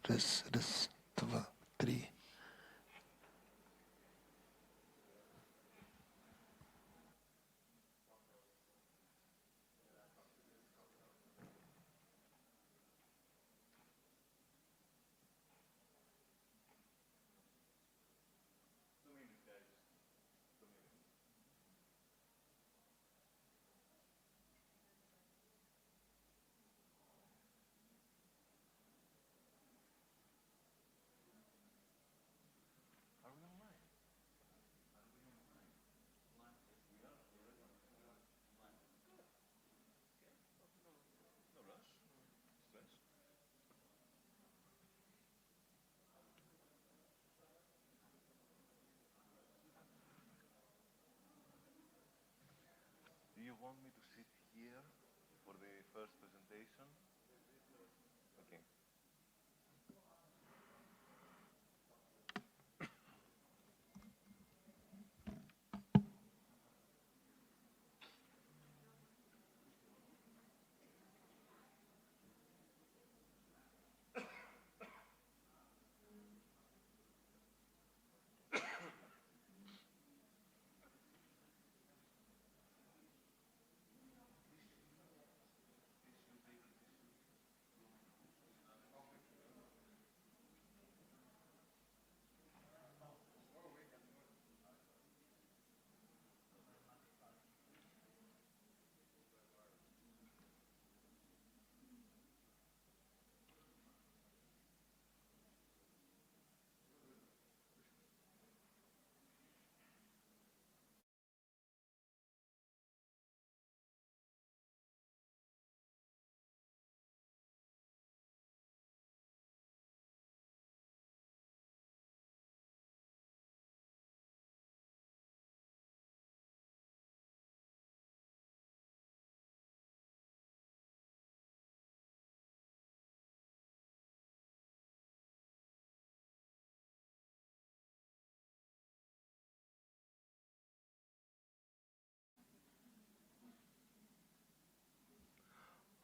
Раз, два, три. Do you want me to sit here for the first presentation? Okay.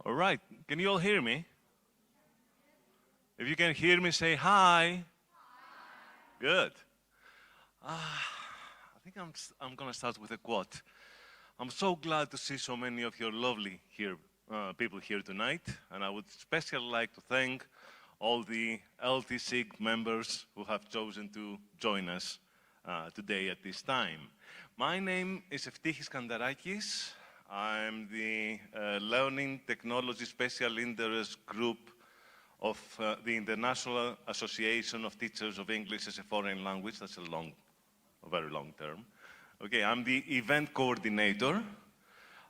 All right, can you all hear me? If you can hear me, say hi. Good. I think I'm gonna start with a quote. I'm so glad to see so many of your lovely people here tonight, and I would especially like to thank all the LT-SIG members who have chosen to join us today at this time. My name is Eftichis Kandarakis. I'm the Learning Technology Special Interest Group of the International Association of Teachers of English as a Foreign Language. That's a very long term. Okay, I'm the event coordinator.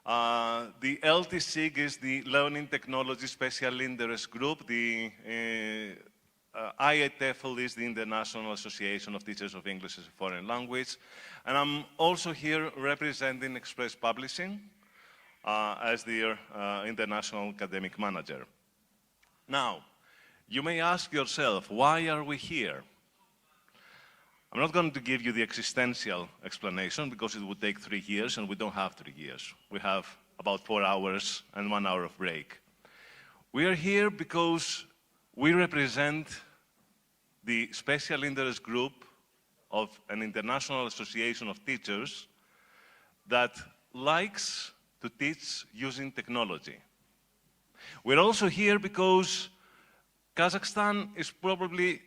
The LT-SIG is the Learning Technology Special Interest Group. The IATEFL is the International Association of Teachers of English as a Foreign Language. And I'm also here representing Express Publishing as their International Academic Manager. Now, you may ask yourself, why are we here? I'm not going to give you the existential explanation because it would take 3 years, and we don't have 3 years. We have about 4 hours and 1 hour of break. We are here because we represent the special interest group of an international association of teachers that likes to teach using technology. We're also here because Kazakhstan is probably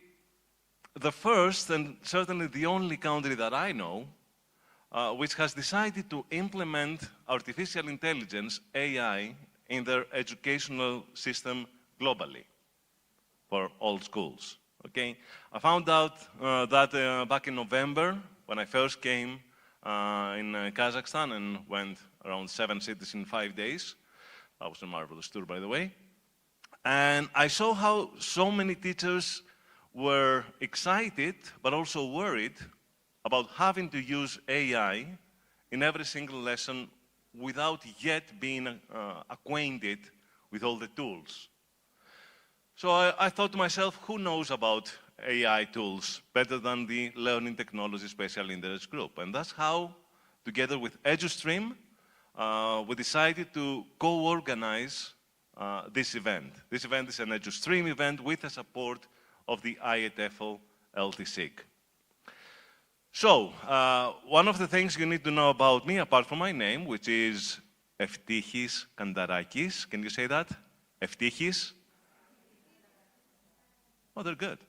the first and certainly the only country that I know which has decided to implement artificial intelligence, AI, in their educational system globally for all schools. Okay? I found out that back in November when I first came in Kazakhstan and went around 7 cities in 5 days. That was a marvelous tour, by the way. And I saw how so many teachers were excited, but also worried about having to use AI in every single lesson without yet being acquainted with all the tools. So I thought to myself, who knows about AI tools better than the Learning Technology Special Interest Group? And that's how, together with EduStream, we decided to co-organize this event. This event is an EduStream event with the support of the IETFL LTSIG. So, one of the things you need to know about me, apart from my name, which is Eftichis Kandarakis. Can you say that? Eftichis? Oh, they're good.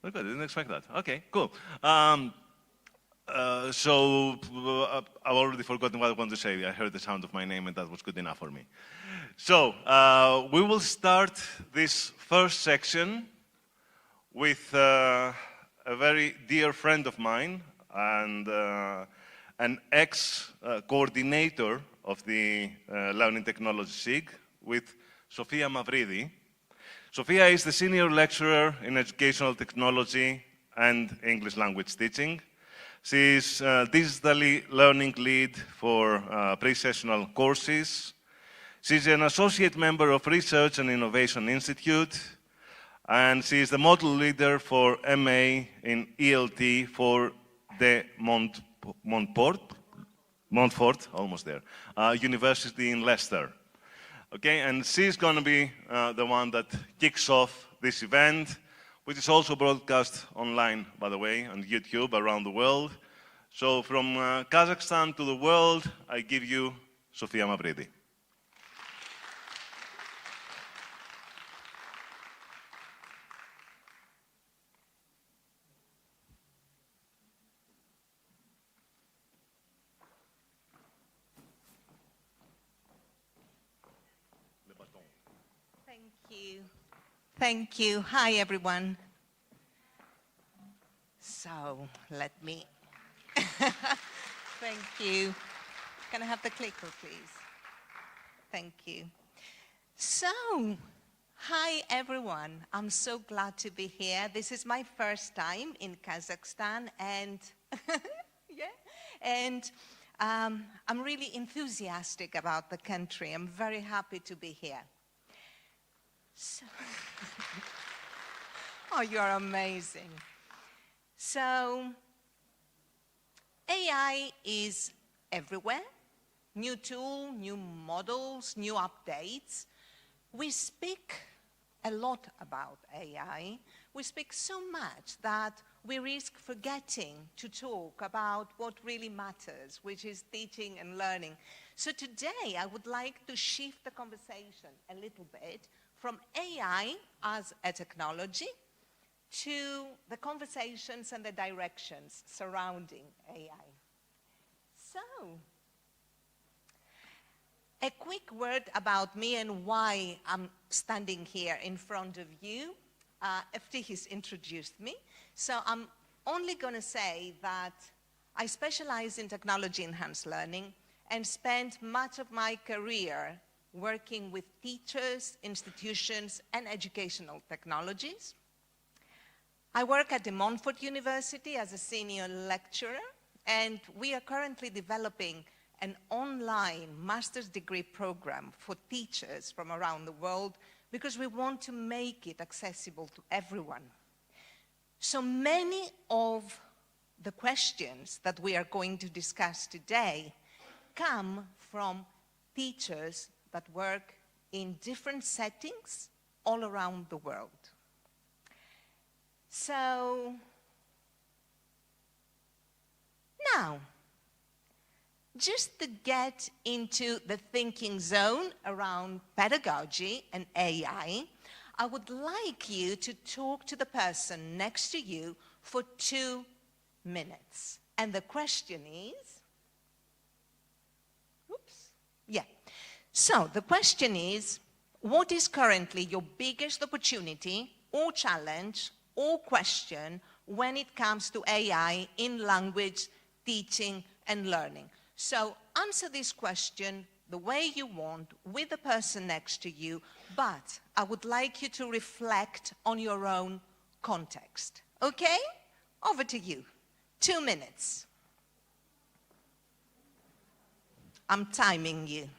They're good. I didn't expect that. Okay, cool. I've already forgotten what I wanted to say. I heard the sound of my name, and that was good enough for me. So, we will start this first section with a very dear friend of mine and an ex-coordinator of the Learning Technology SIG, with Sofia Mavridis. Sofia is the Senior Lecturer in Educational Technology and English Language Teaching. She is Digitally Learning Lead for pre-sessional courses. She's an Associate Member of Research and Innovation Institute, and she is the Model Leader for MA in ELT for the Montfort, almost there, University in Leicester. Okay, and she's going to be the one that kicks off this event, which is also broadcast online, by the way, on YouTube around the world. So from Kazakhstan to the world, I give you Sofia Mavridis. Thank you. Hi, everyone. So, let me... Thank you. Can I have the clicker, please? Thank you. So, hi, everyone. I'm so glad to be here. This is my first time in Kazakhstan, and... I'm really enthusiastic about the country. I'm very happy to be here. So, oh, you're amazing. So, AI is everywhere. New tool, new models, new updates. We speak a lot about AI. We speak so much that we risk forgetting to talk about what really matters, which is teaching and learning. So today, I would like to shift the conversation a little bit from AI as a technology to the conversations and the directions surrounding AI. So, a quick word about me and why I'm standing here in front of you. Eftichis introduced me, so I'm only going to say that I specialize in technology-enhanced learning and spent much of my career working with teachers, institutions, and educational technologies. I work at the Montfort University as a senior lecturer, and we are currently developing an online master's degree program for teachers from around the world because we want to make it accessible to everyone. So many of the questions that we are going to discuss today come from teachers that work in different settings all around the world. So, now, just to get into the thinking zone around pedagogy and AI, I would like you to talk to the person next to you for 2 minutes. And the question is, So the question is, what is currently your biggest opportunity or challenge or question when it comes to AI in language, teaching, and learning? So answer this question the way you want with the person next to you, but I would like you to reflect on your own context. Okay? Over to you. 2 minutes. I'm timing you.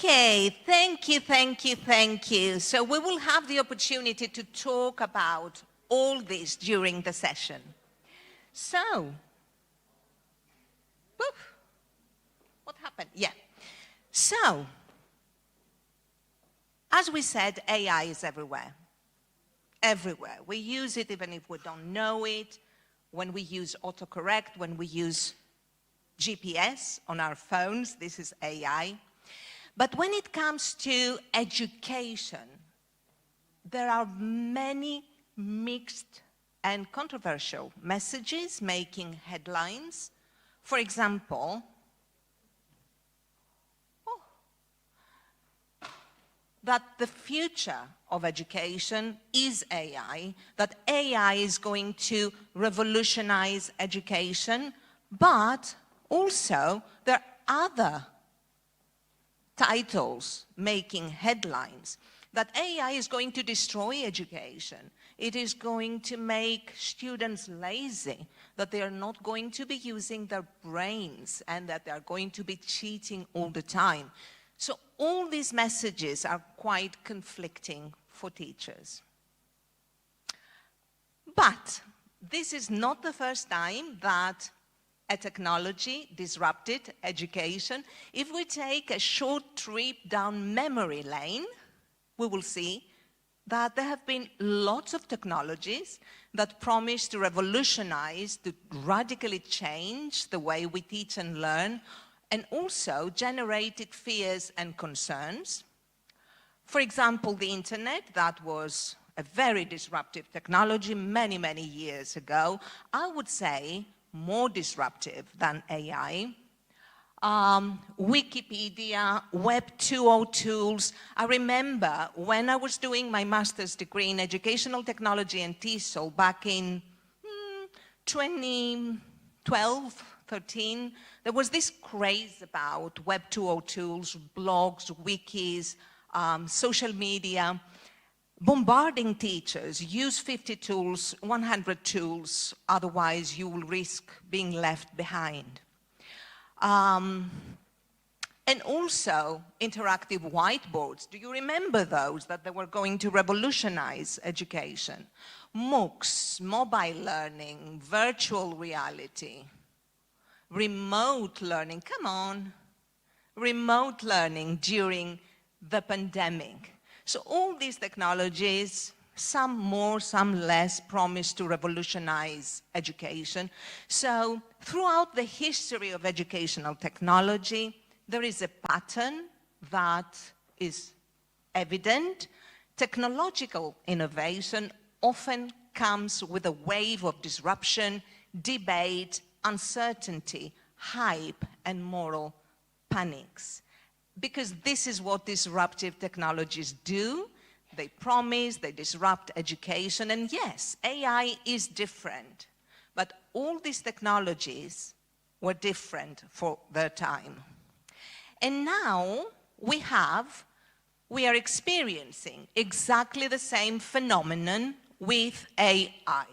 Okay, thank you, thank you, thank you. So we will have the opportunity to talk about all this during the session. So, woof, what happened? Yeah. So, as we said, AI is everywhere. Everywhere. We use it even if we don't know it, when we use autocorrect, when we use GPS on our phones, this is AI. But when it comes to education, there are many mixed and controversial messages making headlines. For example, that the future of education is AI, that AI is going to revolutionize education, but also there are other titles making headlines, that AI is going to destroy education. It is going to make students lazy, that they are not going to be using their brains and that they are going to be cheating all the time. So all these messages are quite conflicting for teachers. But this is not the first time that a technology disrupted education. If we take a short trip down memory lane, we will see that there have been lots of technologies that promise to revolutionize, to radically change the way we teach and learn, and also generated fears and concerns. For example, the internet, that was a very disruptive technology many, many years ago. I would say more disruptive than AI. Wikipedia, Web 2.0 tools. I remember when I was doing my master's degree in educational technology and TESOL back in 2012, 13, there was this craze about Web 2.0 tools, blogs, wikis, social media, bombarding teachers, use 50 tools, 100 tools, otherwise you will risk being left behind. And also interactive whiteboards. Do you remember those, that they were going to revolutionize education? MOOCs, mobile learning, virtual reality, remote learning, come on, remote learning during the pandemic. So all these technologies, some more, some less, promise to revolutionize education. So throughout the history of educational technology, there is a pattern that is evident. Technological innovation often comes with a wave of disruption, debate, uncertainty, hype, and moral panics. Because this is what disruptive technologies do. They promise, they disrupt education, and yes, AI is different, but all these technologies were different for their time. And now we are experiencing exactly the same phenomenon with AI.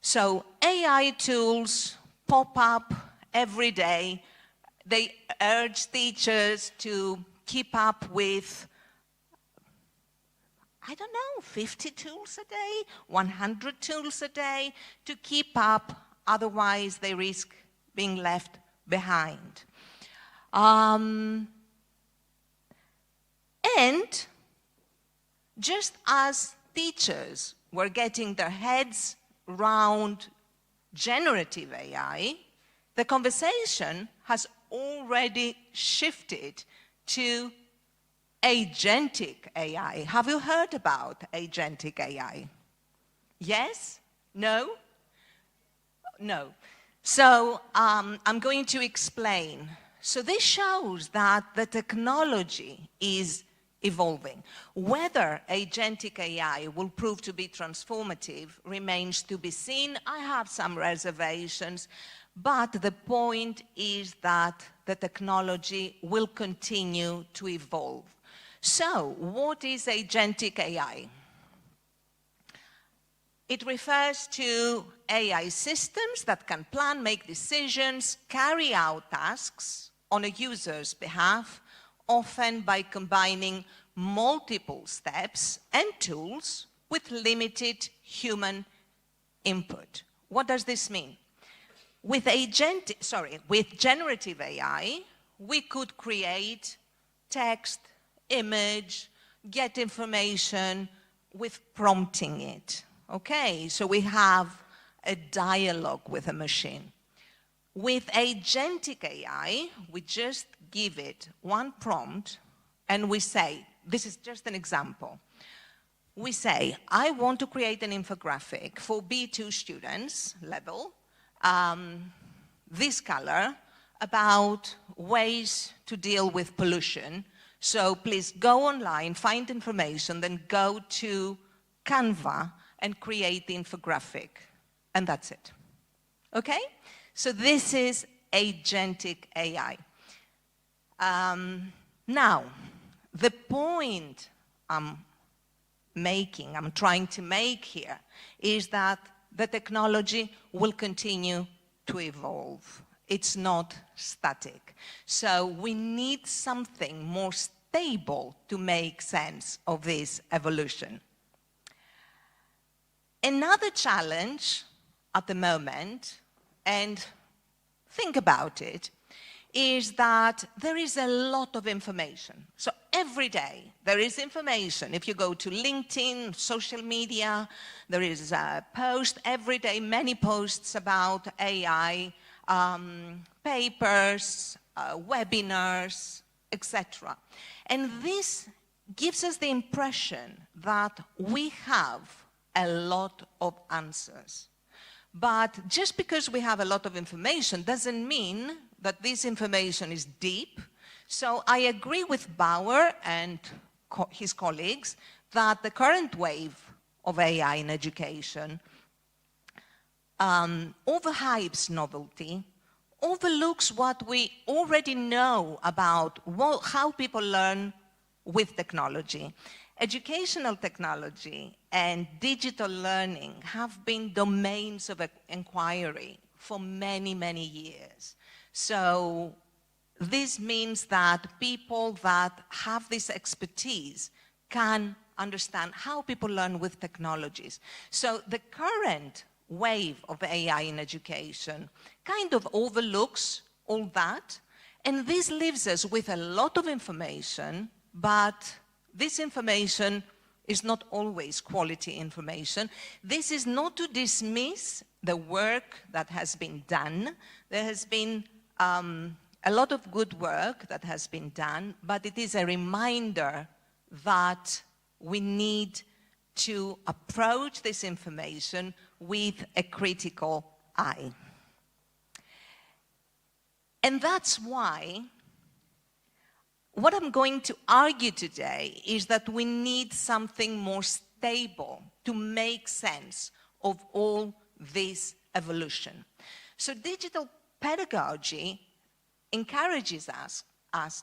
So AI tools pop up every day. They urge teachers to keep up with, I don't know, 50 tools a day, 100 tools a day, to keep up, otherwise they risk being left behind. And just as teachers were getting their heads around generative AI, the conversation has already shifted to agentic AI. Have you heard about agentic AI? Yes? No? No. So I'm going to explain. So this shows that the technology is evolving. Whether agentic AI will prove to be transformative remains to be seen. I have some reservations, but the point is that the technology will continue to evolve. So, what is agentic AI? It refers to AI systems that can plan, make decisions, carry out tasks on a user's behalf, often by combining multiple steps and tools with limited human input. What does this mean? With generative AI, we could create text, image, get information with prompting it. Okay, so we have a dialogue with a machine. With agentic AI, we just give it one prompt and we say, this is just an example. We say, I want to create an infographic for B2 students level, this color, about ways to deal with pollution. So please go online, find information, then go to Canva and create the infographic. And that's it. Okay? So this is agentic AI. Now, the point I'm trying to make here, is that the technology will continue to evolve. It's not static. So we need something more stable to make sense of this evolution. Another challenge at the moment, and think about it, is that there is a lot of information. So every day there is information. If you go to LinkedIn, social media, there is a post every day, many posts about AI, papers, webinars, etc. And this gives us the impression that we have a lot of answers. But just because we have a lot of information doesn't mean that this information is deep. So I agree with Bauer and his colleagues that the current wave of AI in education overhypes novelty, overlooks what we already know about how people learn with technology. Educational technology and digital learning have been domains of inquiry for many, many years. So this means that people that have this expertise can understand how people learn with technologies. So the current wave of AI in education kind of overlooks all that, and this leaves us with a lot of information, but this information is not always quality information. This is not to dismiss the work that has been done. There has been a lot of good work that has been done, but it is a reminder that we need to approach this information with a critical eye. And that's why what I'm going to argue today is that we need something more stable to make sense of all this evolution. So digital pedagogy encourages us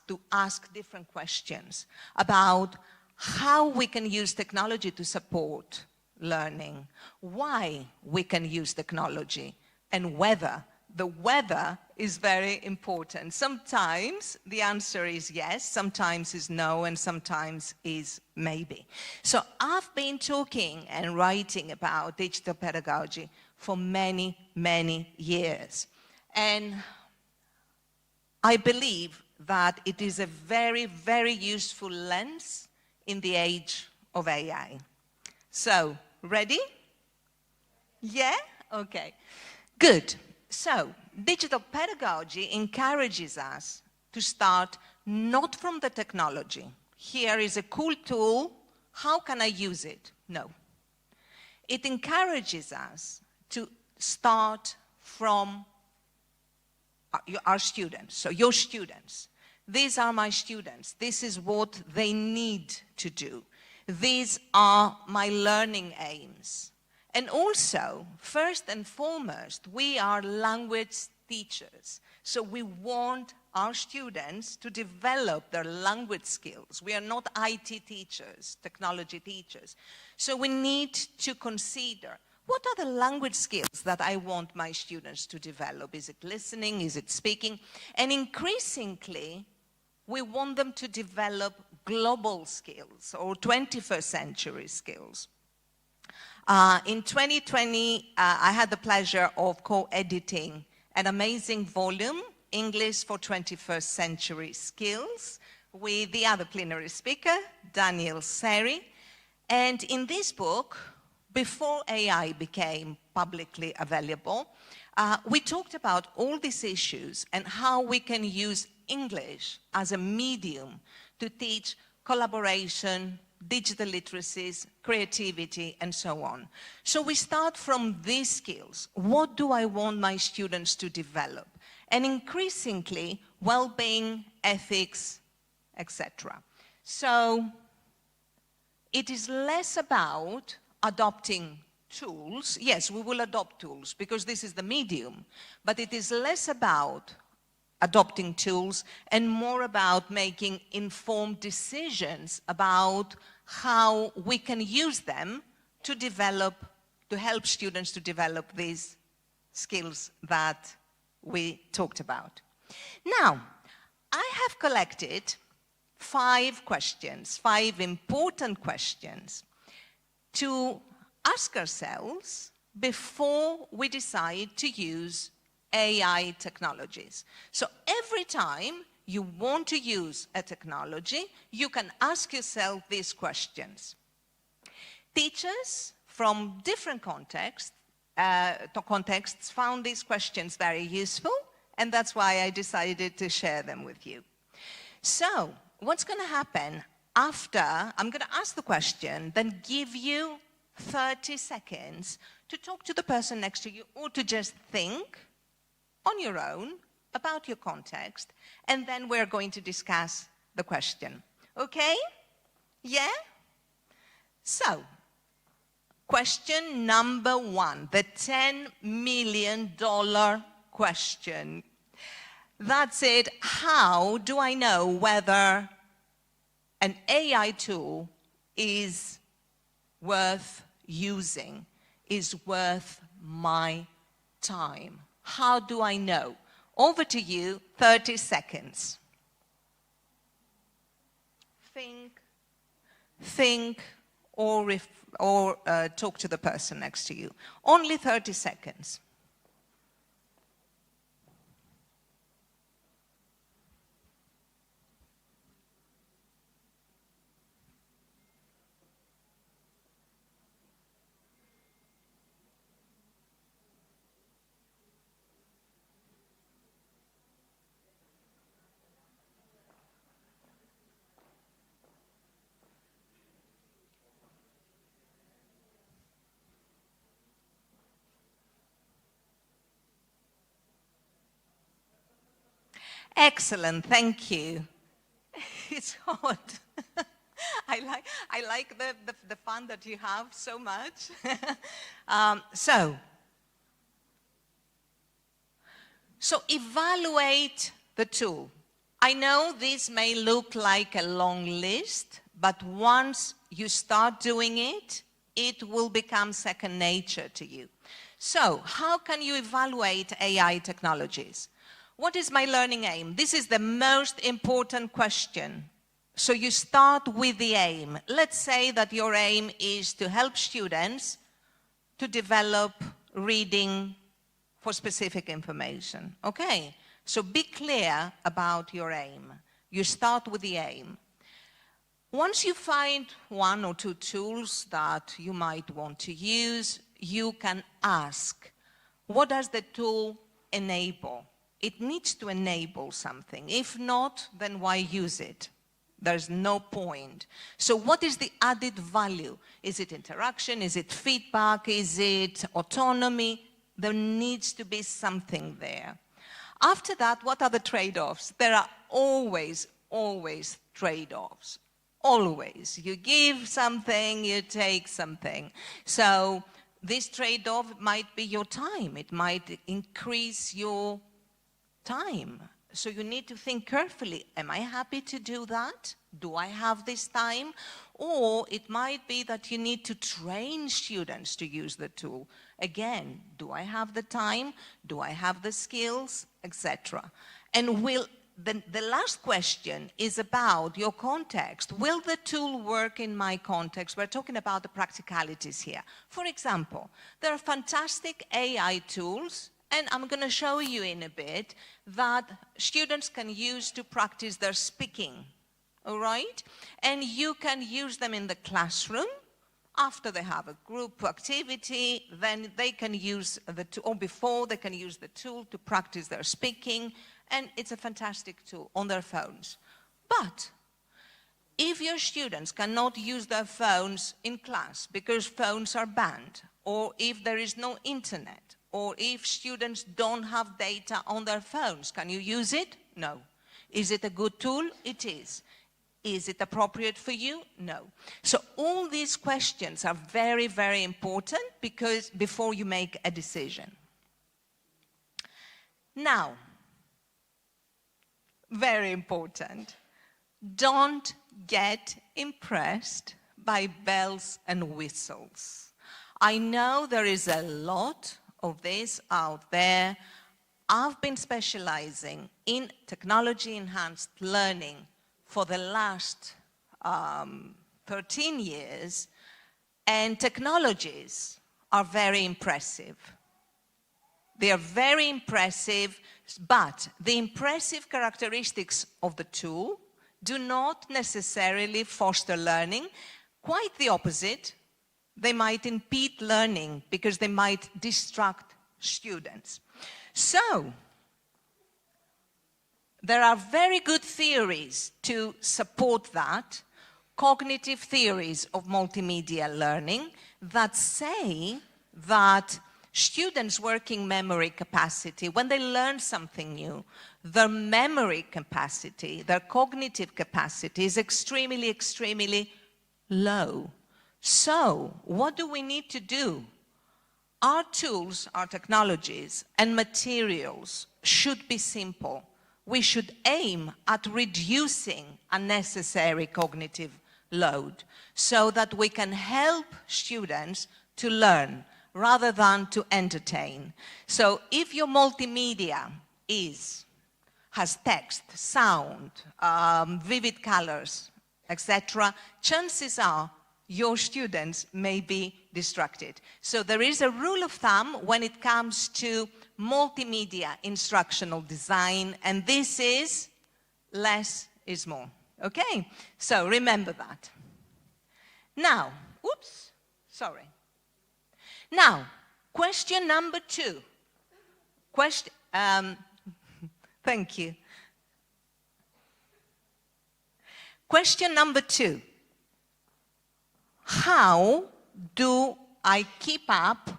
to ask different questions about how we can use technology to support learning, why we can use technology, and whether. The whether is very important. Sometimes the answer is yes, sometimes is no, and sometimes is maybe. So I've been talking and writing about digital pedagogy for many, many years. And I believe that it is a very, very useful lens in the age of AI. So, ready? Yeah? Okay. Good. So, digital pedagogy encourages us to start not from the technology. Here is a cool tool. How can I use it? No. It encourages us to start from our students. So your students. These are my students. This is what they need to do. These are my learning aims. And also, first and foremost, we are language teachers. So we want our students to develop their language skills. We are not IT teachers, technology teachers. So we need to consider, what are the language skills that I want my students to develop? Is it listening? Is it speaking? And increasingly, we want them to develop global skills or 21st century skills. In 2020, I had the pleasure of co-editing an amazing volume, English for 21st Century Skills, with the other plenary speaker, Daniel Seri. And in this book, before AI became publicly available, we talked about all these issues and how we can use English as a medium to teach collaboration, digital literacies, creativity, and so on. So we start from these skills. What do I want my students to develop? And increasingly, well-being, ethics, etc. So it is less about adopting tools. Yes, we will adopt tools because this is the medium, but it is less about adopting tools and more about making informed decisions about how we can use them to develop, to help students to develop these skills that we talked about. Now, I have collected 5 questions, 5 important questions to ask ourselves before we decide to use AI technologies. So every time you want to use a technology, you can ask yourself these questions. Teachers from different contexts found these questions very useful, and that's why I decided to share them with you. So what's going to happen after I'm going to ask the question, then give you 30 seconds to talk to the person next to you or to just think on your own about your context, and then we're going to discuss the question. Okay? Yeah? So, question number 1, the $10 million question. That's it. How do I know whether an AI tool is worth using, is worth my time? How do I know? Over to you, 30 seconds. Think, or talk to the person next to you. Only 30 seconds. Excellent, thank you. It's hot. I like the fun that you have so much. So evaluate the tool. I know this may look like a long list, but once you start doing it, it will become second nature to you. So how can you evaluate AI technologies? What is my learning aim? This is the most important question. So you start with the aim. Let's say that your aim is to help students to develop reading for specific information. Okay, so be clear about your aim. You start with the aim. Once you find 1 or 2 tools that you might want to use, you can ask, what does the tool enable? It needs to enable something. If not, then why use it? There's no point. So what is the added value? Is it interaction? Is it feedback? Is it autonomy? There needs to be something there. After that, what are the trade-offs? There are always trade-offs. Always. You give something, you take something. So this trade-off might be your time. It might increase your time. So you need to think carefully, am I happy to do that? Do I have this time? Or it might be that you need to train students to use the tool. Again, do I have the time? Do I have the skills? Etc. And will the last question is about your context. Will the tool work in my context? We're talking about the practicalities here. For example, there are fantastic AI tools, and I'm going to show you in a bit, that students can use to practice their speaking, all right? And you can use them in the classroom. After they have a group activity, then they can use the tool, or before they can use the tool to practice their speaking, and it's a fantastic tool on their phones. But if your students cannot use their phones in class because phones are banned, or if there is no internet, or if students don't have data on their phones, can you use it? No. Is it a good tool? It is. Is it appropriate for you? No. So all these questions are very, very important because before you make a decision. Now, very important, don't get impressed by bells and whistles. I know there is a lot of this out there. I've been specializing in technology-enhanced learning for the last 13 years, and technologies are very impressive. They are very impressive, but the impressive characteristics of the tool do not necessarily foster learning. Quite the opposite. They might impede learning because they might distract students. So, there are very good theories to support that, cognitive theories of multimedia learning, that say that students' working memory capacity, when they learn something new, their memory capacity, their cognitive capacity is extremely, extremely low. So, what do we need to do? Our tools, our technologies, and materials should be simple. We should aim at reducing unnecessary cognitive load so that we can help students to learn rather than to entertain. So if your multimedia has text, sound, vivid colors, etc., chances are your students may be distracted. So there is a rule of thumb when it comes to multimedia instructional design, and this is less is more. Okay? So remember that. Now, oops, sorry. Now, question number 2. Thank you. Question number 2. How do I keep up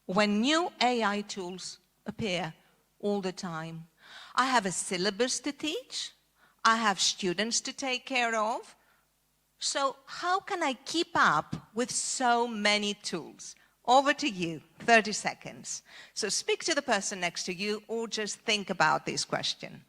when new AI tools appear all the time? I have a syllabus to teach. I have students to take care of. So how can I keep up with so many tools? Over to you, 30 seconds. So speak to the person next to you or just think about this question.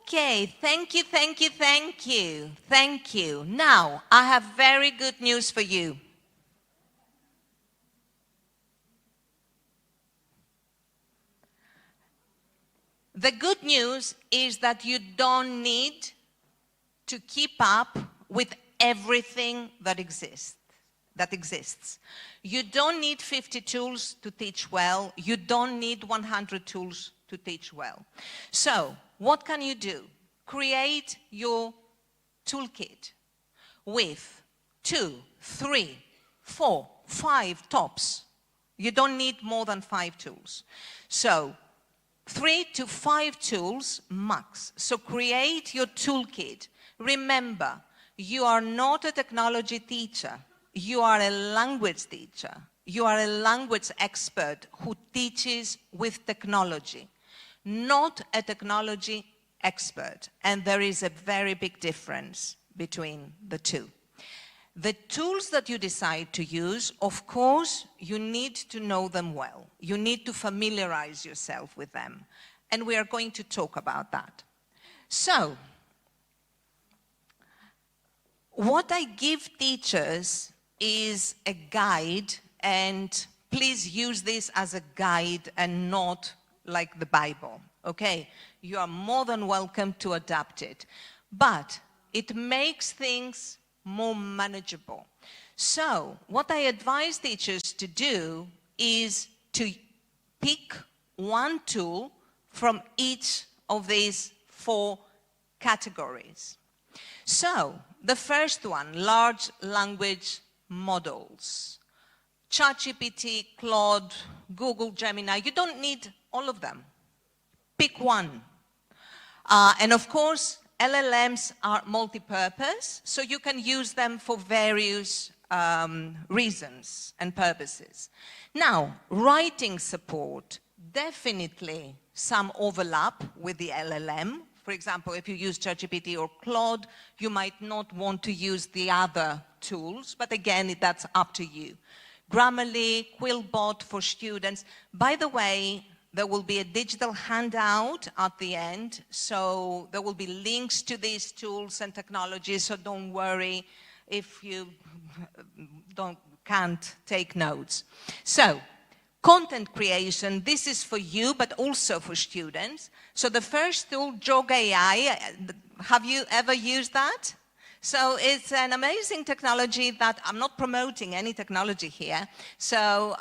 Okay, thank you, thank you, thank you, thank you. Now, I have very good news for you. The good news is that you don't need to keep up with everything that exists. You don't need 50 tools to teach well. You don't need 100 tools to teach well. So, what can you do? Create your toolkit with 2, 3, 4, 5 tops. You don't need more than 5 tools. So, 3 to 5 tools max. So create your toolkit. Remember, you are not a technology teacher. You are a language teacher. You are a language expert who teaches with technology, not a technology expert. And there is a very big difference between the two. The tools that you decide to use, of course, you need to know them well. You need to familiarize yourself with them. And we are going to talk about that. So, what I give teachers is a guide, and please use this as a guide and not like the Bible, okay? You are more than welcome to adapt it. But it makes things more manageable. So, what I advise teachers to do is to pick one tool from each of these 4 categories. So, the first one, large language models. ChatGPT, Claude, Google, Gemini, you don't need all of them. Pick one. And of course, LLMs are multi-purpose, so you can use them for various reasons and purposes. Now, writing support, definitely some overlap with the LLM. For example, if you use ChatGPT or Claude, you might not want to use the other tools, but again, that's up to you. Grammarly, Quillbot for students. By the way, there will be a digital handout at the end, so there will be links to these tools and technologies, so don't worry if you can't take notes. So, content creation, this is for you, but also for students. So the first tool, Jog AI, have you ever used that? So it's an amazing technology that I'm not promoting any technology here. So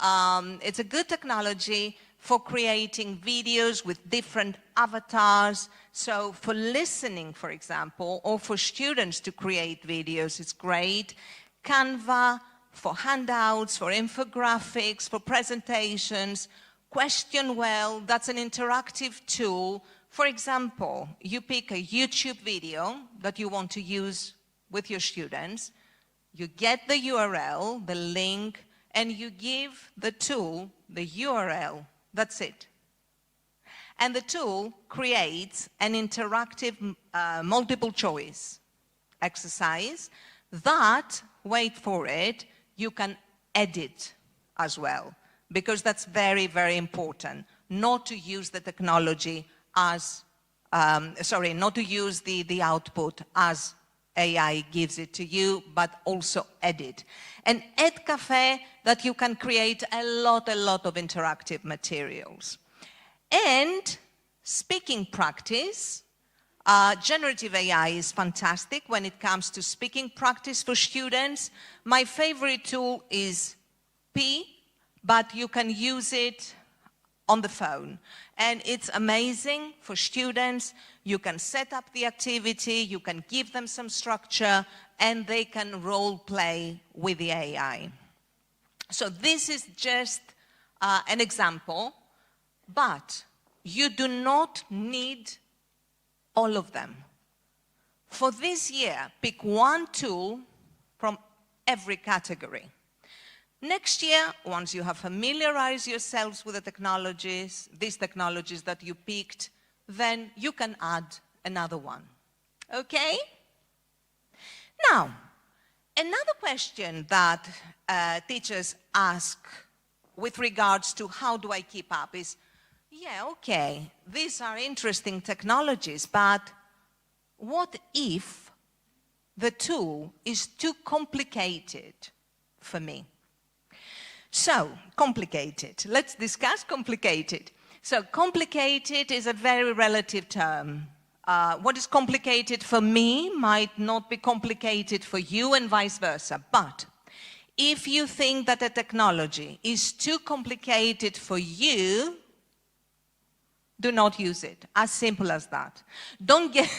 it's a good technology for creating videos with different avatars. So for listening, for example, or for students to create videos, it's great. Canva for handouts, for infographics, for presentations. Question Well, that's an interactive tool. For example, you pick a YouTube video that you want to use with your students, you get the URL, the link, and you give the tool the URL. That's it. And the tool creates an interactive multiple choice exercise that, wait for it, you can edit as well, because that's very, very important, not to use the technology as, not to use the output as AI gives it to you, but also edit. And EdCafe, that you can create a lot of interactive materials. And speaking practice, generative AI is fantastic when it comes to speaking practice for students. My favorite tool is P, but you can use it on the phone. And it's amazing for students. You can set up the activity, you can give them some structure, and they can role play with the AI. So this is just an example, but you do not need all of them. For this year, pick one tool from every category. Next year, once you have familiarized yourselves with the technologies, these technologies that you picked, then you can add another one. Okay? Now, another question that teachers ask with regards to how do I keep up is, yeah, okay, these are interesting technologies, but what if the tool is too complicated for me? So, complicated. Let's discuss complicated. So, complicated is a very relative term. What is complicated for me might not be complicated for you and vice versa. But if you think that a technology is too complicated for you, do not use it. As simple as that. Don't get...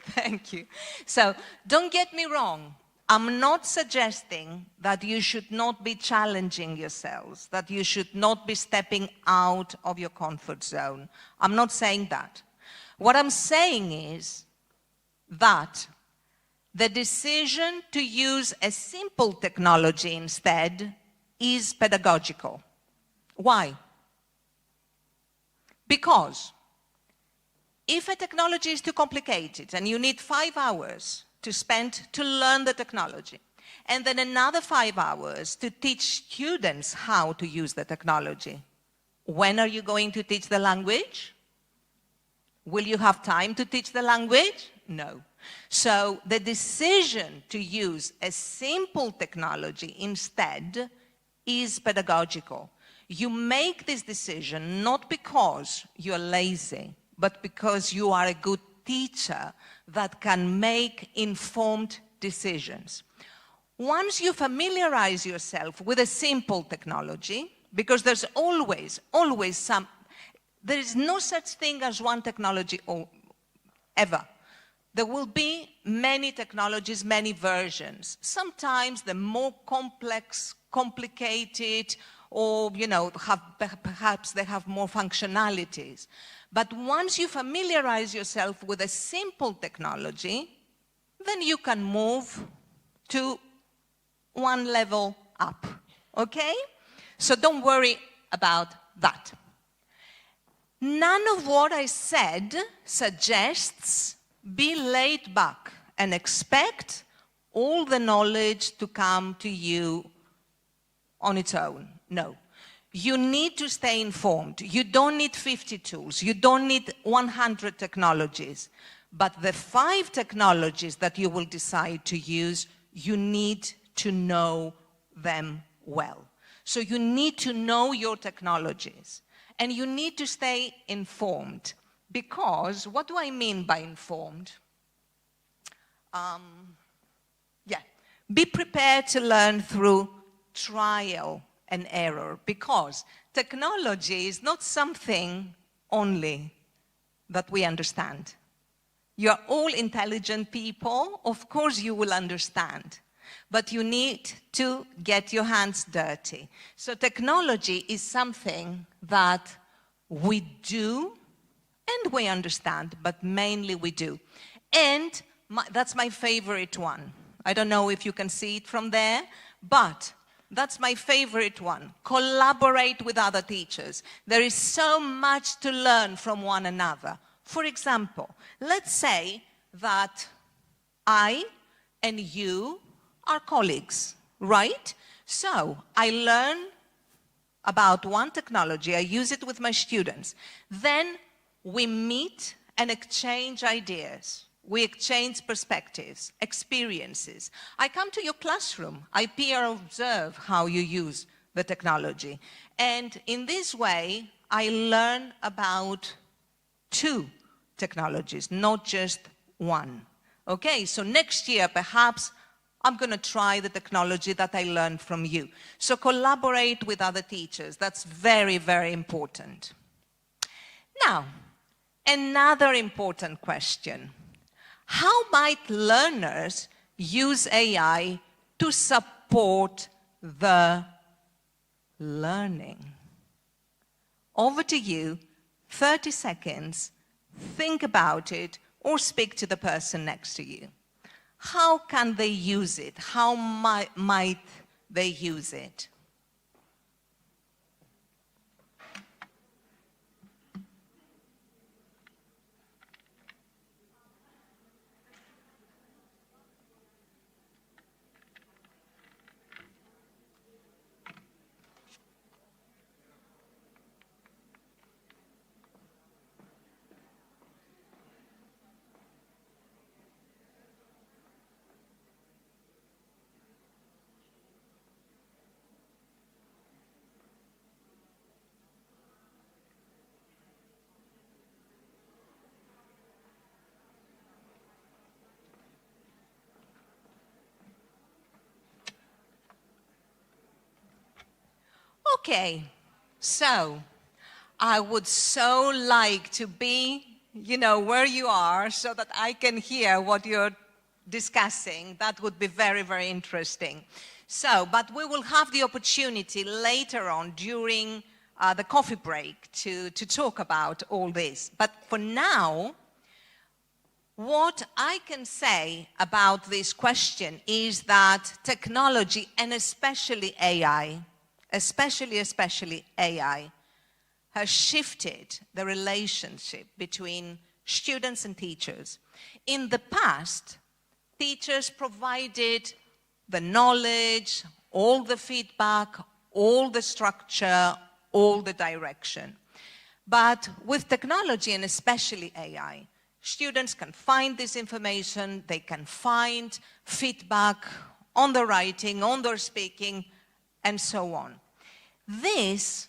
Thank you. So, don't get me wrong. I'm not suggesting that you should not be challenging yourselves, that you should not be stepping out of your comfort zone. I'm not saying that. What I'm saying is that the decision to use a simple technology instead is pedagogical. Why? Because if a technology is too complicated and you need 5 hours to spend to learn the technology, and then another 5 hours to teach students how to use the technology, when are you going to teach the language? Will you have time to teach the language? No. So the decision to use a simple technology instead is pedagogical. You make this decision not because you're lazy, but because you are a good teacher that can make informed decisions. Once you familiarize yourself with a simple technology, because there's always some, there is no such thing as one technology ever. There will be many technologies, many versions. Sometimes the more complex, complicated, or perhaps they have more functionalities. But once you familiarize yourself with a simple technology, then you can move to one level up, okay? So don't worry about that. None of what I said suggests be laid back and expect all the knowledge to come to you on its own. No. You need to stay informed. You don't need 50 tools. You don't need 100 technologies. But the 5 technologies that you will decide to use, you need to know them well. So you need to know your technologies. And you need to stay informed. Because, what do I mean by informed? Be prepared to learn through trial and error, because technology is not something only that we understand. You're all intelligent people, of course you will understand, but you need to get your hands dirty. So technology is something that we do and we understand, but mainly we do. And that's my favorite one. I don't know if you can see it from there, but that's my favorite one. Collaborate with other teachers. There is so much to learn from one another. For example, let's say that I and you are colleagues, right? So I learn about one technology, I use it with my students. Then we meet and exchange ideas. We exchange perspectives, experiences. I come to your classroom. I peer observe how you use the technology. And in this way, I learn about 2 technologies, not just one. Okay, so next year, perhaps, I'm going to try the technology that I learned from you. So collaborate with other teachers. That's very, very important. Now, another important question. How might learners use AI to support the learning? Over to you, 30 seconds, think about it, or speak to the person next to you. How can they use it? How might they use it? Okay, so I would so like to be, where you are so that I can hear what you're discussing. That would be very, very interesting. So, but we will have the opportunity later on during the coffee break to talk about all this. But for now, what I can say about this question is that technology, and especially AI, especially AI, has shifted the relationship between students and teachers. In the past, teachers provided the knowledge, all the feedback, all the structure, all the direction. But with technology, and especially AI, students can find this information, they can find feedback on the writing, on their speaking, and so on. This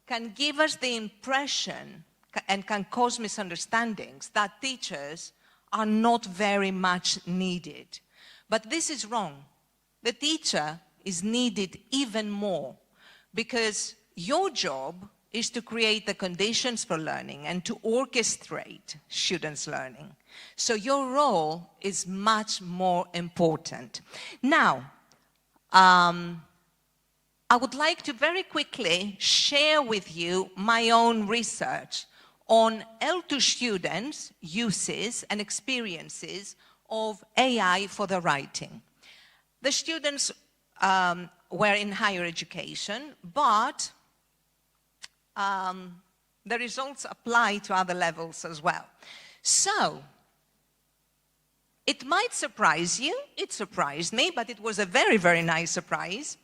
can give us the impression and can cause misunderstandings that teachers are not very much needed. But this is wrong. The teacher is needed even more because your job is to create the conditions for learning and to orchestrate students' learning. So your role is much more important. Now, I would like to very quickly share with you my own research on L2 students' uses and experiences of AI for the writing. The students were in higher education, but the results apply to other levels as well. So, it might surprise you, it surprised me, but it was a very, very nice surprise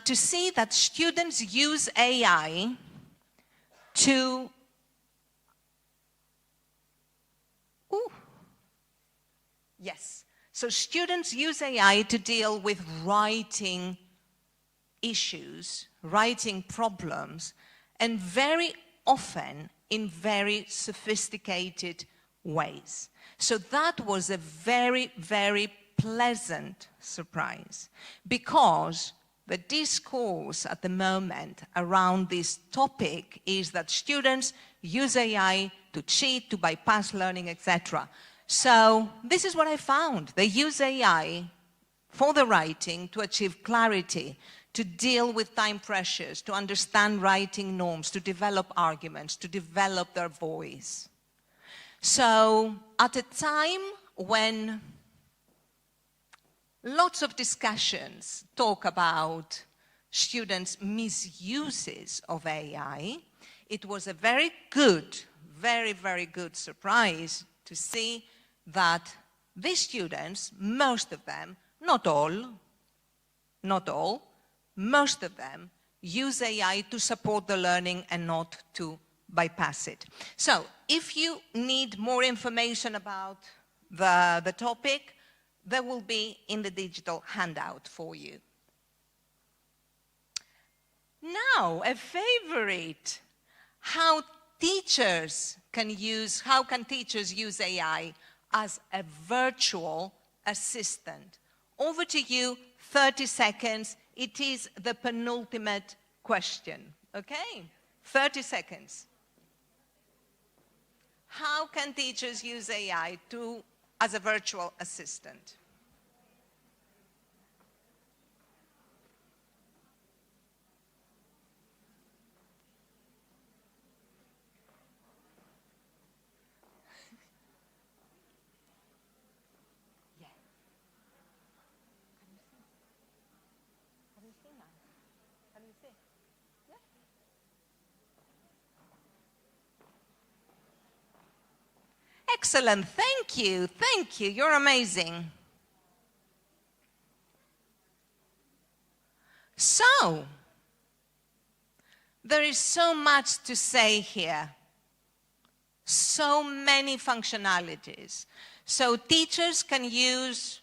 to see that students use AI to Yes. So students use AI to deal with writing issues, writing problems, and very often in very sophisticated ways. So that was a very, very pleasant surprise because the discourse at the moment around this topic is that students use AI to cheat, to bypass learning, etc. So this is what I found. They use AI for the writing to achieve clarity, to deal with time pressures, to understand writing norms, to develop arguments, to develop their voice. So at a time when lots of discussions talk about students' misuses of AI, it was a very good, very, very good surprise to see that these students, most of them, not all, most of them use AI to support the learning and not to bypass it. So if you need more information about the topic, there will be in the digital handout for you. Now, a favorite, how can teachers use AI as a virtual assistant? Over to you, 30 seconds. It is the penultimate question, okay? 30 seconds. How can teachers use AI as a virtual assistant? Excellent, thank you, you're amazing. So, there is so much to say here, so many functionalities. So teachers can use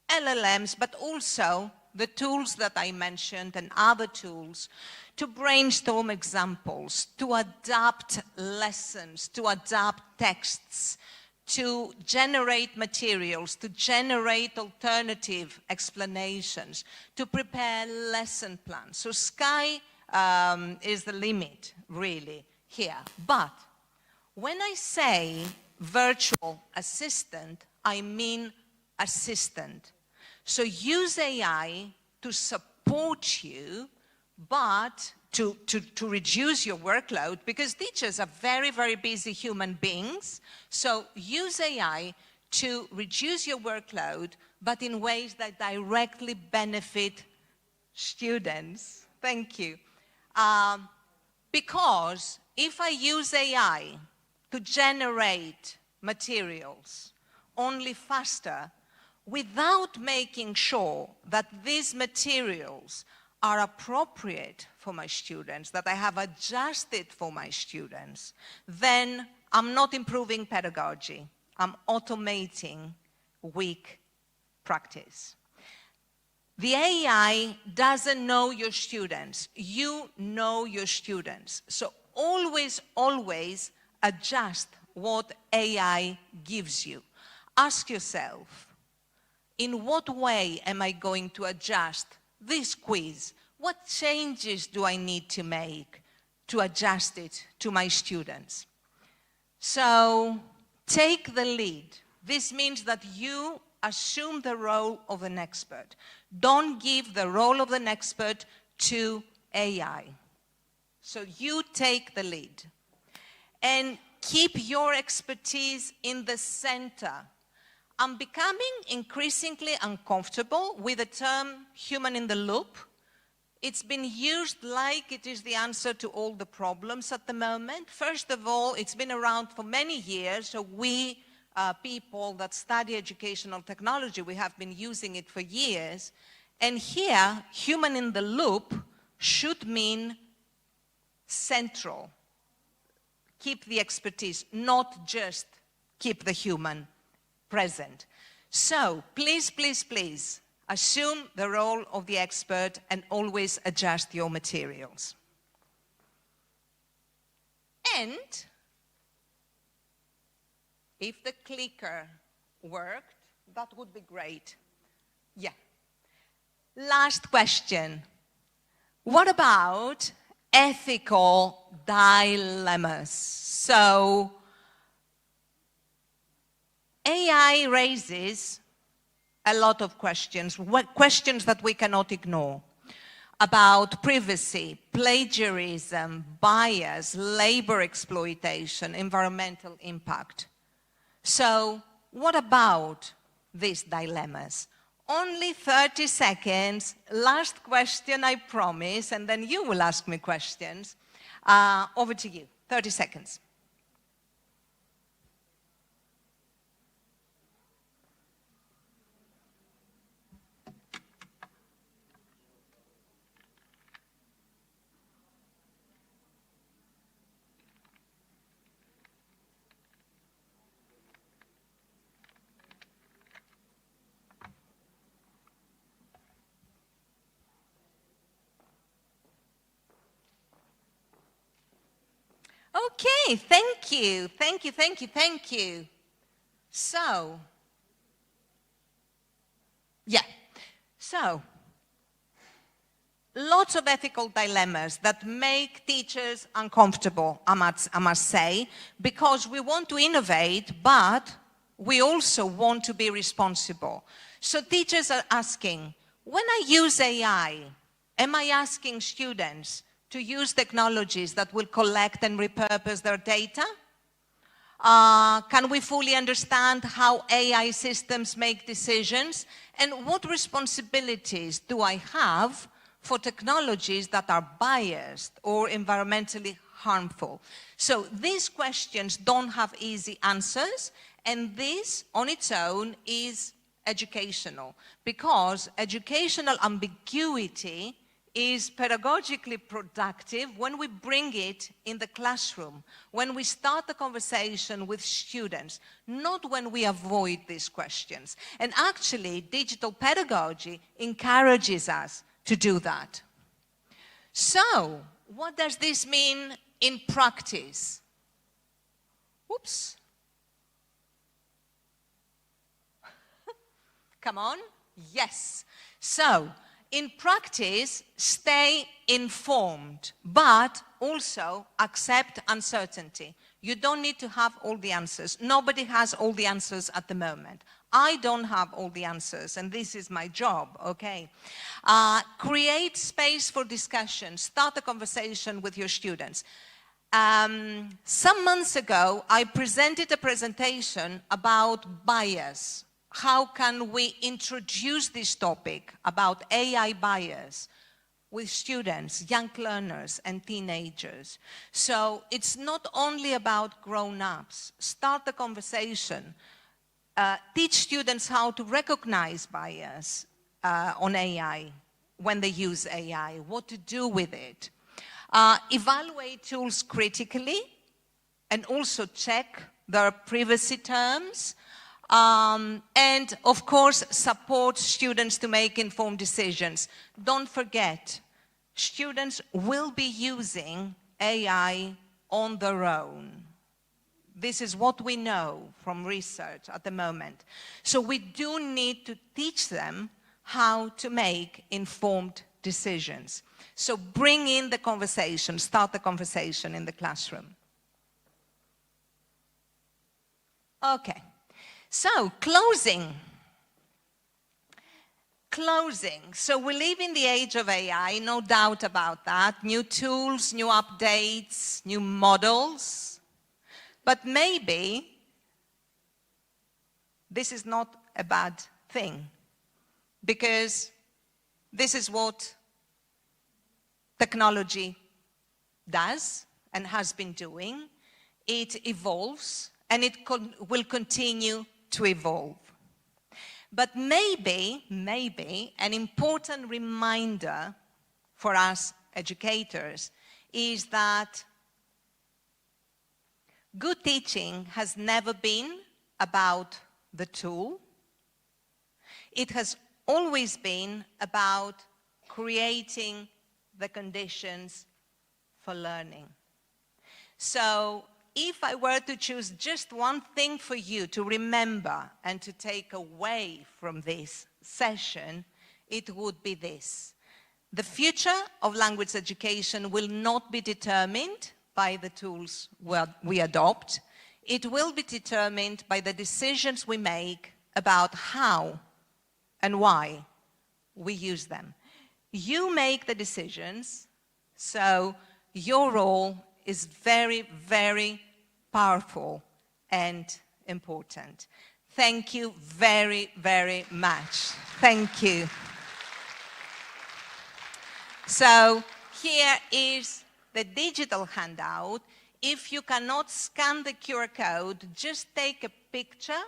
LLMs, but also the tools that I mentioned and other tools to brainstorm examples, to adapt lessons, to adapt texts, to generate materials, to generate alternative explanations, to prepare lesson plans. So sky is the limit, really, here. But when I say virtual assistant, I mean assistant. So use AI to support you, but to reduce your workload, because teachers are very, very busy human beings. So use AI to reduce your workload, but in ways that directly benefit students. Thank you. Because if I use AI to generate materials only faster, without making sure that these materials are appropriate for my students, that I have adjusted for my students, then I'm not improving pedagogy. I'm automating weak practice. The AI doesn't know your students. You know your students. So always, always adjust what AI gives you. Ask yourself, in what way am I going to adjust this quiz? What changes do I need to make to adjust it to my students? So take the lead. This means that you assume the role of an expert. Don't give the role of an expert to AI. So you take the lead. And keep your expertise in the center. I'm becoming increasingly uncomfortable with the term human in the loop. It's been used like it is the answer to all the problems at the moment. First of all, it's been around for many years, so we people that study educational technology, we have been using it for years. And here, human in the loop should mean central. Keep the expertise, not just keep the human present. So please, please, please, assume the role of the expert and always adjust your materials. And if the clicker worked, that would be great. Yeah. Last question. What about ethical dilemmas? So AI raises a lot of questions, questions that we cannot ignore, about privacy, plagiarism, bias, labor exploitation, environmental impact. So what about these dilemmas? Only 30 seconds. Last question, I promise, and then you will ask me questions. Over to you. 30 seconds. Okay, thank you. Thank you, thank you, thank you. So, lots of ethical dilemmas that make teachers uncomfortable, I must say, because we want to innovate, but we also want to be responsible. So teachers are asking, when I use AI, am I asking students to use technologies that will collect and repurpose their data? Can we fully understand how AI systems make decisions? And what responsibilities do I have for technologies that are biased or environmentally harmful? So these questions don't have easy answers, and this on its own is educational, because educational ambiguity is pedagogically productive when we bring it in the classroom, when we start the conversation with students, not when we avoid these questions. And actually, digital pedagogy encourages us to do that. So, what does this mean in practice? Oops. Come on. Yes. So, in practice, stay informed, but also accept uncertainty. You don't need to have all the answers. Nobody has all the answers at the moment. I don't have all the answers, and this is my job, okay? Create space for discussion. Start a conversation with your students. Some months ago, I presented a presentation about bias. How can we introduce this topic about AI bias with students, young learners, and teenagers? So it's not only about grown-ups. Start the conversation. Teach students how to recognize bias on AI when they use AI, what to do with it. Evaluate tools critically and also check their privacy terms. And of course, support students to make informed decisions. Don't forget, students will be using AI on their own. This is what we know from research at the moment. So we do need to teach them how to make informed decisions. So bring in the conversation, start the conversation in the classroom. Okay, so closing. So we live in the age of AI, no doubt about that. New tools, new updates, new models. But maybe this is not a bad thing, because this is what technology does and has been doing. It evolves, and it will continue to evolve. But maybe an important reminder for us educators is that good teaching has never been about the tool. It has always been about creating the conditions for learning. So if I were to choose just one thing for you to remember and to take away from this session, it would be this. The future of language education will not be determined by the tools we adopt. It will be determined by the decisions we make about how and why we use them. You make the decisions, so your role is very, very powerful and important. Thank you very, very much. Thank you. So here is the digital handout. If you cannot scan the QR code, just take a picture,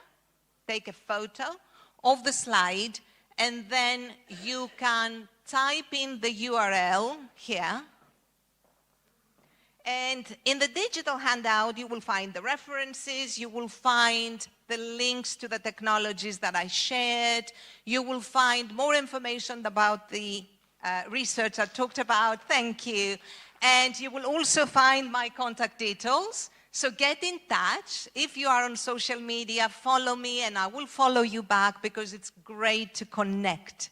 take a photo of the slide, and then you can type in the URL here. And in the digital handout, you will find the references, you will find the links to the technologies that I shared, you will find more information about the research I talked about, thank you. And you will also find my contact details. So get in touch. If you are on social media, follow me and I will follow you back, because it's great to connect.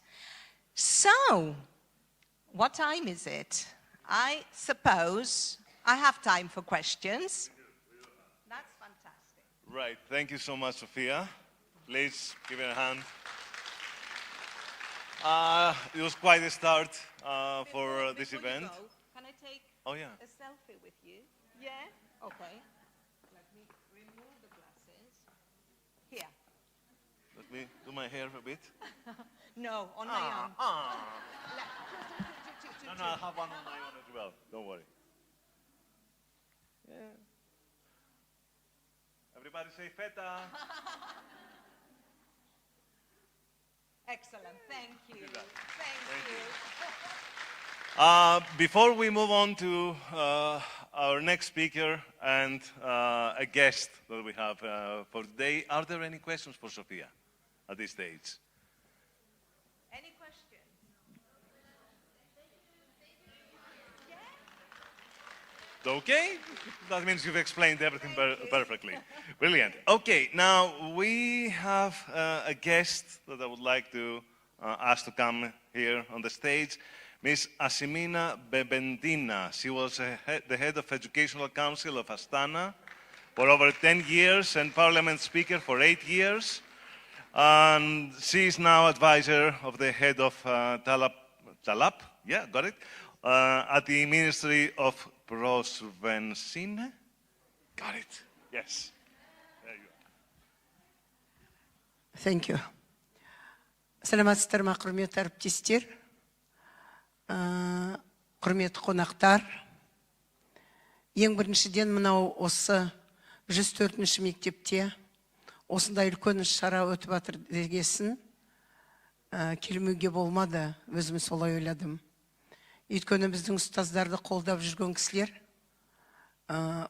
So, what time is it? I suppose I have time for questions. That's fantastic. Right. Thank you so much, Sophia. Please give it a hand. It was quite a start for this event. Can I take a selfie with you? Yeah? Okay. Let me remove the glasses. Here. Let me do my hair a bit. No, on my own. No, I have one on my own as well. Don't worry. Yeah. Everybody say feta. Excellent. Thank you. Thank you. Before we move on to our next speaker and a guest that we have for today, are there any questions for Sophia at this stage? Any questions? Okay, that means you've explained everything perfectly. Brilliant. Okay, now we have a guest that I would like to ask to come here on the stage, Ms. Asimina Bebendina. She was the head of Educational Council of Astana for over 10 years and Parliament Speaker for 8 years. And she is now advisor of the head of Talap, yeah, got it, at the Ministry of Prevention. Got it, yes. There you go. Thank you. Саламатсыздар ма, құрметті әріптестер, құрметті қонақтар. Ең біріншіден мынау осы 104-ші мектепте осындай үлкен іс-шара өтіп жатыр дегесін келмеуге болмады, өзім солай ойладым. Өйткені біздің ұстаздарды қолдап жүрген кісілер,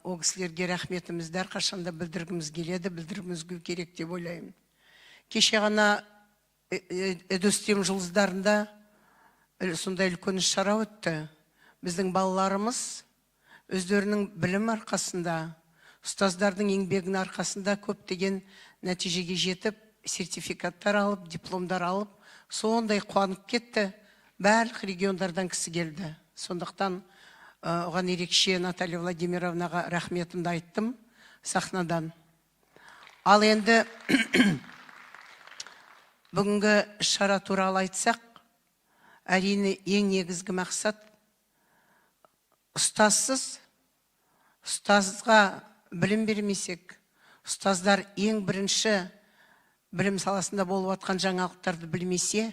о кісілерге рахметімізді әрқашанда білдіргіміз келеді, білдіргіміз керек деп ойлаймын. Кеше ғана EduStream жұлдыздарында сондай үлкен іс-шара өтті. Біздің балаларымыз өздерінің білім арқасында, ұстаздардың еңбегінің арқасында көптеген нәтижеге жетіп, сертификаттар алып, дипломдар алып, сондай қуанып кетті. Барлық региондардан кісі келді. Сондықтан оған ерекше Наталья Владимировнаға рахметімді айттым сахнадан. Ал енді бүгінгі шара туралы айтсақ, әрине ең негізгі мақсат ұстазсыз, ұстазға білім бермесек, ұстаздар ең бірінші білім саласында болып атқан жаңалықтарды білмесе,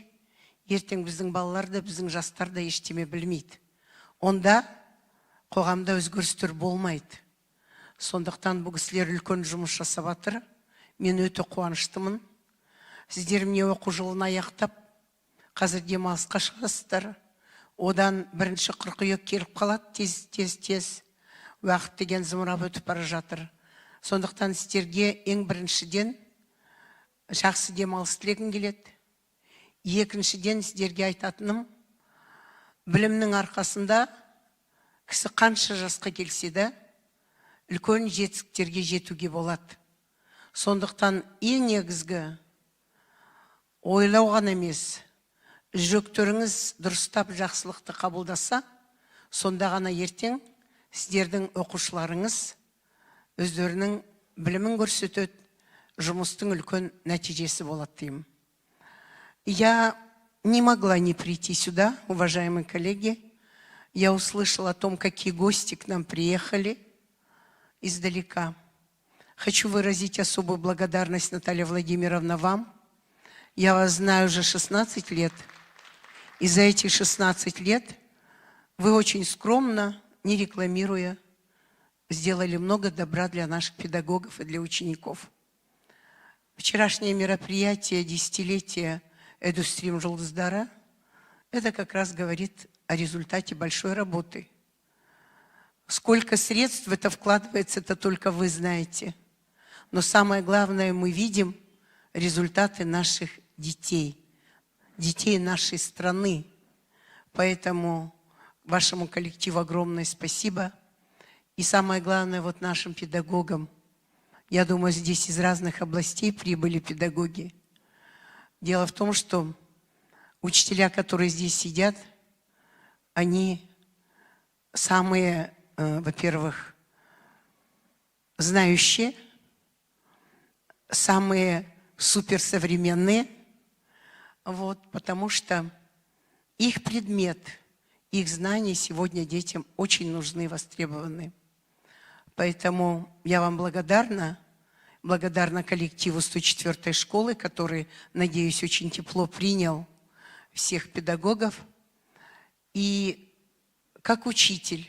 ертең біздің балалар да, біздің жастар да ештеме білмейді. Онда қоғамда өзгерістер болмайды. Сондықтан бұл кісілер үлкен жұмыс жасап жатыр. Мен өте қуаныштымын. Сіздер міне оқу жылын аяқтап, қазір демалысқа шығасыздар. Одан бірінші қыркүйек келіп қалады, тез. Уақыт деген зымырап өтіп бара жатыр. Сондықтан сіздерге ең біріншіден жақсы демалыс тілегім келеді. Екіншіден сіздерге айтатыным, білімнің арқасында кісі қанша жасқа келсе де, үлкен жетістіктерге жетуге болады. Сондықтан ең негізгі ойлау ғана емес, жүректеріңіз дұрыстап жақсылықты қабылдаса, сонда ғана ертең сіздердің оқушыларыңыз өздерінің білімін көрсетеді, жұмыстың үлкен нәтижесі болады деймін. Я не могла не прийти сюда, уважаемые коллеги. Я услышала о том, какие гости к нам приехали издалека. Хочу выразить особую благодарность, Наталья Владимировна, вам. Я вас знаю уже 16 лет. И за эти 16 лет вы очень скромно, не рекламируя, сделали много добра для наших педагогов и для учеников. Вчерашнее мероприятие десятилетия EduStream Жұлдыздары, это как раз говорит о результате большой работы. Сколько средств в это вкладывается, это только вы знаете. Но самое главное, мы видим результаты наших детей, детей нашей страны. Поэтому вашему коллективу огромное спасибо. И самое главное, вот нашим педагогам. Я думаю, здесь из разных областей прибыли педагоги. Дело в том, что учителя, которые здесь сидят, они самые, во-первых, знающие, самые суперсовременные, вот, потому что их предмет, их знания сегодня детям очень нужны и востребованы. Поэтому я вам благодарна коллективу 104-й школы, который, надеюсь, очень тепло принял всех педагогов. И как учитель,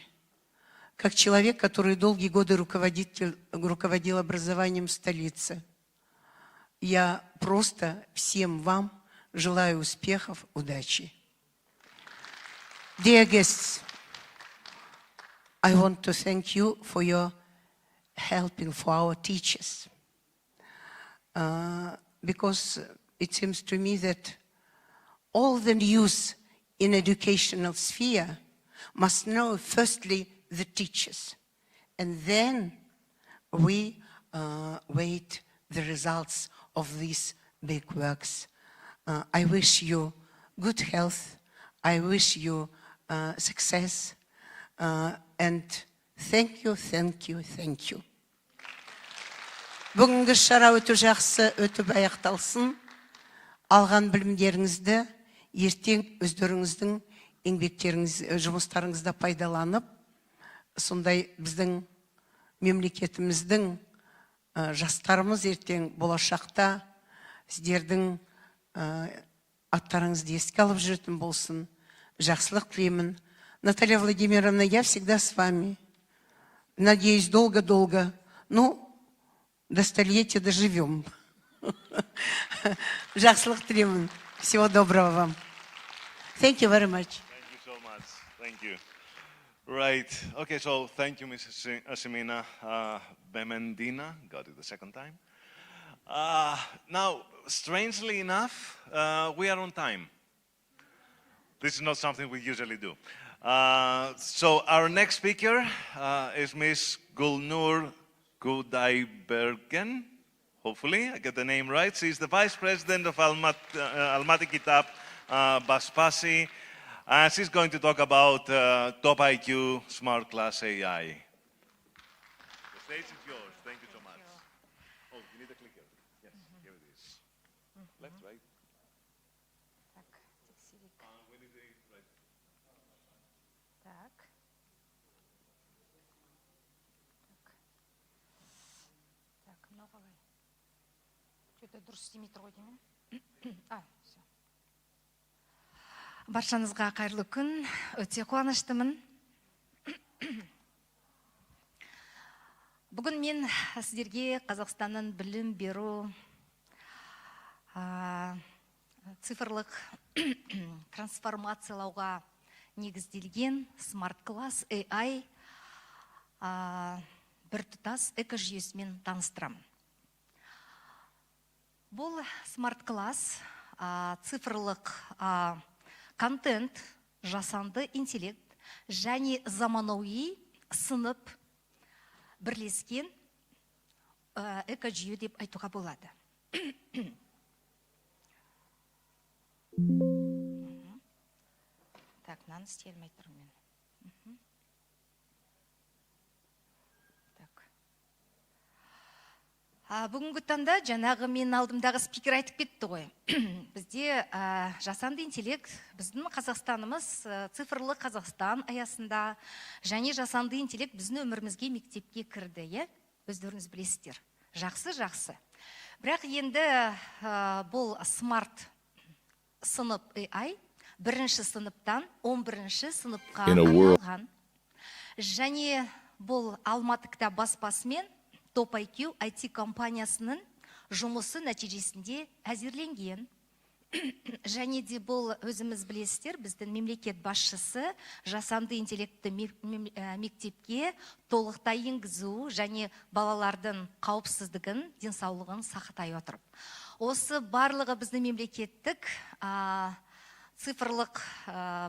как человек, который долгие годы руководил образованием в столице, я просто всем вам желаю успехов, удачи. Dear guests, I want to thank you for your helping for our teachers. Because it seems to me that all the youth in educational sphere must know firstly the teachers, and then we wait the results of these big works. I wish you good health. I wish you success. And thank you, thank you, thank you. Бүгінгі шара өте жақсы өтіп аяқталсын. Алған білімдеріңізді ертең өздеріңіздің еңбектеріңіз, жұмыстарыңызда пайдаланып, сондай біздің мемлекетіміздің жастарымыз ертең болашақта сіздердің аттарыңызды еске алып жүретін болсын. Жақсылық тілеймін. Наталья Владимировна, я всегда с вами. Надеюсь, долго-долго. Ну, до столетия доживем. Жақсылық тілеймін. Всего доброго вам. Thank you very much. Thank you so much. Thank you. Right. Okay, so thank you, Mrs. Asimina Bemendina. Got it the second time. Now, strangely enough, we are on time. This is not something we usually do. So our next speaker is Miss Gulnur Gudaibergen. Hopefully, I get the name right. She's the Vice President of Almaty Kitab Baspasi. She's going to talk about Top IQ Smart Class AI. The stage is yours. Thank you so much. Oh, you need a clicker. Yes, here it is. Left, right? When is it right? Так. Так, мынау қалай? Что-то дұрыс істемей тұр ғой деймін. Все. Баршаңызға қайырлы күн. Өте қуаныштымын. Бүгін мен сіздерге Қазақстанның білім беру цифрлық трансформациялауға негізделген Smart Class AI біртұтас экожүйесімен таныстырамын. Бұл Smart Class цифрлық контент, жасанды интеллект және заманауи сынып бірлескен экожүйе деп айтуға болады. Так, мынаны істей алмай тұрмын мен. Так. Бүгінгі таңда жаңағы мен алдымдағы спикер айтып кетті ғой. Бізде жасанды интеллект, біздің Қазақстанымыз цифрлы Қазақстан аясында және жасанды интеллект біздің өмірімізге мектепке кірді, өздеріңіз білесіздер. Жақсы. Бірақ енді бұл смарт сынып AI бірінші сыныптан 11-ші сыныпқа арналған. Және бұл Алматы кітап баспасымен Top IQ IT компаниясының жұмысы нәтижесінде әзірленген. Және де бұл өзіміз білесіздер, біздің мемлекет басшысы жасанды интеллектті мектепке толықтай енгізу және балалардың қауіпсіздігін, денсаулығын сақтай отырып. Осы барлығы біздің мемлекеттік цифрлық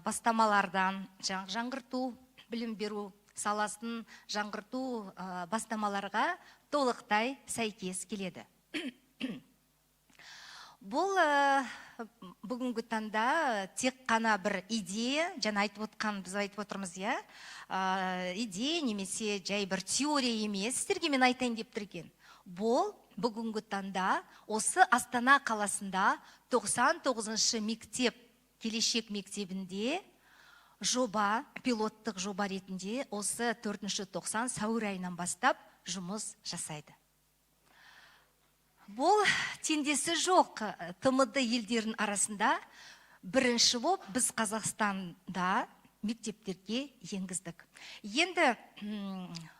бастамалардан жаңғырту, білім беру саласын жаңғырту бастамаларға толықтай сәйкес келеді. Бұл бүгінгі таңда тек қана бір идея, жаңа біз айтып отырмыз, идея немесе жай бір теория емес, сіздерге мен айтайын деп тұрген. Бұл бүгінгі таңда осы Астана қаласында 99-шы мектеп, келешек мектебінде жоба, пилоттық жоба ретінде осы 4-ші 90 сәуір айынан бастап жұмыс жасайды. Бұл теңдесі жоқ ТМД елдерінің арасында бірінші болып біз Қазақстанда мектептерге енгіздік. Енді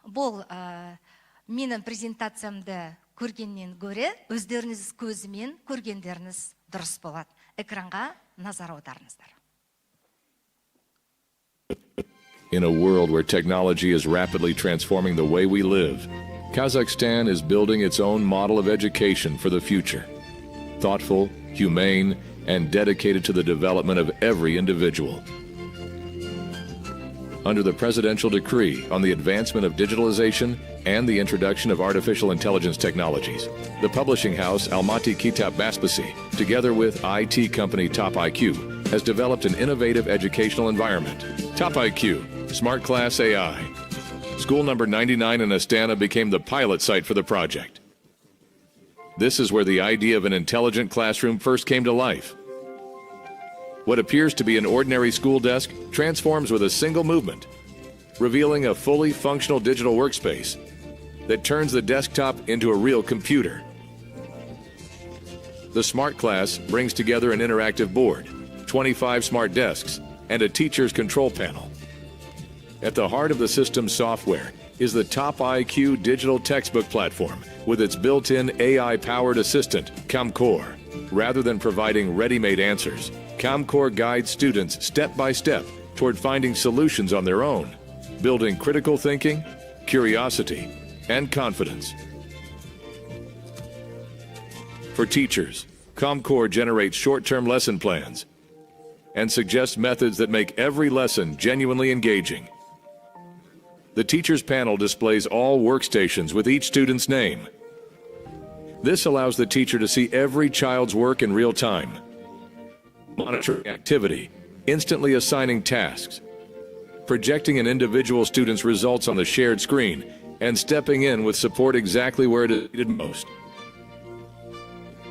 бұл менің презентациямды көргеннен гөрі өздеріңіз көзімен көргендеріңіз дұрыс болады. Экранға назар аударыңыздар. In a world where technology is rapidly transforming the way we live, Kazakhstan is building its own model of education for the future. Thoughtful, humane, and dedicated to the development of every individual. Under the presidential decree on the advancement of digitalization and the introduction of artificial intelligence technologies, the publishing house Almaty Kitab Baspasi, together with IT company Top IQ, has developed an innovative educational environment. Top IQ, Smart Class AI. School number 99 in Astana became the pilot site for the project. This is where the idea of an intelligent classroom first came to life. What appears to be an ordinary school desk transforms with a single movement, revealing a fully functional digital workspace that turns the desktop into a real computer. The Smart Class brings together an interactive board, 25 smart desks, and a teacher's control panel. At the heart of the system's software is the Top IQ digital textbook platform with its built-in AI-powered assistant, ComCore. Rather than providing ready-made answers, ComCore guides students step by step toward finding solutions on their own, building critical thinking, curiosity, and confidence. For teachers, ComCore generates short-term lesson plans and suggests methods that make every lesson genuinely engaging. The teacher's panel displays all workstations with each student's name. This allows the teacher to see every child's work in real time, monitoring activity, instantly assigning tasks, projecting an individual student's results on the shared screen, and stepping in with support exactly where it is needed most.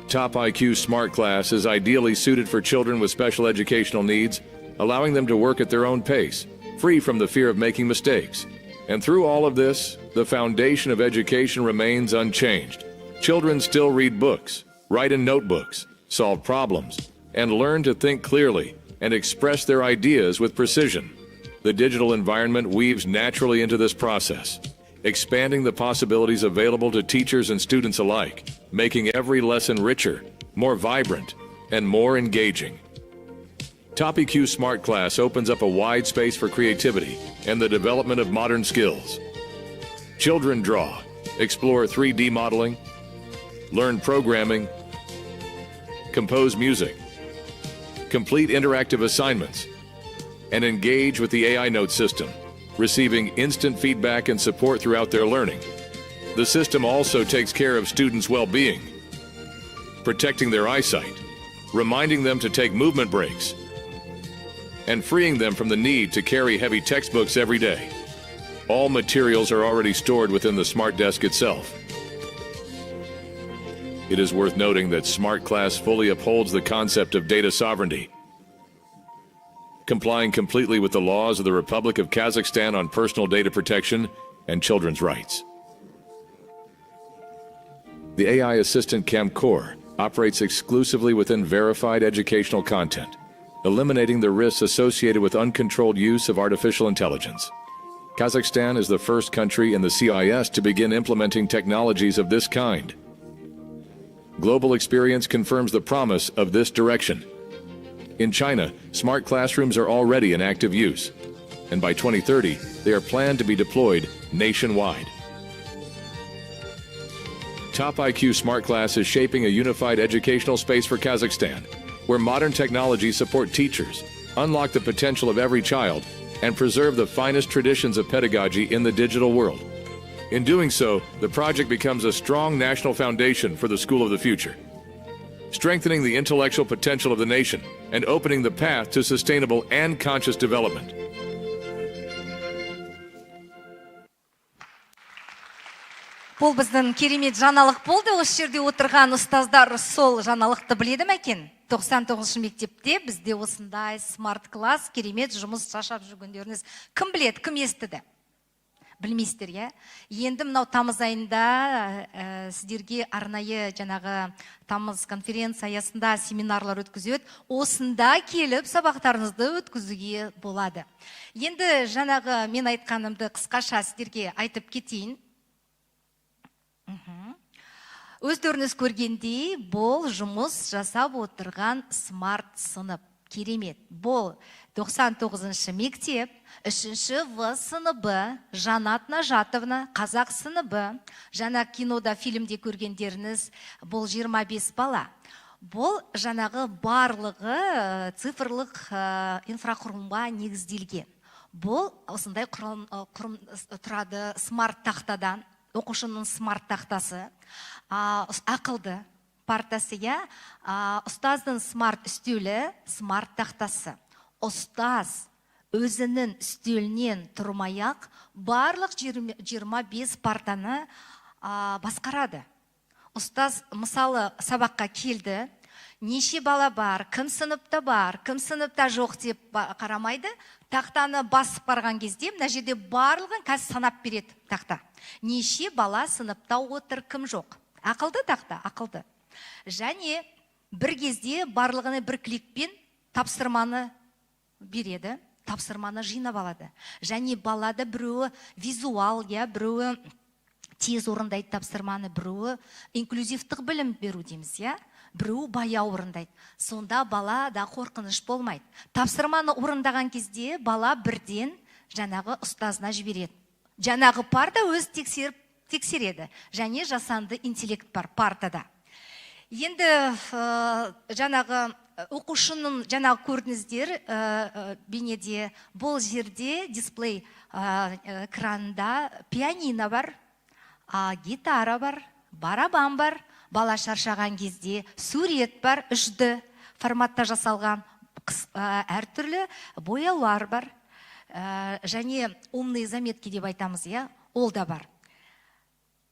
Top IQ Smart Class is ideally suited for children with special educational needs, allowing them to work at their own pace, free from the fear of making mistakes. And through all of this, the foundation of education remains unchanged. Children still read books, write in notebooks, solve problems, and learn to think clearly and express their ideas with precision. The digital environment weaves naturally into this process, expanding the possibilities available to teachers and students alike, making every lesson richer, more vibrant, and more engaging. Top EQ Smart Class opens up a wide space for creativity and the development of modern skills. Children draw, explore 3D modeling, learn programming, compose music, complete interactive assignments, and engage with the AI note system, receiving instant feedback and support throughout their learning. The system also takes care of students' well-being, protecting their eyesight, reminding them to take movement breaks, and freeing them from the need to carry heavy textbooks every day. All materials are already stored within the Smart Desk itself. It is worth noting that Smart Class fully upholds the concept of data sovereignty, complying completely with the laws of the Republic of Kazakhstan on personal data protection and children's rights. The AI assistant ComCore operates exclusively within verified educational content, eliminating the risks associated with uncontrolled use of artificial intelligence. Kazakhstan is the first country in the CIS to begin implementing technologies of this kind. Global experience confirms the promise of this direction. In China, smart classrooms are already in active use, and by 2030, they are planned to be deployed nationwide. Top IQ Smart Class is shaping a unified educational space for Kazakhstan, where modern technologies support teachers, unlock the potential of every child, and preserve the finest traditions of pedagogy in the digital world. In doing so, the project becomes a strong national foundation for the school of the future, strengthening the intellectual potential of the nation and opening the path to sustainable and conscious development. Бұл біздің керемет жаңалық болды. Осы жерде отырған ұстаздар сол жаңалықты біледі ме екен? 99 мектепте бізде осындай смарт класс, керемет жұмыс жасап жүргендеріңіз кім біледі, кім естіді? Білмейсіздер, иә? Енді мынау тамыз айында сіздерге арнайы жаңағы тамыз конференция аясында семинарлар өткізеді. Осында келіп сабақтарыңызды өткізуге болады. Енді жаңағы мен айтқанымды қысқаша сіздерге айтып кетейін. Өздеріңіз көргендей, бұл жұмыс жасап отырған смарт сынып. Керемет. Бұл 99-шы мектеп, 3-ші В сыныбы, Жанат Нажатовна, қазақ сыныбы, жаңа кинода, фильмде көргендеріңіз, бұл 25 бала. Бұл жаңағы барлығы цифрлық инфрақұрылымға негізделген. Бұл осындай тұрады смарт тақтадан, оқушының смарт тақтасы, ақылды партасы, ұстаздың смарт үстелі, смарт тақтасы. Ұстаз өзінің үстелінен тұрмай-ақ барлық 25 партаны басқарады. ұстаз мысалы сабаққа келді, неше бала бар, кім сыныпта бар, кім сыныпта жоқ деп қарамайды, тақтаны басып барған кезде мына жерде барлығын қазір санап береді тақта. Неше бала сыныпта отыр, кім жоқ. Ақылды тақта, ақылды. Және бір кезде барлығыны бір кликпен тапсырманы береді, тапсырманы жинап алады. Және балада біреуі визуал, біреуі тез орындайды тапсырманы, біреуі инклюзивтік білім беру дейміз, біреуі баяу орындайды. Сонда бала да қорқыныш болмайды. Тапсырманы орындаған кезде бала бірден жаңағы ұстазына жібереді. Жаңағы парта өз тексереді. Және жасанды интеллект бар партада. Енді жаңағы оқушының жаңағы көрдіңіздер бейнеде, бұл жерде дисплей экранында пианино бар, гитара бар, барабан бар, бала шаршаған кезде сурет бар, 3D форматта жасалған, әртүрлі бояулар бар, және умные заметки деп айтамыз, ол да бар.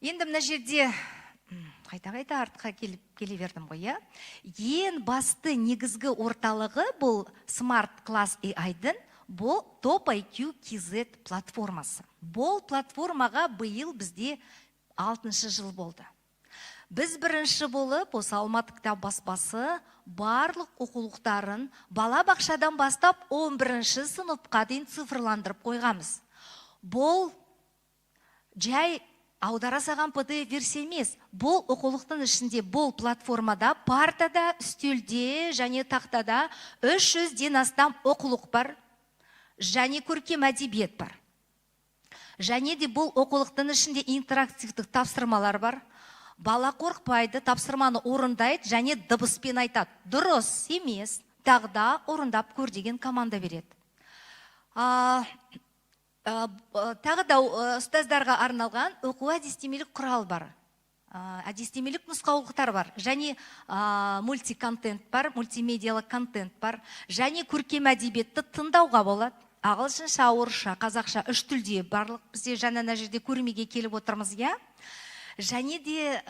Енді мына жерде қайта артқа келе бердім ғой, ең басты негізгі орталығы бұл Smart Class AI-дың бұл Top IQ KZ платформасы. Бұл платформаға биыл бізде 6-шы жыл болды. Біз бірінші болып, осы Алматы кітап баспасы барлық оқулықтарын бала бақшадан бастап 11-ші сыныпқа дейін цифрландырып қойғамыз. Бұл жай аудара саған PDF версия емес. Бұл оқулықтың ішінде, бұл платформада, партада, үстелде және тақтада 300-ден астам оқулық бар, және көркем әдебиет бар. Және де бұл оқулықтың ішінде интерактивтік тапсырмалар бар. Бала қорқпайды, тапсырманы орындайды және дыбыспен айтады. Дұрыс емес, тағда орындап көр деген команда береді. Тағы да ұстаздарға арналған оқу әдістемелік құрал бар. Әдістемелік нұсқаулықтар бар. Және мультиконтент бар, мультимедиялық контент бар. Және көркем әдебиетті тыңдауға болады. Ағылшынша, орысша, қазақша, 3 тілде барлық бізде жаңа жерде көрмеге келіп отырмыз, Және де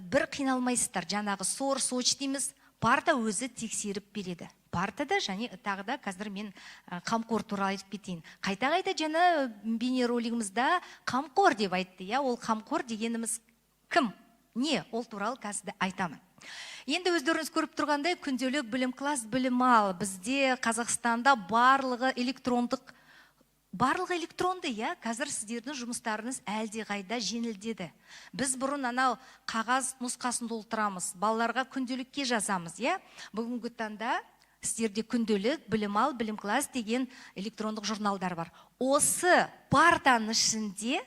бір қиналмайсыздар. Жаңағы соч дейміз, парта өзі тексеріп береді. Партада және тағы да қазір мен қамқор туралы айтып кетейін. Қайта жаңа бейнеролигімізде қамқор деп айтты, ол қамқор дегеніміз кім? Не? Ол туралы қазір айтамын. Енді өздеріңіз көріп тұрғандай, күнделік білім класс білім ал. Бізде Қазақстанда барлығы электронды, қазір сіздердің жұмыстарыңыз әлде қайда жеңілдеді. Біз бұрын анау қағаз нұсқасын толтырамыз, балаларға күнделікке жазамыз, Бүгінгі таңда сіздерде күнделік, білім ал, білім класс деген электрондық журналдар бар. Осы партаның ішінде,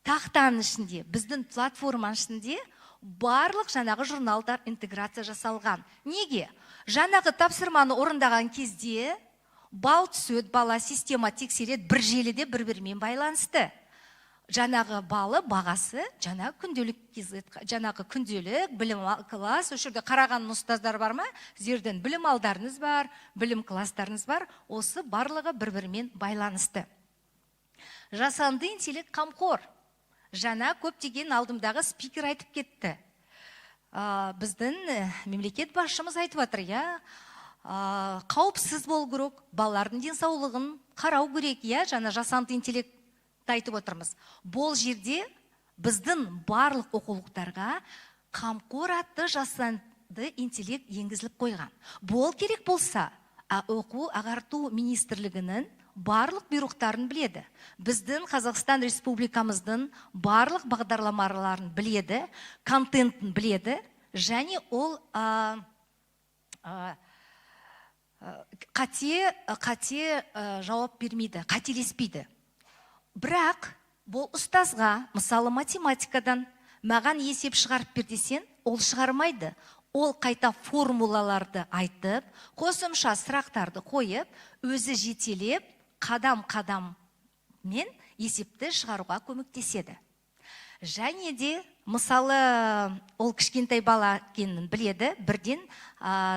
тақтаның ішінде, біздің платформаның ішінде барлық жаңағы журналдар интеграция жасалған. Неге? Жаңағы тапсырманы орындаған кезде бал түседі, бала система тексереді, бір желіде бір-бірімен байланысты. Жаңағы балы бағасы, жаңағы күнделік, білім класс, өшірде қараған ұстаздар бар ма? Сіздерден білім алдарыңыз бар, білім класстарыңыз бар, осы барлығы бір-бірімен байланысты. Жасанды интеллект қамқор. Жаңа көптеген алдымдағы спикер айтып кетті. Біздің мемлекет басшымыз айтып отыр, қауіпсіз болу керек, балалардың денсаулығын қарау керек, жаңа жасанды интеллект айтып отырмыз. Бұл жерде біздің барлық оқулықтарға қамқор атты жасанды интеллект енгізіліп қойған. Бұл керек болса, оқу ағарту министрлігінің барлық бұйрықтарын біледі. Біздің Қазақстан Республикамыздың барлық бағдарламаларын біледі, контентін біледі, және ол қате жауап бермейді, қателеспейді. Бірақ бұл ұстазға, мысалы математикадан маған есеп шығарып бер десең, ол шығармайды. Ол қайта формулаларды айтып, қосымша сұрақтарды қойып, өзі жетелеп, қадам-қадам мен есепті шығаруға көмектеседі. Және де, мысалы, ол кішкентай бала екенін біледі, бірден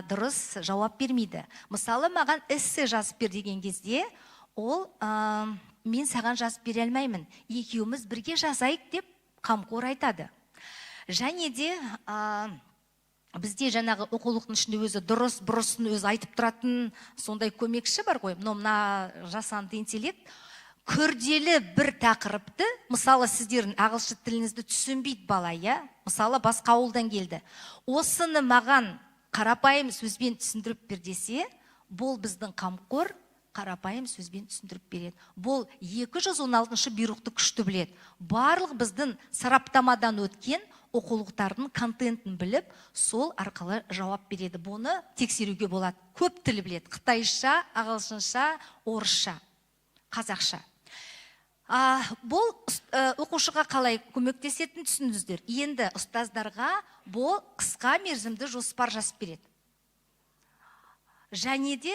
дұрыс жауап бермейді. Мысалы, маған эссе жазып бер деген кезде, ол мен саған жазып бере алмаймын, екеуміз бірге жазайық деп қамқор айтады. Және де бізде жаңағы оқулықтың ішінде өзі дұрыс бұрысын өзі айтып тұратын сондай көмекші бар ғой. Мына жасанды интеллект күрделі бір тақырыпты, мысалы сіздердің ағылшын тіліңізді түсінбейді бала, иә? Мысалы басқа ауылдан келді. Осыны маған қарапайым сөзбен түсіндіріп бер десе, бұл біздің қамқор қарапайым сөзбен түсіндіріп береді. Бұл 216 бұйрықты күшті біледі. Барлық біздің сараптамадан өткен оқулықтардың контентін біліп, сол арқылы жауап береді. Бұны тексеруге болады. Көп тіл біледі. Қытайша, ағылшынша, орысша, қазақша. Бұл оқушыға қалай көмектесетінін түсіндіңіздер. Енді ұстаздарға бұл қысқа мерзімді жоспар жазып береді. Және де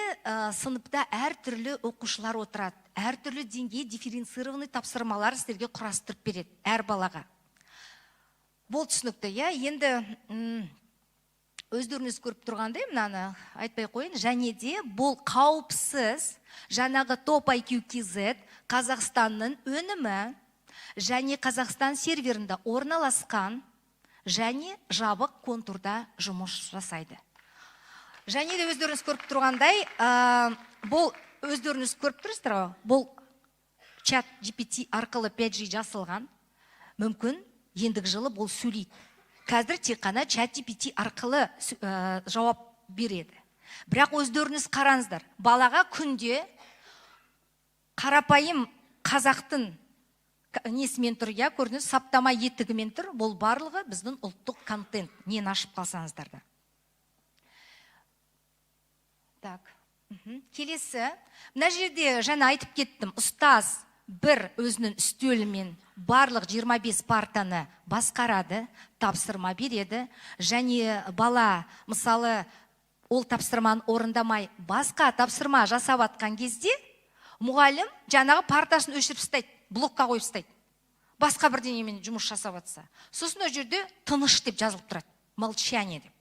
сыныпта әртүрлі оқушылар отырады. Әртүрлі деңгей дифференцированный тапсырмалар сіздерге құрастырып береді әр балаға. Бұл түсінікті, иә? Енді өздеріңіз көріп тұрғандай, мынаны айтпай қойын. Және де бұл қауіпсіз жаңағы топ IQ-KZ Қазақстанның өнімі және Қазақстан серверінде орналасқан және жабық контурда жұмыс жасайды. Және де өздеріңіз көріп тұрғандай, бұл өздеріңіз көріп тұрсыздар ғой, бұл чат GPT арқылы 5G жасалған, мүмкін ендігі жылы бұл сөйлейді. Қазір тек қана чат GPT арқылы жауап береді. Бірақ өздеріңіз қараңыздар, балаға күнде қарапайым қазақтың несімен тұр, я көрдіңіз, саптама етігімен тұр, бұл барлығы біздің ұлттық контент, нені ашып қалсаңыздар да. Так, келесі, мына жерде жаңа айтып кеттім, ұстаз бір өзінің үстелімен барлық 25 партаны басқарады, тапсырма береді, және бала, мысалы, ол тапсырманы орындамай басқа тапсырма жасап атқан кезде, мұғалім жаңағы партасын өшіріп тастайды, блокқа қойып тастайды. Басқа бірдеңемен жұмыс жасап атса. Сосын ол жерде тыныш деп жазылып тұрады, молчание деп.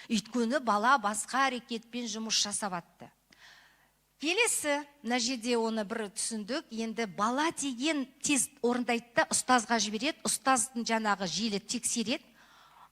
Өйткені бала басқа әрекетпен жұмыс жасап атты. Келесі, мына жерде оны бір түсіндік, енді бала деген тест орындайды да ұстазға жібереді, ұстаздың жаңағы желі тексереді,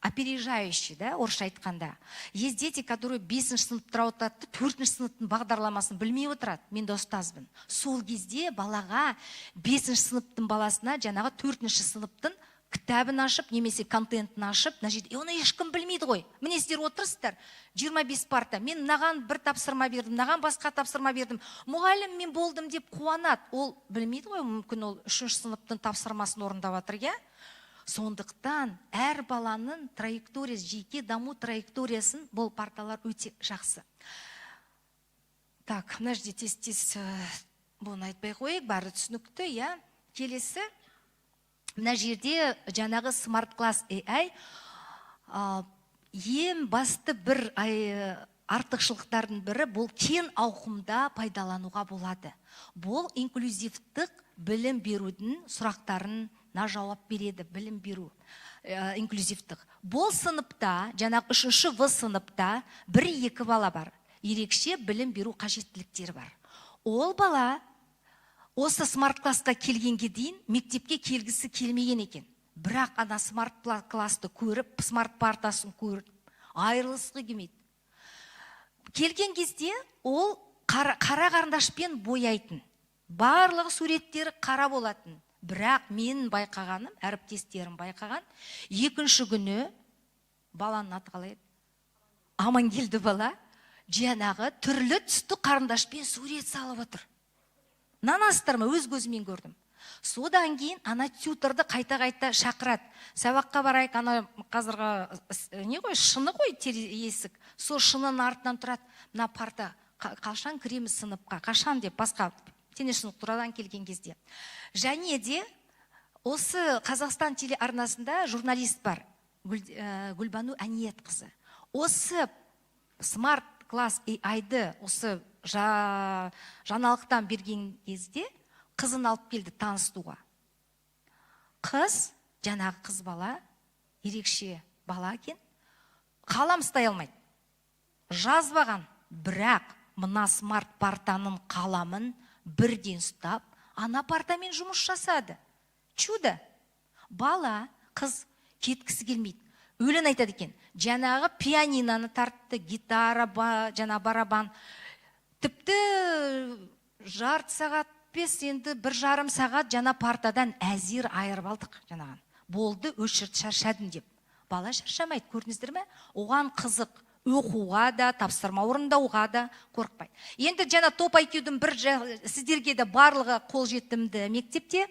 опережающий, да, орысша айтқанда. Есть дети, которые 5-ші сыныпта отырады, 4-ші сыныптың бағдарламасын білмей отырады. Мен де ұстазбын. Сол кезде балаға 5-ші сыныптың баласына жаңағы 4-ші сыныптың кітабын ашып, немесе контентін ашып, оны ешкім білмейді ғой. Міне сіздер отырсыздар, 25 парта. Мен мынаған бір тапсырма бердім, мынаған басқа тапсырма бердім. Мұғалім мен болдым деп қуанады. Ол білмейді ғой, мүмкін ол 3-ші сыныптың тапсырмасын орындап жатыр, иә? Сондықтан әр баланың траекториясы, жеке даму траекториясын бұл парталар өте жақсы. Так, мына жерде тез-тез бұны айтпай қойық, бәрі түсінікті, иә? Келесі, мына жерде жаңағы Smart Class AI ең басты бір артықшылықтардың бірі, бұл кең ауқымда пайдалануға болады. Бұл инклюзивтік білім берудің сұрақтарын жауап береді, білім беру, инклюзивтік. Бұл сыныпта, жаңағы 3-ші В сыныпта 1-2 бала бар. Ерекше білім беру қажеттіліктері бар. Ол бала осы смарт-классқа келгенге дейін мектепке келгісі келмеген екен. Бірақ ана смарт-классты көріп, смарт-партасын көріп, айырылысқы келмейді. Келген кезде ол қара қарындашпен бояйтын. Барлығы суреттері қара болатын. Бірақ менің байқағаным, әріптестерім байқаған, 2-ші күні баланың аты қалай еді? Амангелді бала жаңағы түрлі түсті қарындашпен сурет салып отыр. Нанастыр ма, өз көзімен көрдім. Содан кейін ана тьюторды қайта-қайта шақырады. Сабаққа барайық, ана қазіргі не ғой, шыны ғой есік. Сол шынының артынан тұрады. Мына парта қашан кіреміз сыныпқа, қашан деп басқа тене сыныптан келген кезде. Және де осы Қазақстан телеарнасында журналист бар, Гүлбану Әниетқызы. Осы Smart Class AI-ды осы жаңалықтан берген кезде қызын алып келді таныстуға. Қыз, жаңағы қыз бала, ерекше бала екен, қалам ұстай алмайды. Жазбаған, бірақ мына смарт партаның қаламын бірден ұстап, ана партамен жұмыс жасады. Чудо. Бала, қыз кеткісі келмейді. Өлең айтады екен. Жаңағы пианиноны тартты, гитара, жаңа барабан. Тіпті жарты сағат енді 1,5 сағат жаңа партадан әзер айырып алдық жаңаған. Болды, өшірді, шаршадым деп. Бала шаршамайды, көрдіңіздер ме? Оған қызық, оқуға да, тапсырма орындауға да қорықпайды. Енді жаңа топ IQ-дің сіздерге де барлығы қолжетімді мектепте.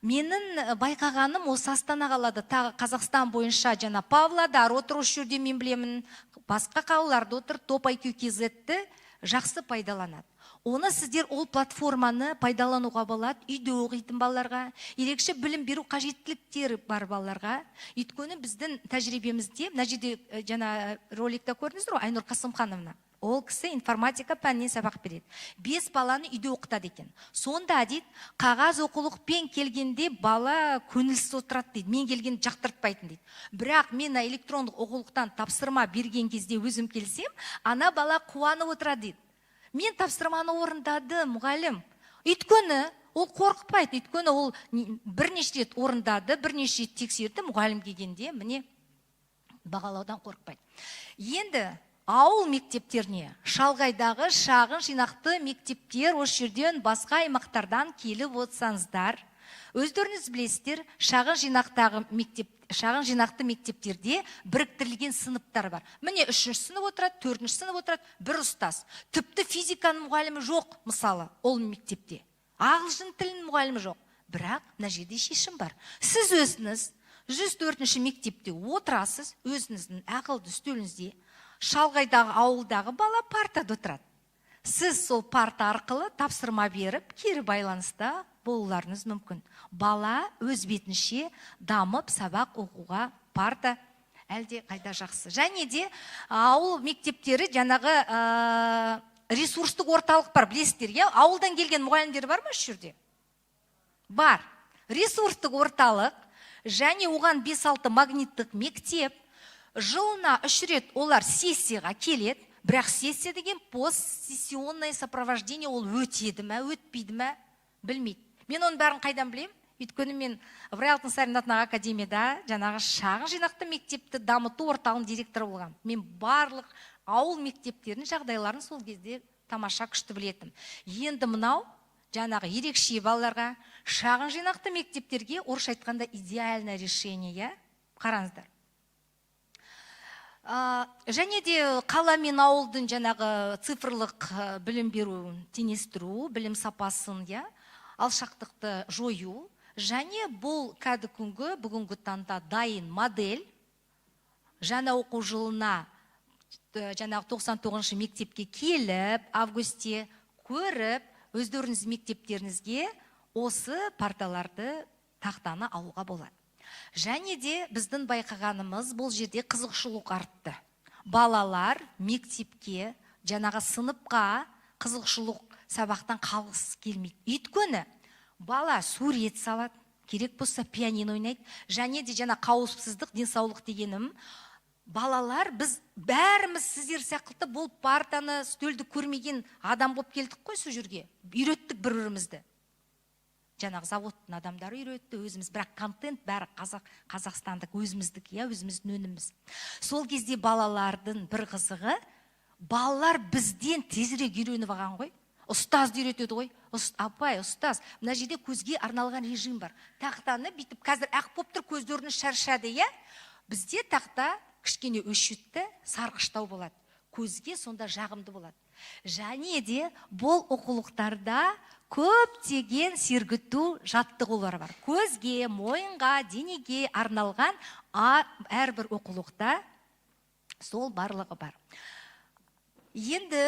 Менің байқағаным осы Астана қалада, тағы Қазақстан бойынша жаңа Павлодар отыр, осы жерде мен білемін, басқа қалаларда отыр, топ IQ KZ-ті жақсы пайдаланады. Оны сіздер ол платформаны пайдалануға болады, үйде оқитын балаларға, ерекше білім беру қажеттіліктері бар балаларға. Өйткені біздің тәжірибемізде, мына жерде жаңа роликта көрдіңіздер ғой, Айнұр Қасымхановна. Ол кісі информатика пәнінен сабақ береді. 5 баланы үйде оқытады екен. Сонда дейді, қағаз оқулықпен келгенде бала көңілсіз отырады дейді. Мен келген жақтыртпайтын дейді. Бірақ мен электрондық оқулықтан тапсырма берген кезде өзім келсем, ана бала қуанып отырады дейді. Мен тапсырманы орындады, мұғалім. Өйткені ол қорқытпайды. Өйткені ол бірнеше рет орындады, бірнеше рет тексерді, мұғалім келгенде міне бағалаудан қорқытпайды. Енді ауыл мектептеріне, шалғайдағы шағын жинақты мектептер, осы жерден басқа аймақтардан келіп отырсаңыздар, өздеріңіз білесіздер, шағын жинақты мектептерде біріктірілген сыныптар бар. Міне 3-ші сынып отырады, 4-ші сынып отырады, бір ұстаз. Тіпті физиканың мұғалімі жоқ, мысалы, ол мектепте. Ағылшын тілінің мұғалімі жоқ. Бірақ мына жерде шешім бар. Сіз өзіңіз 104-ші мектепте отырасыз, өзіңіздің ақылды үстеліңізде, шалғайдағы ауылдағы бала партада отырады. Сіз сол парта арқылы тапсырма беріп, кері байланыста болуларыңыз мүмкін. Бала өз бетінше дамып, сабақ оқуға парта әлде қайда жақсы. Және де ауыл мектептері жаңағы ресурстық орталық бар, білесіздер, ауылдан келген мұғалімдер бар ма осы жерде? Бар. Ресурстық орталық және оған 5-6 магниттік мектеп. Жылына 3 рет олар сессияға келеді, бірақ сессия деген постсессионное сопровождение, ол өтеді ме, өтпейді ме, білмейді. Мен оның бәрін қайдан білем? Өйткені мен Ыбырай атындағы академияда жаңағы шағын жинақты мектепті дамыту орталығының директоры болған. Мен барлық ауыл мектептерінің жағдайларын сол кезде тамаша күшті білетім. Енді мынау жаңағы ерекше балаларға, шағын жинақты мектептерге орысша айтқанда идеальное решение, қараңыздар. Және де қала мен ауылдың жаңағы цифрлық білім беруін теңестіру, білім сапасын, алшақтықты жою, және бұл бүгінгі таңда дайын модель, жаңа оқу жылына жаңағы 99-шы мектепке келіп, августте көріп, өздеріңіз мектептеріңізге осы парталарды, тақтаны алуға болады. Және де біздің байқағанымыз бұл жерде қызықшылық артты. Балалар мектепке, жаңағы сыныпқа қызықшылық сабақтан қалғысы келмейді. Өйткені бала сурет салады, керек болса пианино ойнайды. Және де жаңа қауіпсіздік, денсаулық дегенім, балалар біз бәріміз сіздер сияқты бұл партаны, стөлді көрмеген адам болып келдік қой сол жерге. Үйреттік бір-бірімізді. Жаңағы заводтың адамдары үйретті, өзіміз, бірақ контент бәрі қазақстандық, өзіміздік, өзіміздің өніміз. Сол кезде балалардың бір қызығы, балалар бізден тезірек үйреніп алған ғой. Ұстаз үйретеді ғой. Апай, ұстаз, мына жерде көзге арналған режим бар. Тақтаны бүйтіп, қазір ақ болып тұр, көздеріңіз шаршады, Бізде тақта кішкене өшітті, сарғыштау болады. Көзге сонда жағымды болады. Және де бұл оқулықтарда көптеген сергіту жаттығулар бар. Көзге, мойынға, денеге арналған әрбір оқулықта сол барлығы бар. Енді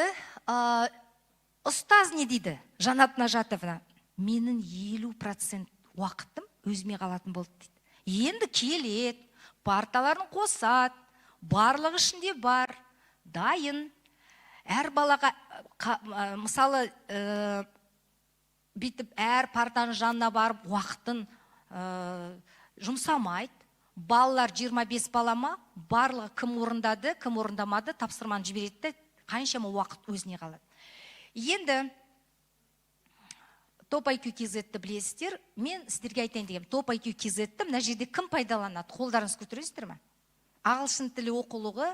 ұстаз не дейді? Жанат Нажатовна, менің 50% уақытым өзіме қалатын болды дейді. Енді келеді, парталарын қосады, барлығы ішінде бар, дайын. Әр балаға, мысалы, бүйтіп әр партаның жанына барып уақытын жұмсамайды. Балалар 25 балама, барлығы кім орындады, кім орындамады, тапсырманы жібереді, қаншама уақыт өзіне қалады. Енді топ IQ KZ-ті білесіздер. Мен сіздерге айтайын дегем, топ IQ KZ-ті мына жерде кім пайдаланады? Қолдарыңыз көтересіздер ме? Ағылшын тілі оқулығы,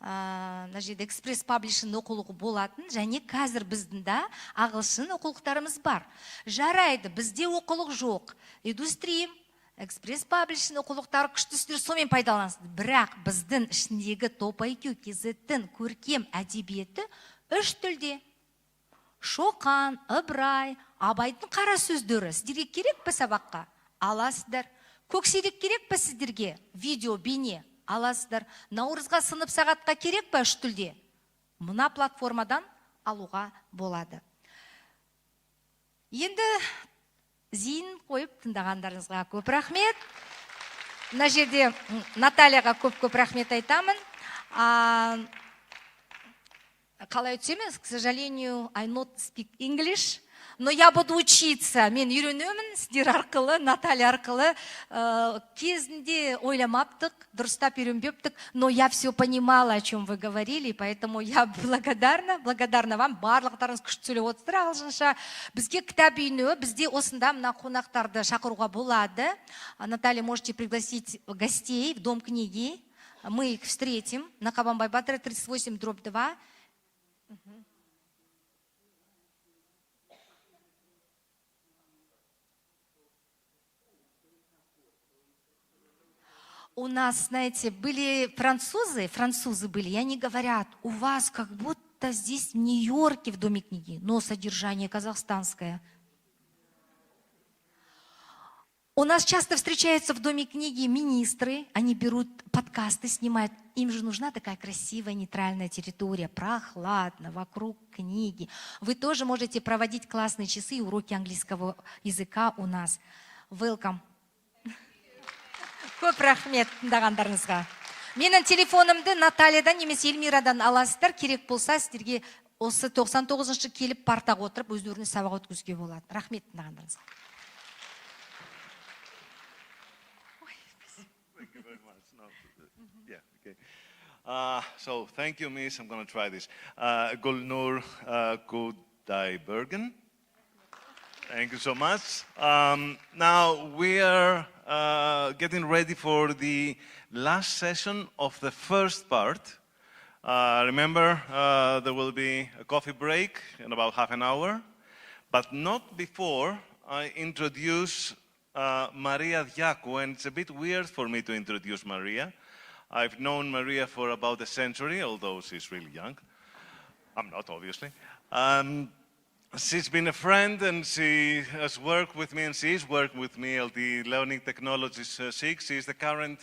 мына жерде экспресс паблишинг оқулығы болатын, және қазір біздің да ағылшын оқулықтарымыз бар. Жарайды, бізде оқулық жоқ. EduStream, экспресс паблишинг оқулықтары күштісіздер, сомен пайдаланасыздар. Бірақ біздің ішіндегі топ IQ KZ-тің көркем әдебиеті 3 тілде. Шоқан, Ыбырай, Абайдың қара сөздері. Сіздерге керек пе сабаққа? Аласыздар. Көксерек керек пе сіздерге? Видео, бейне аласыздар. Наурызға сынып сағатқа керек пе 3 тілде? Мына платформадан алуға болады. Енді зейін қойып тыңдағандарыңызға көп рахмет. Мына жерде Натальяға көп рахмет айтамын. Қалай өтсеміз, к сожалению, I not speak English, но я буду учиться. Мен үйренемін сіздер арқылы, Наталья арқылы. Кезінде ойламаптық, дұрыстап үйренбептік, но я все понимала, о чем вы говорили, поэтому я благодарна вам. Барлықтарыңыз күшті сөйлеп отырсыздар ағылшынша. Бізге кітап үйіне, бізде осында мына қонақтарды шақыруға болады. Наталья, можете пригласить гостей в Дом книги. Мы их встретим на Қабанбай Батыры 38/2. У нас, знаете, были французы были, и они говорят, у вас как будто здесь в Нью-Йорке в Доме книги, но содержание казахстанское. У нас часто встречаются в Доме книги министры, они берут подкасты, снимают. Им же нужна такая красивая нейтральная территория, прохладно, вокруг книги. Вы тоже можете проводить классные часы и уроки английского языка у нас. Welcome. Көп рахмет тыңдағандарыңызға. Менің телефонымды Натальядан немесе Эльмирадан аласыздар, керек болса сіздерге осы 99-шы келіп партаға отырып өздеріне сабақ өткізуге болады. Рахмет тыңдағандарыңызға. Thank you very much. No, yeah, okay. So thank you, Miss. I'm going to try this. Gulnur Kudaibergen. Thank you so much. Now we are getting ready for the last session of the first part. Remember, there will be a coffee break in about half an hour, but not before I introduce Maria Diaku, and it's a bit weird for me to introduce Maria. I've known Maria for about a century, although she's really young. I'm not, obviously. She's been a friend, and she has worked with me, and she's worked with me at the Learning Technologies SIG. She's the current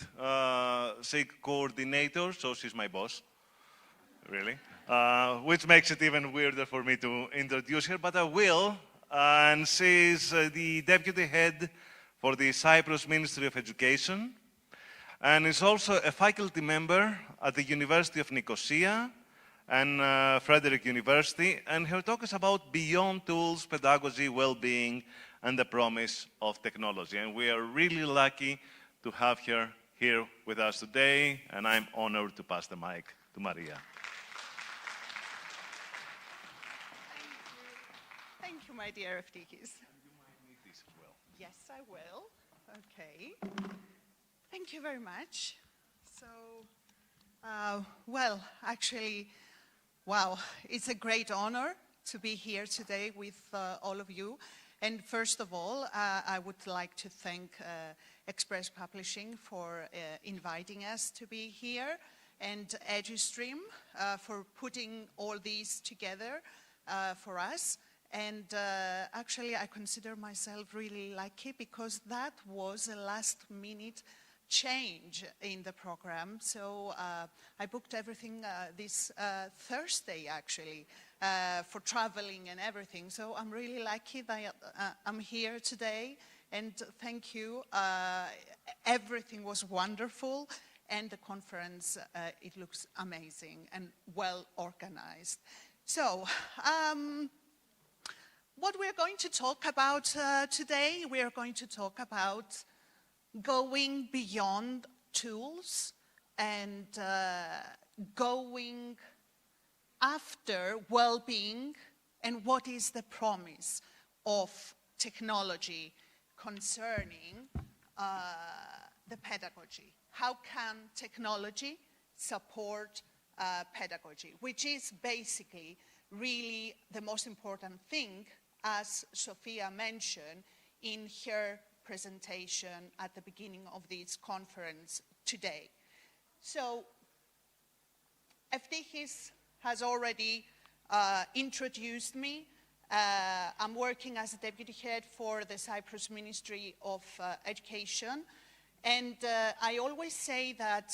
SIG coordinator, so she's my boss, really, which makes it even weirder for me to introduce her, but I will. And she's the deputy head for the Cyprus Ministry of Education, and is also a faculty member at the University of Nicosia and Frederick University, and her talk is about beyond tools, pedagogy, well-being, and the promise of technology. And we are really lucky to have her here with us today, and I'm honored to pass the mic to Maria. Thank you, my dear FDKs. You might need this as well. Yes, I will. Okay. Thank you very much. So, well, actually, wow, it's a great honor to be here today with all of you. And first of all, I would like to thank Express Publishing for inviting us to be here, and EduStream for putting all these together for us. And actually, I consider myself really lucky because that was a last-minute change in the program. So I booked everything this Thursday, actually, for traveling and everything. So I'm really lucky that I'm here today, and thank you. Everything was wonderful, and the conference, it looks amazing and well organized. So, what we're going to talk about today, we are going to talk about going beyond tools and going after well-being and what is the promise of technology concerning the pedagogy. How can technology support pedagogy, which is basically really the most important thing, as Sophia mentioned in her presentation at the beginning of this conference today. So, FD has already introduced me. I'm working as a deputy head for the Cyprus Ministry of Education, and I always say that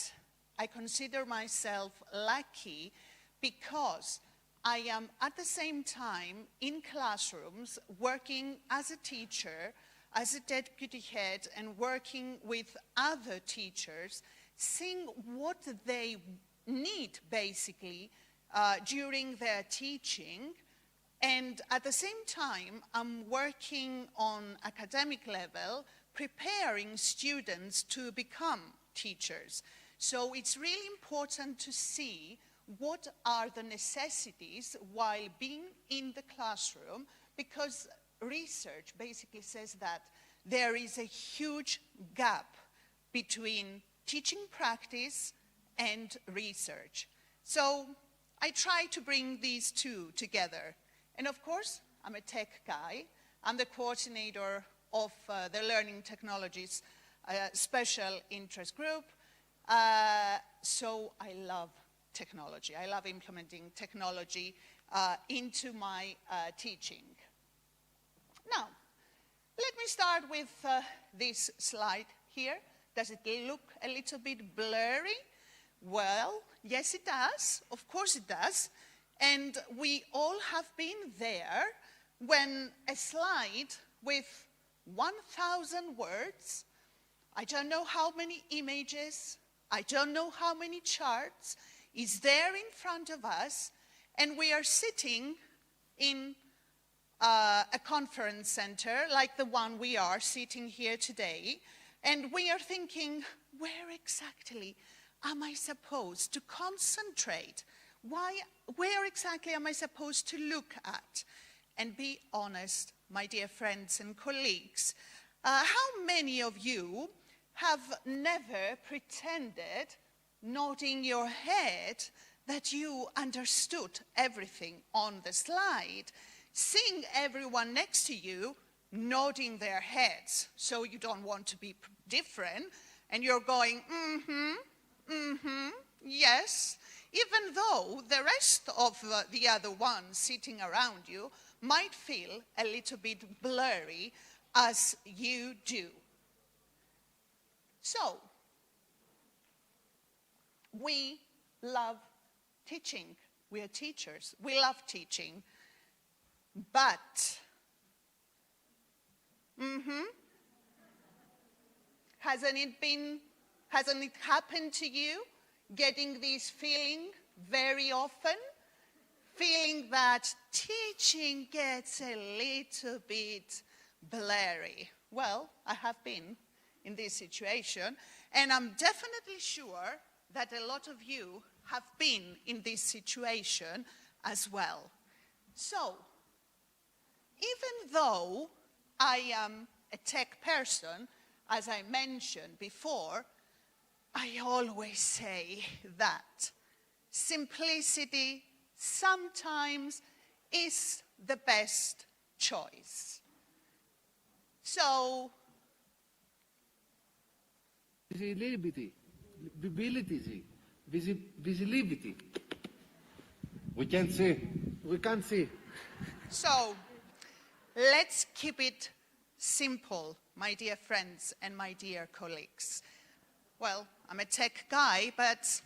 I consider myself lucky because I am at the same time in classrooms working as a teacher, as a deputy head, and working with other teachers, seeing what they need basically during their teaching. And at the same time, I'm working on academic level, preparing students to become teachers. So it's really important to see what are the necessities while being in the classroom, because research basically says that there is a huge gap between teaching practice and research. So I try to bring these two together. And of course, I'm a tech guy. I'm the coordinator of the Learning Technologies Special Interest Group. So I love technology. I love implementing technology into my teaching. Now, let me start with this slide here. Does it look a little bit blurry? Well, yes it does. Of course it does. And we all have been there when a slide with 1,000 words, I don't know how many images, I don't know how many charts, is there in front of us, and we are sitting in a conference center like the one we are sitting here today, and we are thinking, where exactly am I supposed to concentrate? Where exactly am I supposed to look at? And be honest, my dear friends and colleagues, how many of you have never pretended, nodding your head, that you understood everything on the slide, seeing everyone next to you nodding their heads, so you don't want to be different, and you're going, yes, even though the rest of the other ones sitting around you might feel a little bit blurry as you do. So, we love teaching. We are teachers. We love teaching. But, hasn't it happened to you, getting this feeling very often? Feeling that teaching gets a little bit blurry. Well, I have been in this situation, and I'm definitely sure that a lot of you have been in this situation as well. So, even though I am a tech person, as I mentioned before, I always say that simplicity sometimes is the best choice. So, visibility, visibility. We can't see. We can't see. So, let's keep it simple, my dear friends and my dear colleagues. Well, I'm a tech guy, but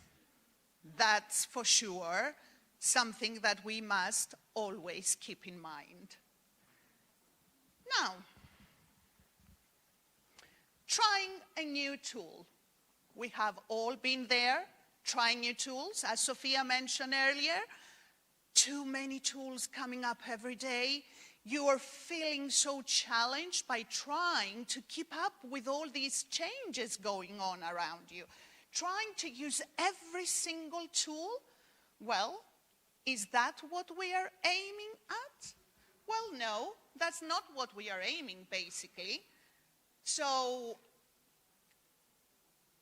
that's for sure something that we must always keep in mind. Now, trying a new tool. We have all been there, trying new tools. As Sophia mentioned earlier, too many tools coming up every day. You are feeling so challenged by trying to keep up with all these changes going on around you. Trying to use every single tool? Well, is that what we are aiming at? Well, no, that's not what we are aiming, basically. So,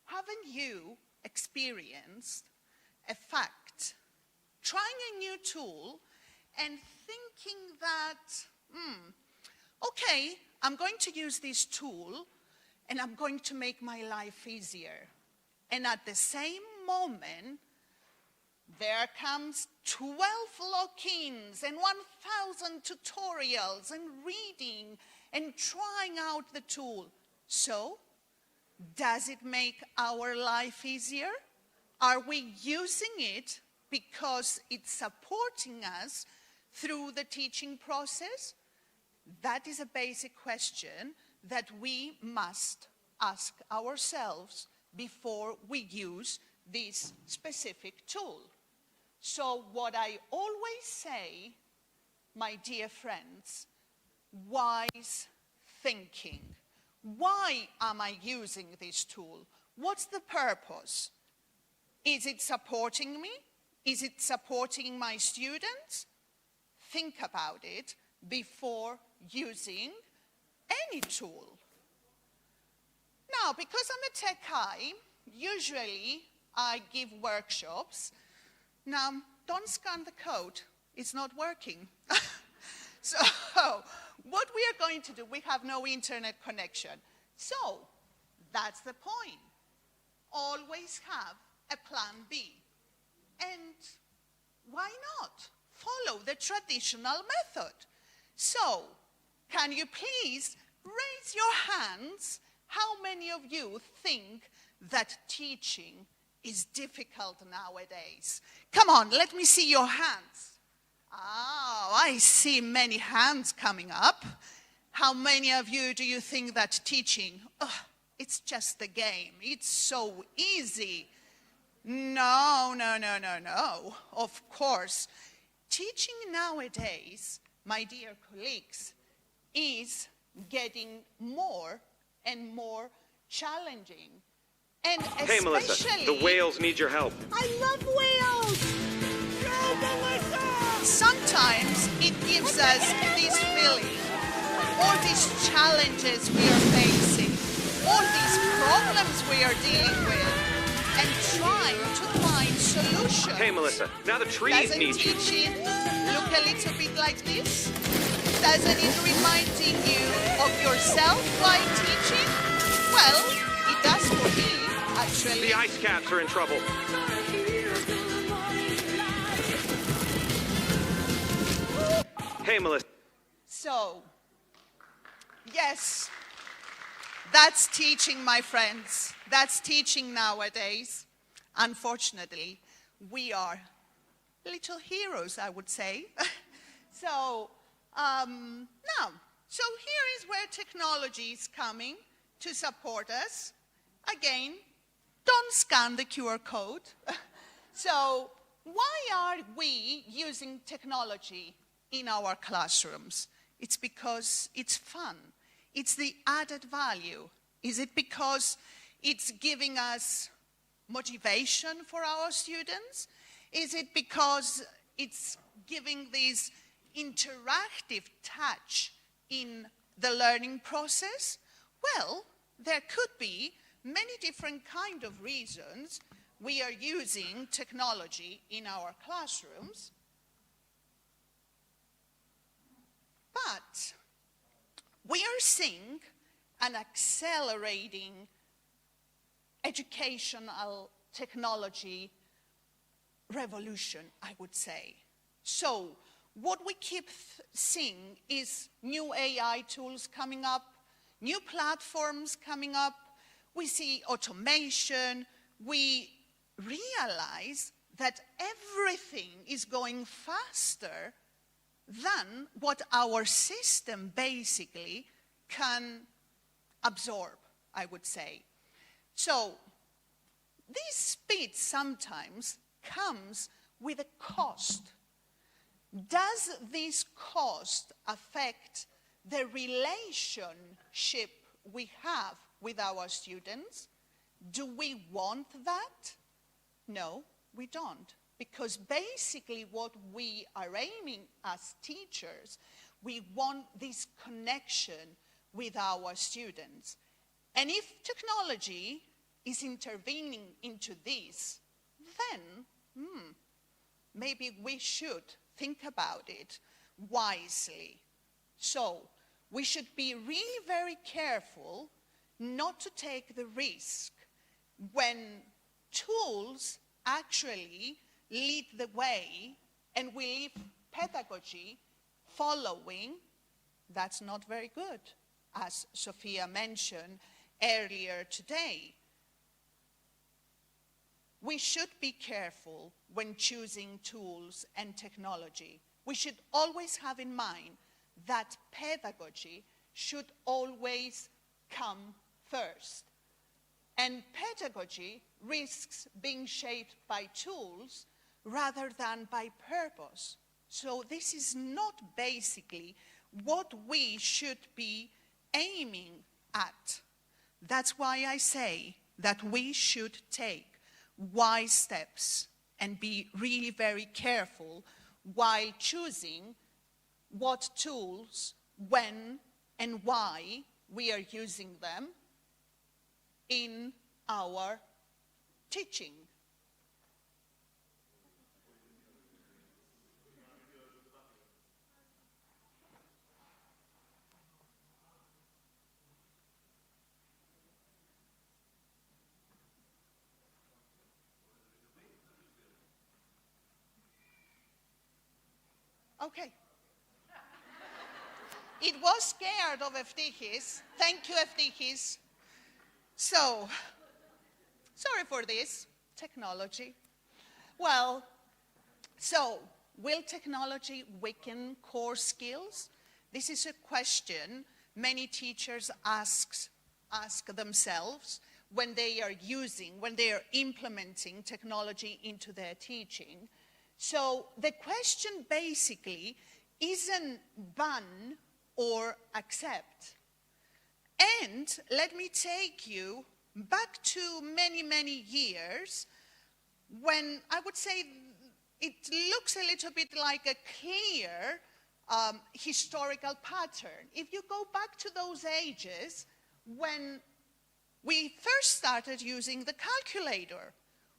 haven't you experienced a fact, trying a new tool and thinking that, okay, I'm going to use this tool and I'm going to make my life easier. And at the same moment, there comes 12 logins and 1,000 tutorials and reading and trying out the tool. So, does it make our life easier? Are we using it because it's supporting us through the teaching process? That is a basic question that we must ask ourselves before we use this specific tool. So what I always say, my dear friends, wise thinking. Why am I using this tool? What's the purpose? Is it supporting me? Is it supporting my students? Think about it before using any tool. Now, because I'm a tech guy, usually I give workshops. Now, don't scan the code. It's not working. So, what we are going to do, we have no internet connection. So, that's the point. Always have a plan B. And why not follow the traditional method? So, can you please raise your hands? How many of you think that teaching is difficult nowadays? Come on, let me see your hands. Oh, I see many hands coming up. How many of you do you think that teaching, it's just a game, it's so easy? No. Of course, teaching nowadays, my dear colleagues, is getting more and more challenging. And Hey, Melissa, the whales need your help. I love whales! Go, Melissa! Sometimes it gives us this feeling, all these challenges we are facing, all these problems we are dealing with, and trying to find solutions. Hey, Melissa, now the trees Doesn't need you. teaching look a little bit like this? Doesn't it reminding you of yourself while teaching? Well, it does for me, actually. The ice caps are in trouble. Hey, Melissa. So, yes, that's teaching, my friends. That's teaching nowadays. Unfortunately, we are little heroes, I would say. So, now, so here is where technology is coming to support us. Again, don't scan the QR code. So, why are we using technology in our classrooms? It's because it's fun. It's the added value. Is it because it's giving us motivation for our students? Is it because it's giving this interactive touch in the learning process? Well, there could be many different kind of reasons we are using technology in our classrooms. But we are seeing an accelerating educational technology revolution, I would say. So what we keep seeing is new AI tools coming up, new platforms coming up. We see automation. We realize that everything is going faster than what our system basically can absorb, I would say. So this speed sometimes comes with a cost. Does this cost affect the relationship we have with our students? Do we want that? No, we don't. Because basically what we are aiming as teachers, We want this connection with our students. And if technology is intervening into this, then maybe we should think about it wisely. So we should be really very careful not to take the risk when tools actually lead the way and we leave pedagogy following. That's not very good, as Sophia mentioned earlier today. We should be careful when choosing tools and technology. We should always have in mind that pedagogy should always come first. And pedagogy risks being shaped by tools rather than by purpose. So this is not basically what we should be aiming at. That's why I say that we should take wise steps and be really very careful while choosing what tools, when, and why we are using them in our teaching. Okay. It was scared of FTHs. Thank you, FTHs. So, sorry for this, technology. Well, so, will technology weaken core skills? This is a question many teachers ask themselves when they are implementing technology into their teaching. So the question basically isn't ban or accept. And let me take you back to many, many years when I would say it looks a little bit like a clear historical pattern. If you go back to those ages when we first started using the calculator,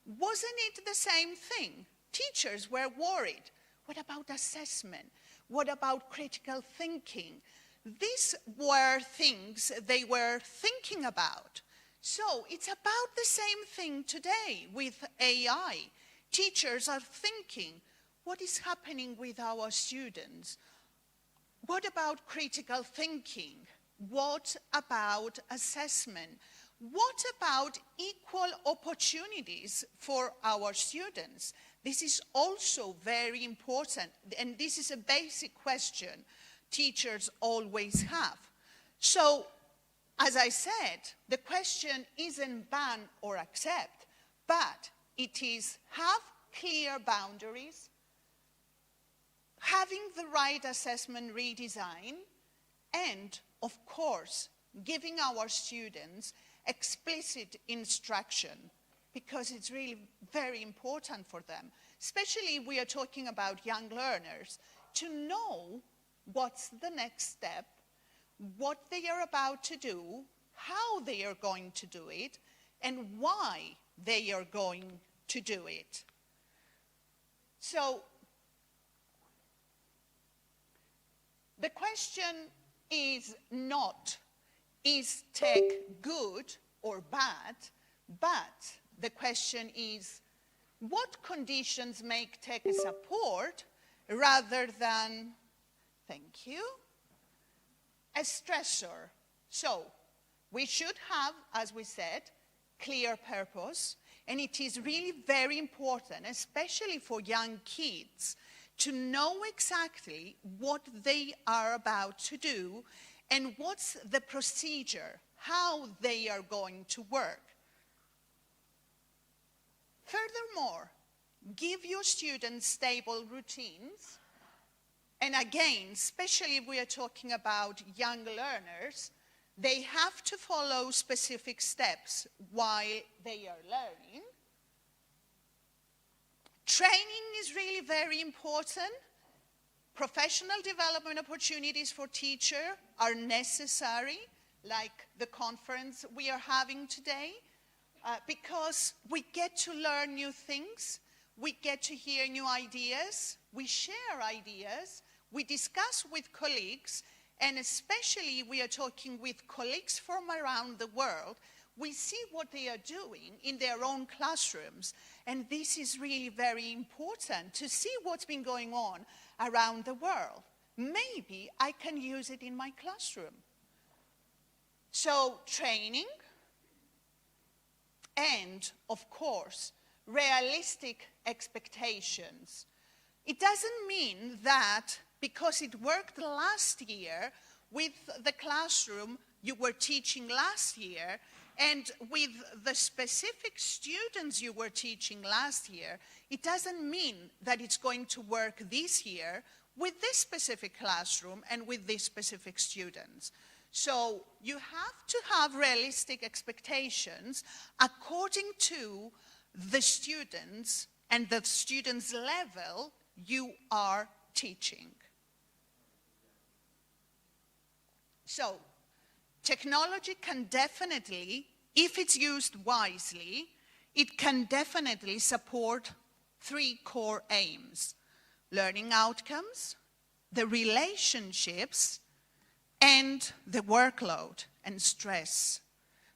wasn't it the same thing? Teachers were worried. What about assessment? What about critical thinking? These were things they were thinking about. So it's about the same thing today with AI. Teachers are thinking, what is happening with our students? What about critical thinking? What about assessment? What about equal opportunities for our students? This is also very important, and this is a basic question teachers always have. So, as I said, the question isn't ban or accept, but it is have clear boundaries, having the right assessment redesign, and, of course, giving our students explicit instruction, because it's really very important for them, especially if we are talking about young learners, to know what's the next step, what they are about to do, how they are going to do it, and why they are going to do it. So, the question is not, is tech good or bad, but the question is, what conditions make tech a support rather than, thank you, a stressor? So, we should have, as we said, clear purpose, and it is really very important, especially for young kids, to know exactly what they are about to do and what's the procedure, how they are going to work. Furthermore, give your students stable routines. And again, especially if we are talking about young learners, they have to follow specific steps while they are learning. Training is really very important. Professional development opportunities for teachers are necessary, like the conference we are having today, because we get to learn new things, we get to hear new ideas, we share ideas, we discuss with colleagues, and especially we are talking with colleagues from around the world. We see what they are doing in their own classrooms, and this is really very important to see what's been going on around the world. Maybe I can use it in my classroom. So training and, of course, realistic expectations. It doesn't mean that because it worked last year with the classroom you were teaching last year and with the specific students you were teaching last year, it doesn't mean that it's going to work this year with this specific classroom and with these specific students. So you have to have realistic expectations according to the students and the students' level you are teaching. So technology can definitely, if it's used wisely, it can definitely support 3 core aims: learning outcomes, the relationships, and the workload and stress.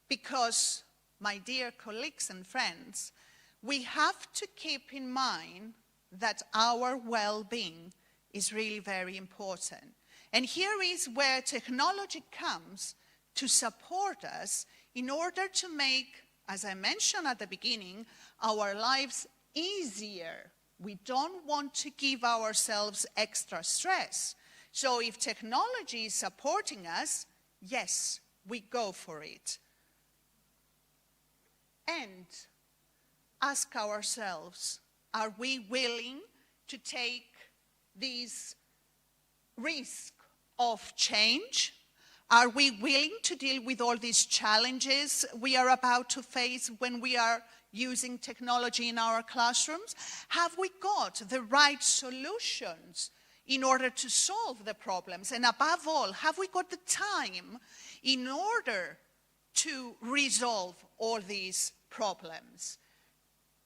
Because, my dear colleagues and friends, we have to keep in mind that our well-being is really very important. And here is where technology comes to support us in order to make, as I mentioned at the beginning, our lives easier. We don't want to give ourselves extra stress. So if technology is supporting us, yes, we go for it. And ask ourselves, are we willing to take these risks of change? Are we willing to deal with all these challenges we are about to face when we are using technology in our classrooms? Have we got the right solutions in order to solve the problems? And above all, have we got the time in order to resolve all these problems?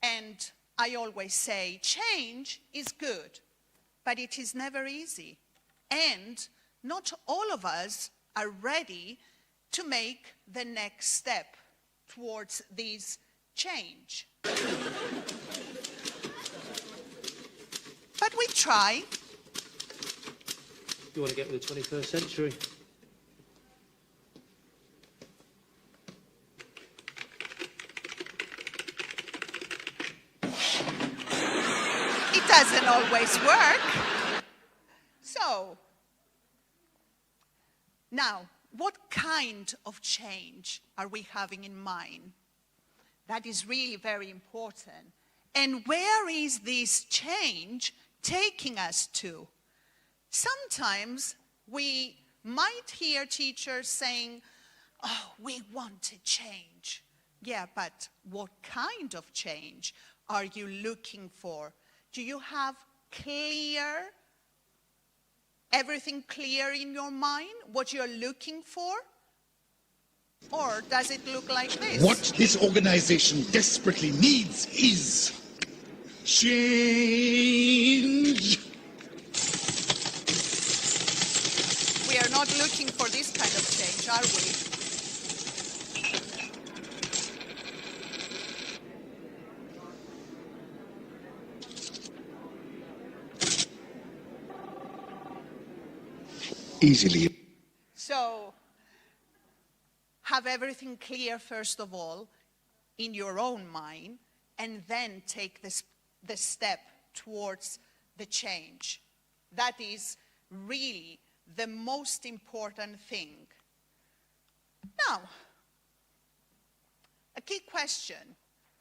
And I always say, change is good, but it is never easy. And not all of us are ready to make the next step towards this change. But we try. You want to get with the 21st century? It doesn't always work. So, now, what kind of change are we having in mind? That is really very important. And where is this change taking us to? Sometimes we might hear teachers saying, oh, we want to change. Yeah, but what kind of change are you looking for? Do you have everything clear in your mind, what you're looking for? Or does it look like this? What this organization desperately needs is change. We are not looking for this kind of change, are we? Easily. So, have everything clear, first of all, in your own mind, and then take the step towards the change. That is really the most important thing. Now, a key question.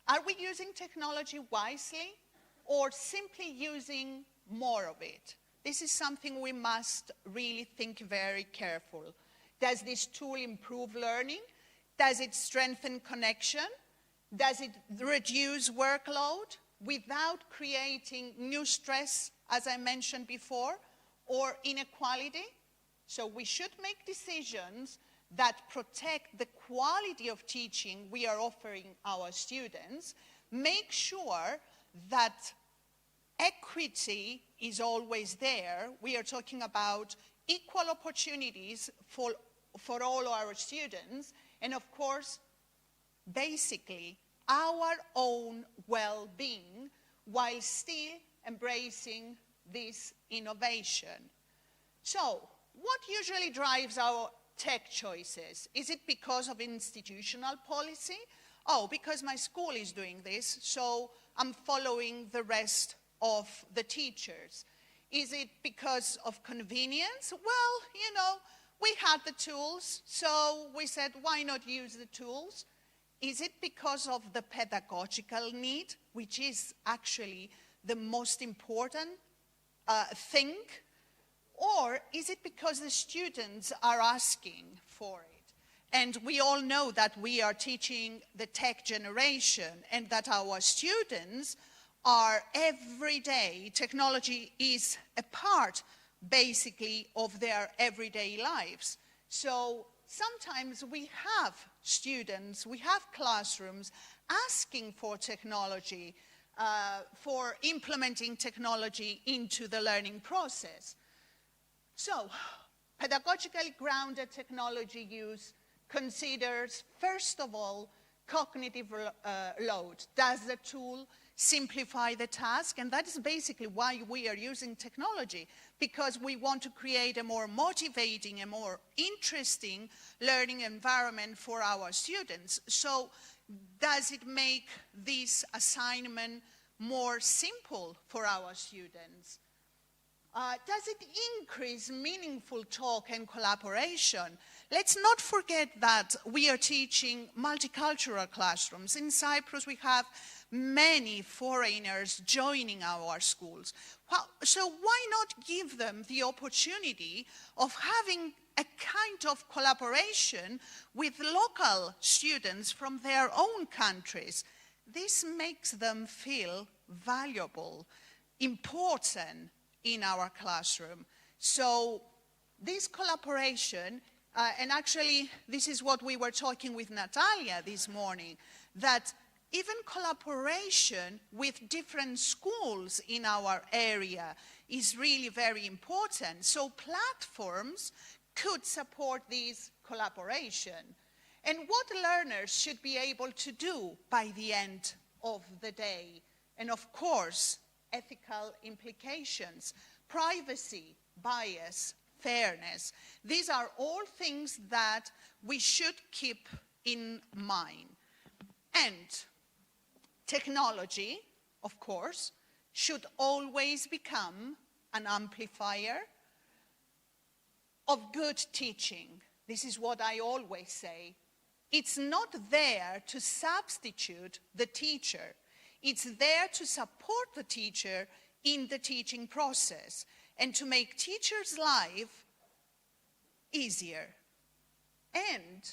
Are we using technology wisely or simply using more of it? This is something we must really think very careful. Does this tool improve learning? Does it strengthen connection? Does it reduce workload without creating new stress, as I mentioned before? or inequality. So we should make decisions that protect the quality of teaching we are offering our students, make sure that equity is always there. We are talking about equal opportunities for all our students, and of course, basically, our own well-being, while still embracing this innovation. So, what usually drives our tech choices? Is it because of institutional policy? Oh, because my school is doing this, so I'm following the rest of the teachers. Is it because of convenience? Well, you know, we had the tools, so we said, why not use the tools? Is it because of the pedagogical need, which is actually the most important thing? Or is it because the students are asking for it? And we all know that we are teaching the tech generation and that our students are every day, technology is a part basically of their everyday lives. So sometimes we have students, we have classrooms asking for technology, for implementing technology into the learning process. So, pedagogically grounded technology use considers, first of all, cognitive load. Does the tool simplify the task? And that is basically why we are using technology, because we want to create a more motivating, a more interesting learning environment for our students. So, does it make this assignment more simple for our students? Does it increase meaningful talk and collaboration? Let's not forget that we are teaching multicultural classrooms. In Cyprus, we have many foreigners joining our schools. Well, so why not give them the opportunity of having a kind of collaboration with local students from their own countries? This makes them feel valuable, important in our classroom. So this collaboration, and actually this is what we were talking with Natalia this morning, that even collaboration with different schools in our area is really very important. So platforms could support this collaboration. And what learners should be able to do by the end of the day? And of course, ethical implications, privacy, bias, fairness. These are all things that we should keep in mind. And technology, of course, should always become an amplifier of good teaching. This is what I always say. It's not there to substitute the teacher. It's there to support the teacher in the teaching process and to make teachers' life easier. And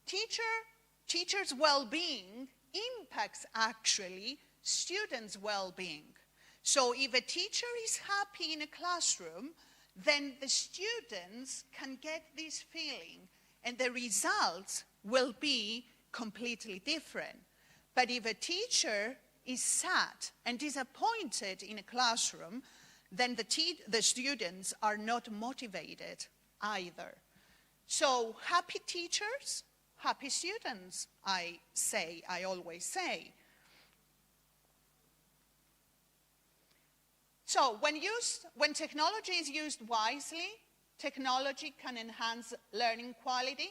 teachers' well-being impacts actually students' well-being. So if a teacher is happy in a classroom, then the students can get this feeling and the results will be completely different. But if a teacher is sad and disappointed in a classroom, then the students are not motivated either. So happy teachers, happy students, I always say. So when technology is used wisely, technology can enhance learning quality.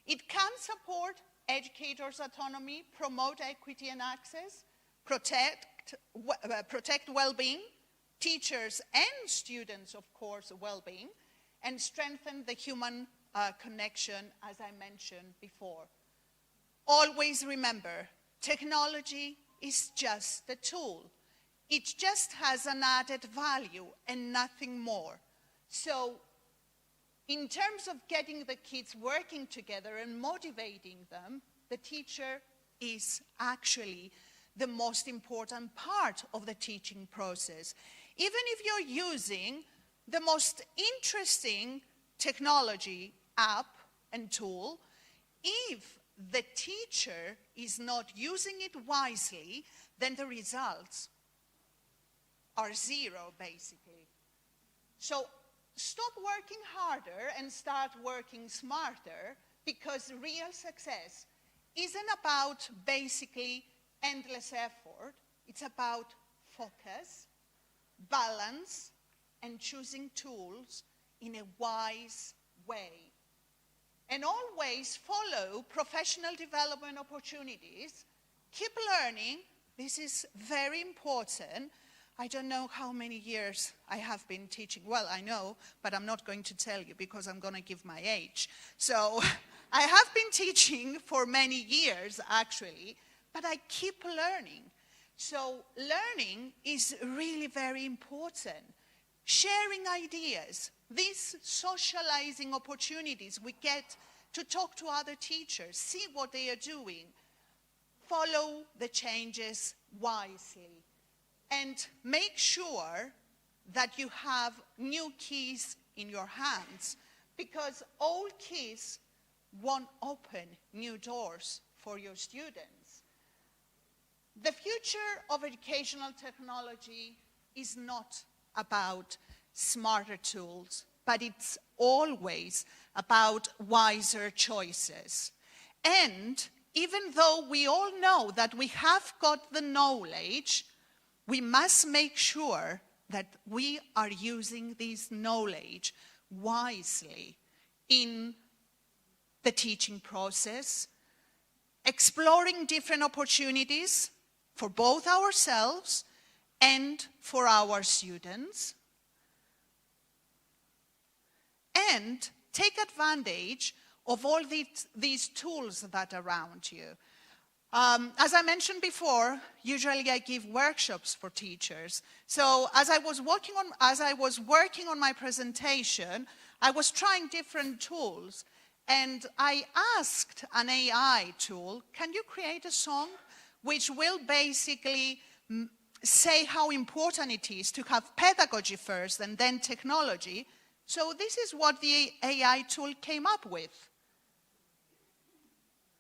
It can support educators' autonomy, promote equity and access, protect well-being, teachers and students, of course, well-being, and strengthen the human connection, as I mentioned before. Always remember, technology is just a tool. It just has an added value and nothing more. So, in terms of getting the kids working together and motivating them, the teacher is actually the most important part of the teaching process. Even if you're using the most interesting technology, app, and tool if the teacher is not using it wisely, then the results are zero, basically. So stop working harder and start working smarter, because real success isn't about basically endless effort. It's about focus, balance, and choosing tools in a wise way. And always follow professional development opportunities. Keep learning. This is very important. I don't know how many years I have been teaching. Well, I know, but I'm not going to tell you because I'm going to give my age. So I have been teaching for many years, actually, but I keep learning. So learning is really very important. Sharing ideas, these socializing opportunities we get to talk to other teachers, see what they are doing, follow the changes wisely, and make sure that you have new keys in your hands, because old keys won't open new doors for your students. The future of educational technology is not about smarter tools, but it's always about wiser choices. And even though we all know that we have got the knowledge, we must make sure that we are using this knowledge wisely in the teaching process, exploring different opportunities for both ourselves and for our students, and take advantage of all these tools that are around you. As I mentioned before, usually I give workshops for teachers. So as I was working on my presentation, I was trying different tools, and I asked an AI tool, can you create a song which will basically say how important it is to have pedagogy first and then technology? So this is what the AI tool came up with.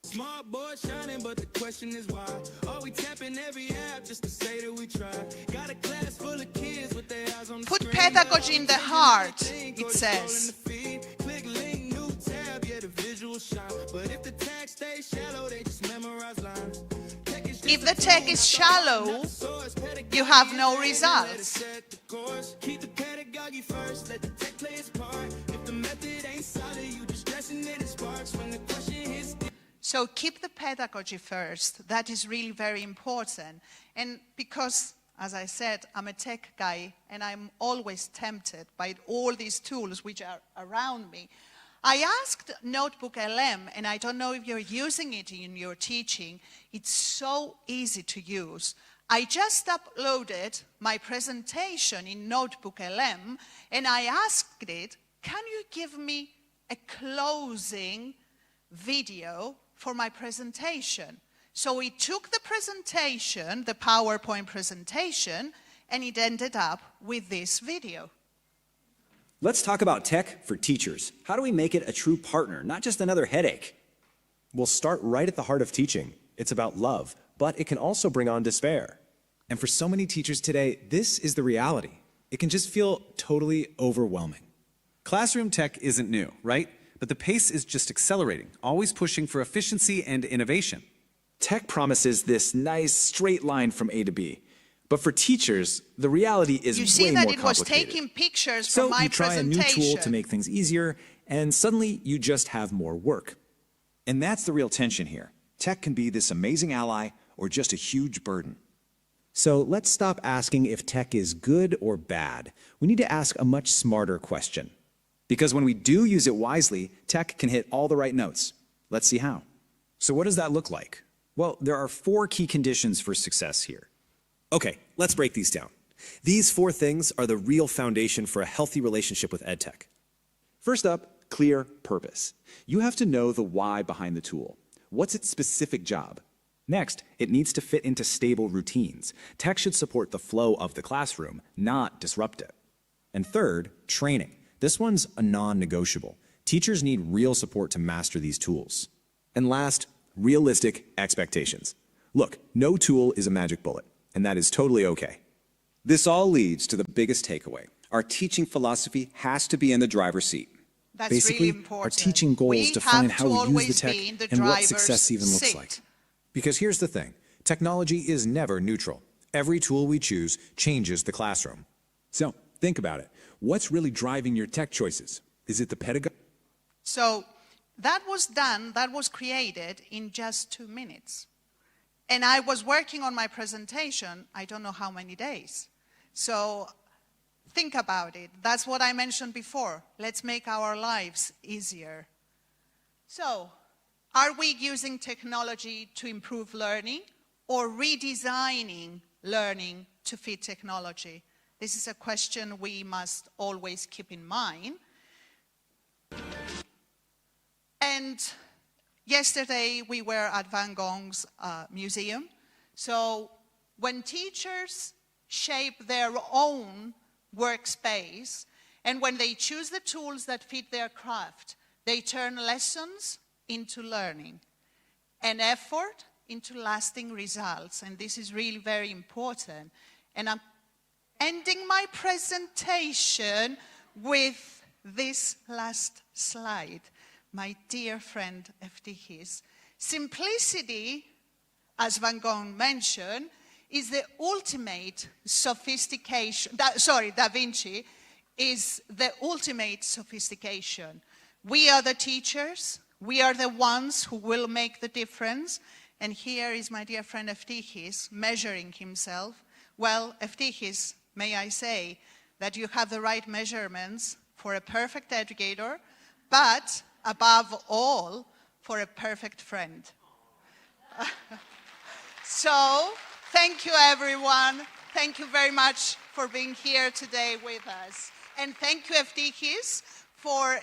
Smart boy shining, but the question is why? Are we tapping every app just to say that we try? Got a class full of kids with their eyes on the Put screen. pedagogy in the heart, it says. Click link, new tab, yeah, the visual shine. But if the tag stays shallow, they just memorize lines. If the tech is shallow, you have no results. Keep the pedagogy first, let the tech play its part. If the method ain't solid, you just stressing it sparks when the question hits. So keep the pedagogy first. That is really very important. And because, as I said, I'm a tech guy and I'm always tempted by all these tools which are around me, I asked Notebook LM, and I don't know if you're using it in your teaching. It's so easy to use. I just uploaded my presentation in Notebook LM, and I asked it, can you give me a closing video for my presentation? So it took the presentation, the PowerPoint presentation, and it ended up with this video. Let's talk about tech for teachers. How do we make it a true partner, not just another headache? We'll start right at the heart of teaching. It's about love, but it can also bring on despair. And for so many teachers today, this is the reality. It can just feel totally overwhelming. Classroom tech isn't new, right? But the pace is just accelerating, always pushing for efficiency and innovation. Tech promises this nice straight line from A to B. But for teachers, the reality is way more complicated. You see that it was taking pictures from my presentation. So you try a new tool to make things easier, and suddenly you just have more work. And that's the real tension here. Tech can be this amazing ally or just a huge burden. So let's stop asking if tech is good or bad. We need to ask a much smarter question. Because when we do use it wisely, tech can hit all the right notes. Let's see how. So what does that look like? Well, there are 4 key conditions for success here. Okay, let's break these down. These 4 things are the real foundation for a healthy relationship with EdTech. First up, clear purpose. You have to know the why behind the tool. What's its specific job? Next, it needs to fit into stable routines. Tech should support the flow of the classroom, not disrupt it. And third, training. This one's a non-negotiable. Teachers need real support to master these tools. And last, realistic expectations. Look, no tool is a magic bullet, and that is totally okay. This all leads to the biggest takeaway. Our teaching philosophy has to be in the driver's seat. That's Basically, really important. our teaching goal is to find how we use the tech and what success even looks seat. like. Because here's the thing, technology is never neutral. Every tool we choose changes the classroom. So, think about it. What's really driving your tech choices? Is it the pedagogy? So that was created in just 2 minutes. And I was working on my presentation, I don't know how many days. So think about it. That's what I mentioned before. Let's make our lives easier. So, are we using technology to improve learning or redesigning learning to fit technology? This is a question we must always keep in mind. And yesterday we were at Van Gogh's museum. So when teachers shape their own workspace and when they choose the tools that fit their craft, they turn lessons into learning and effort into lasting results. And this is really very important. And I'm ending my presentation with this last slide. My dear friend Eftichis. Simplicity, as Van Gogh mentioned, is the ultimate sophistication. Da Vinci is the ultimate sophistication. We are the teachers. We are the ones who will make the difference. And here is my dear friend Eftichis measuring himself. Well, Eftichis, may I say that you have the right measurements for a perfect educator, but above all, for a perfect friend. So, thank you everyone. Thank you very much for being here today with us. And thank you Eftichis for,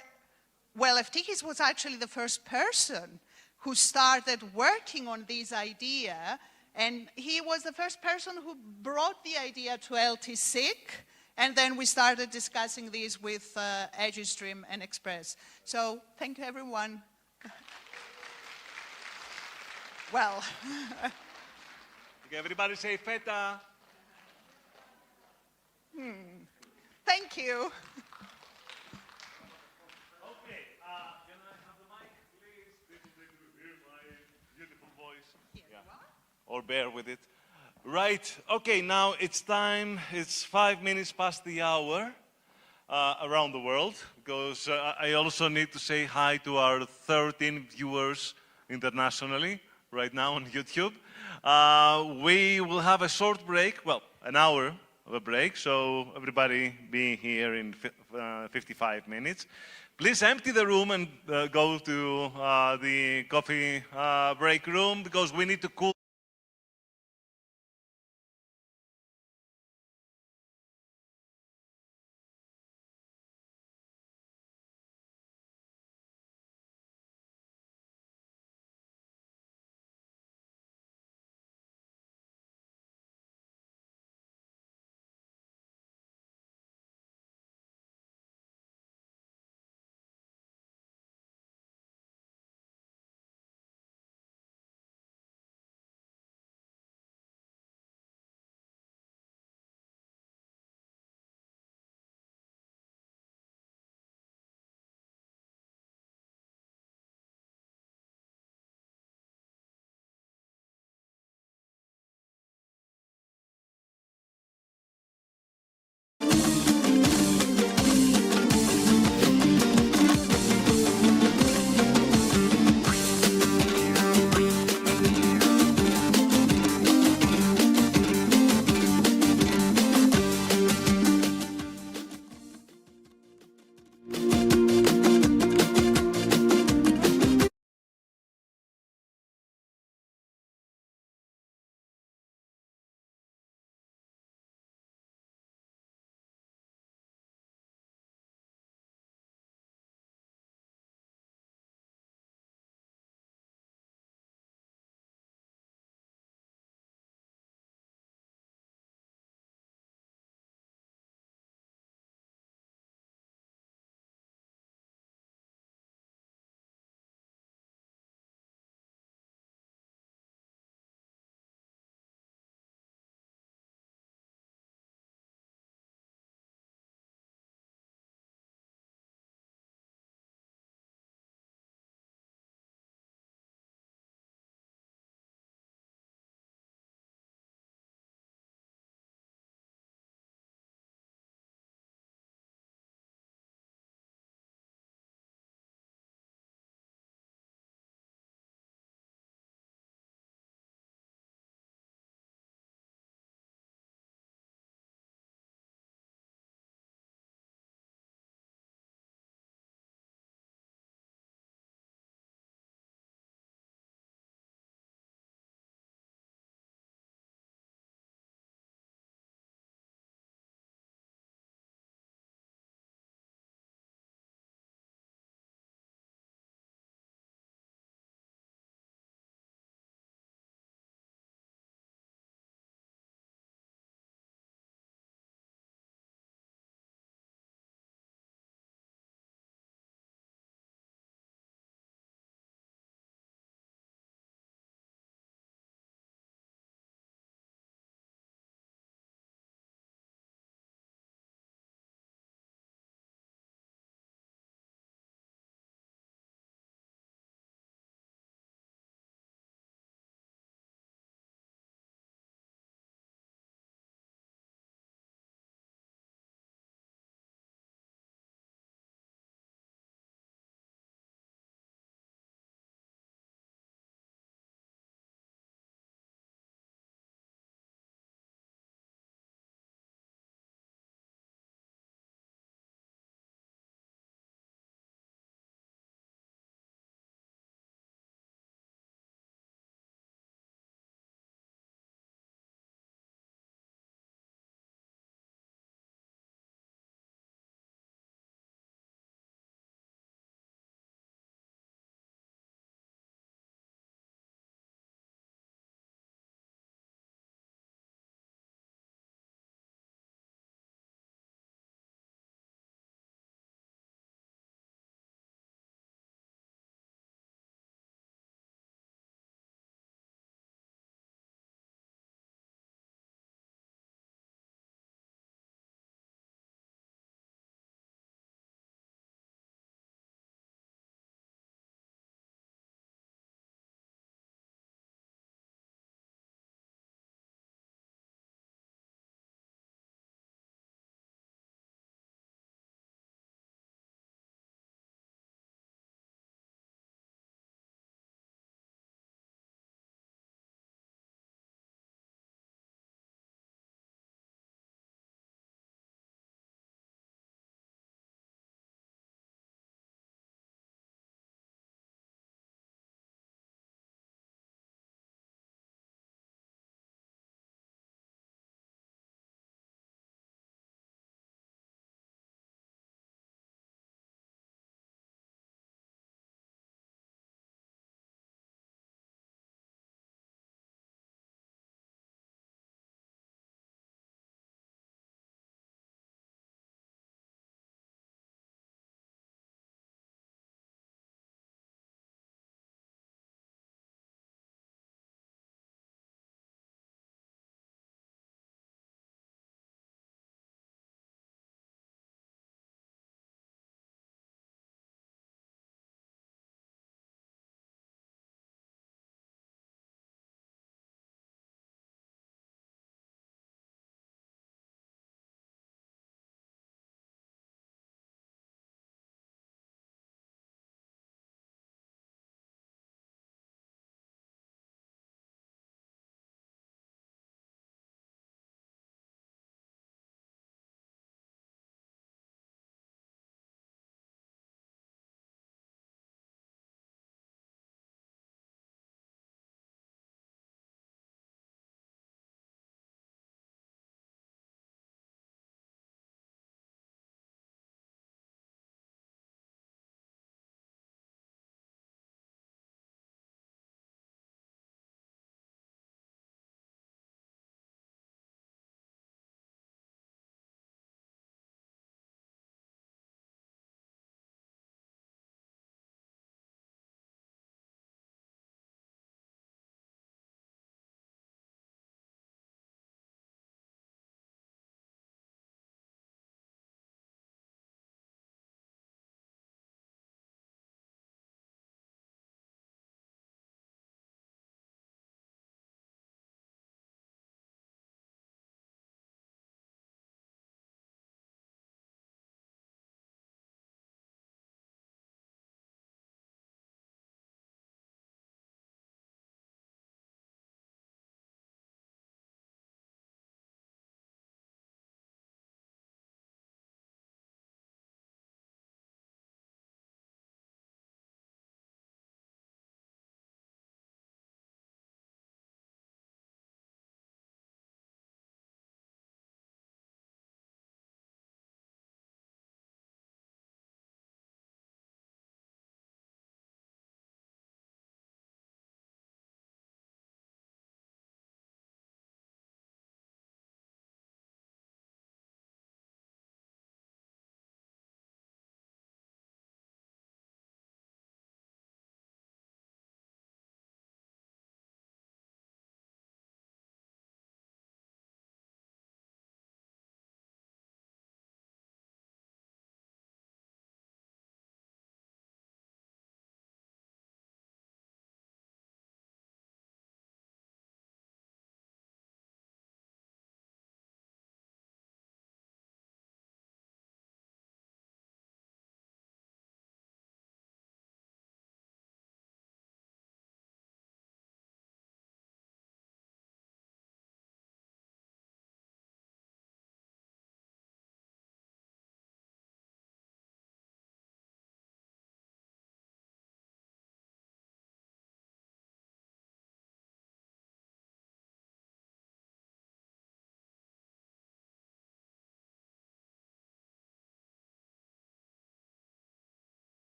well, Eftichis was actually the first person who started working on this idea, and he was the first person who brought the idea to LTSIC. And then we started discussing these with EduStream and Express. So thank you, everyone. Well. Okay, everybody say feta. Thank you. Okay, can I have the mic, please? People to hear my beautiful voice. Here you are. Or bear with it. Right, okay, now it's time, it's 5 minutes past the hour around the world, because I also need to say hi to our 13 viewers internationally right now on YouTube. We will have a short break, well, an hour of a break, so everybody be here in 55 minutes. Please empty the room and go to the coffee break room, because we need to cool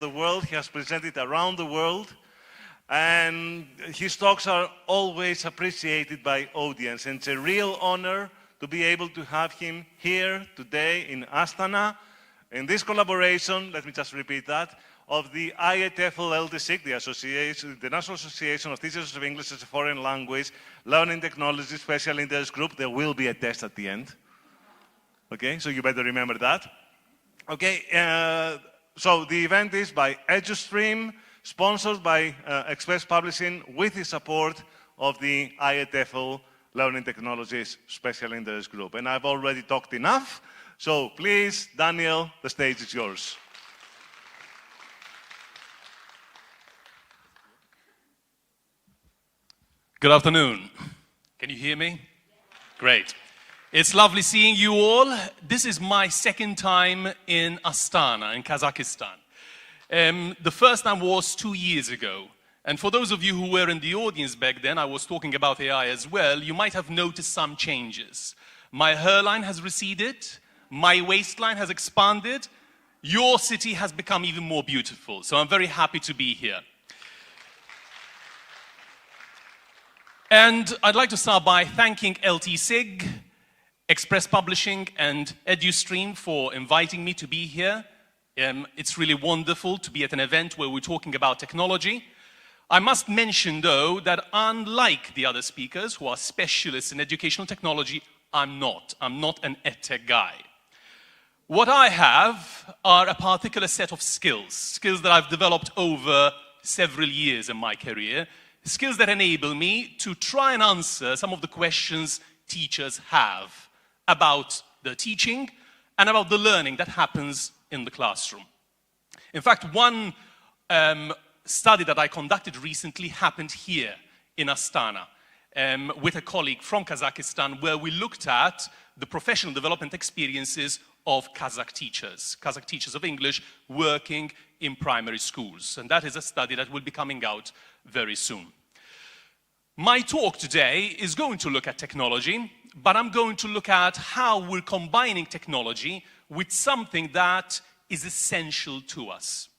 the world. He has presented around the world. And his talks are always appreciated by audience. And it's a real honor to be able to have him here today in Astana. In this collaboration, let me just repeat that, of the IETFL LTSIC, the National Association of Teachers of English as a Foreign Language, Learning Technology Special Interest Group. There will be a test at the end. Okay, so you better remember that. Okay, so the event is by EduStream, sponsored by Express Publishing, with the support of the IETFL Learning Technologies Special Interest Group. And I've already talked enough, so please, Daniel, the stage is yours. Good afternoon. Can you hear me? Great. It's lovely seeing you all. This is my second time in Astana, in Kazakhstan. The first time was 2 years ago. And for those of you who were in the audience back then, I was talking about AI as well, you might have noticed some changes. My hairline has receded, my waistline has expanded, your city has become even more beautiful. So I'm very happy to be here. And I'd like to start by thanking LTSIG, Express Publishing, and EduStream for inviting me to be here. It's really wonderful to be at an event where we're talking about technology. I must mention, though, that unlike the other speakers who are specialists in educational technology, I'm not an edtech guy. What I have are a particular set of skills that I've developed over several years in my career, skills that enable me to try and answer some of the questions teachers have about the teaching and about the learning that happens in the classroom. In fact, one study that I conducted recently happened here in Astana with a colleague from Kazakhstan, where we looked at the professional development experiences of Kazakh teachers of English working in primary schools. And that is a study that will be coming out very soon. My talk today is going to look at technology, but I'm going to look at how we're combining technology with something that is essential to us.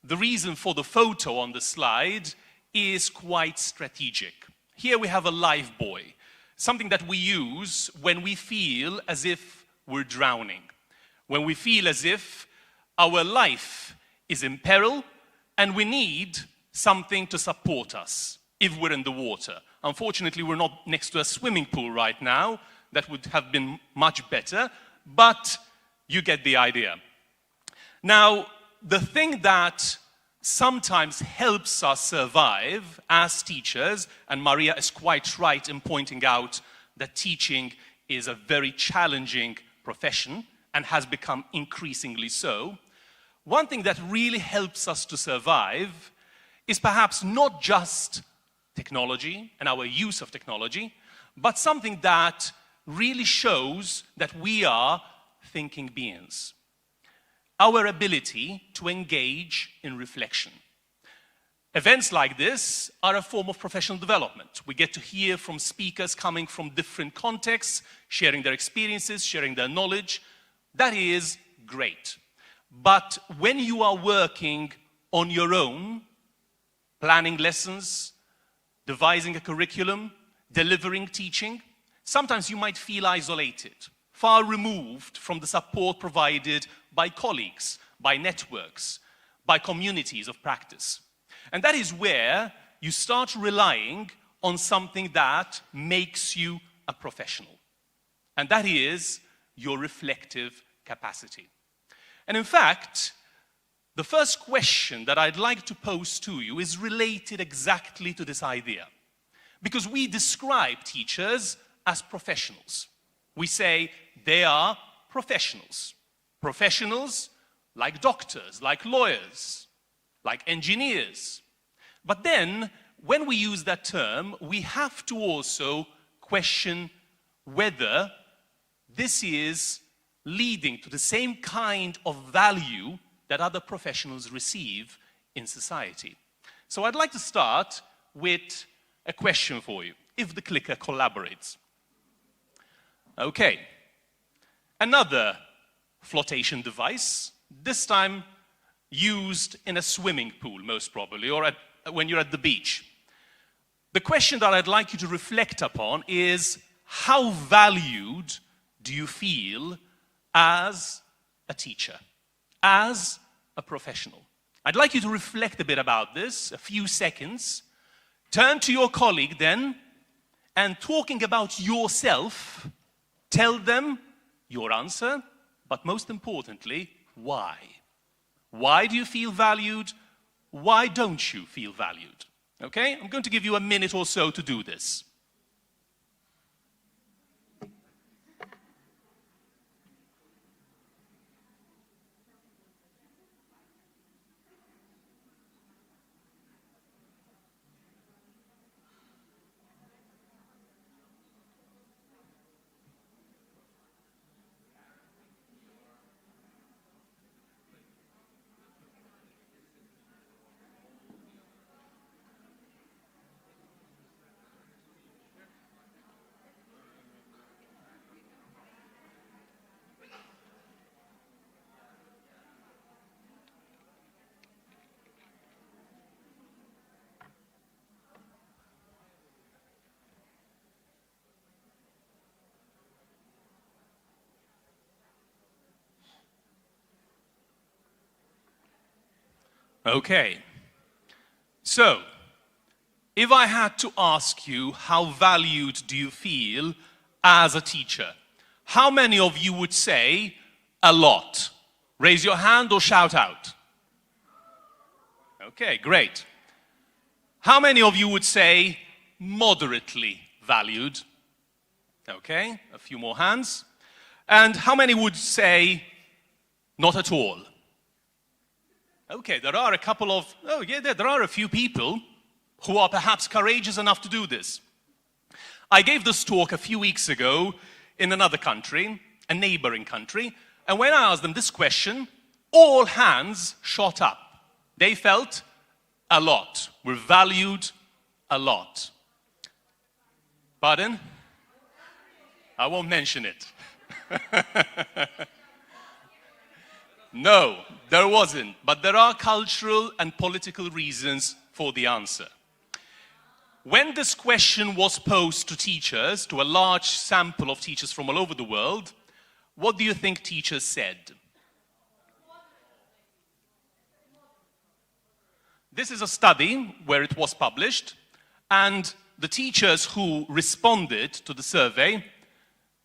The reason for the photo on the slide is quite strategic. Here we have a life buoy, something that we use when we feel as if we're drowning, when we feel as if our life is in peril and we need something to support us if we're in the water. Unfortunately, we're not next to a swimming pool right now. That would have been much better, but you get the idea. Now, the thing that sometimes helps us survive as teachers, and Maria is quite right in pointing out that teaching is a very challenging profession and has become increasingly so. One thing that really helps us to survive is perhaps not just technology and our use of technology, but something that really shows that we are thinking beings. Our ability to engage in reflection. Events like this are a form of professional development. We get to hear from speakers coming from different contexts, sharing their experiences, sharing their knowledge. That is great. But when you are working on your own, planning lessons, devising a curriculum, delivering teaching, sometimes you might feel isolated, far removed from the support provided by colleagues, by networks, by communities of practice. And that is where you start relying on something that makes you a professional. And that is your reflective capacity. And in fact, the first question that I'd like to pose to you is related exactly to this idea. Because we describe teachers as professionals. We say they are professionals. Professionals like doctors, like lawyers, like engineers. But then, when we use that term, we have to also question whether this is leading to the same kind of value that other professionals receive in society. So I'd like to start with a question for you, if the clicker collaborates. Okay, another flotation device, this time used in a swimming pool, most probably, or when you're at the beach. The question that I'd like you to reflect upon is, how valued do you feel as a teacher, as a professional? I'd like you to reflect a bit about this, a few seconds. Turn to your colleague then, and talking about yourself, tell them your answer, but most importantly, why. Why do you feel valued? Why don't you feel valued? Okay? I'm going to give you a minute or so to do this. Okay. So, if I had to ask you, how valued do you feel as a teacher? How many of you would say a lot? Raise your hand or shout out. Okay, great. How many of you would say moderately valued? Okay, a few more hands. And how many would say not at all? Okay, there are a couple of, there are a few people who are perhaps courageous enough to do this. I gave this talk a few weeks ago in another country, a neighboring country, and when I asked them this question, all hands shot up. They felt a lot, were valued a lot. Pardon? I won't mention it. No, there wasn't, but there are cultural and political reasons for the answer. When this question was posed to teachers, to a large sample of teachers from all over the world, what do you think teachers said? This is a study where it was published, and the teachers who responded to the survey,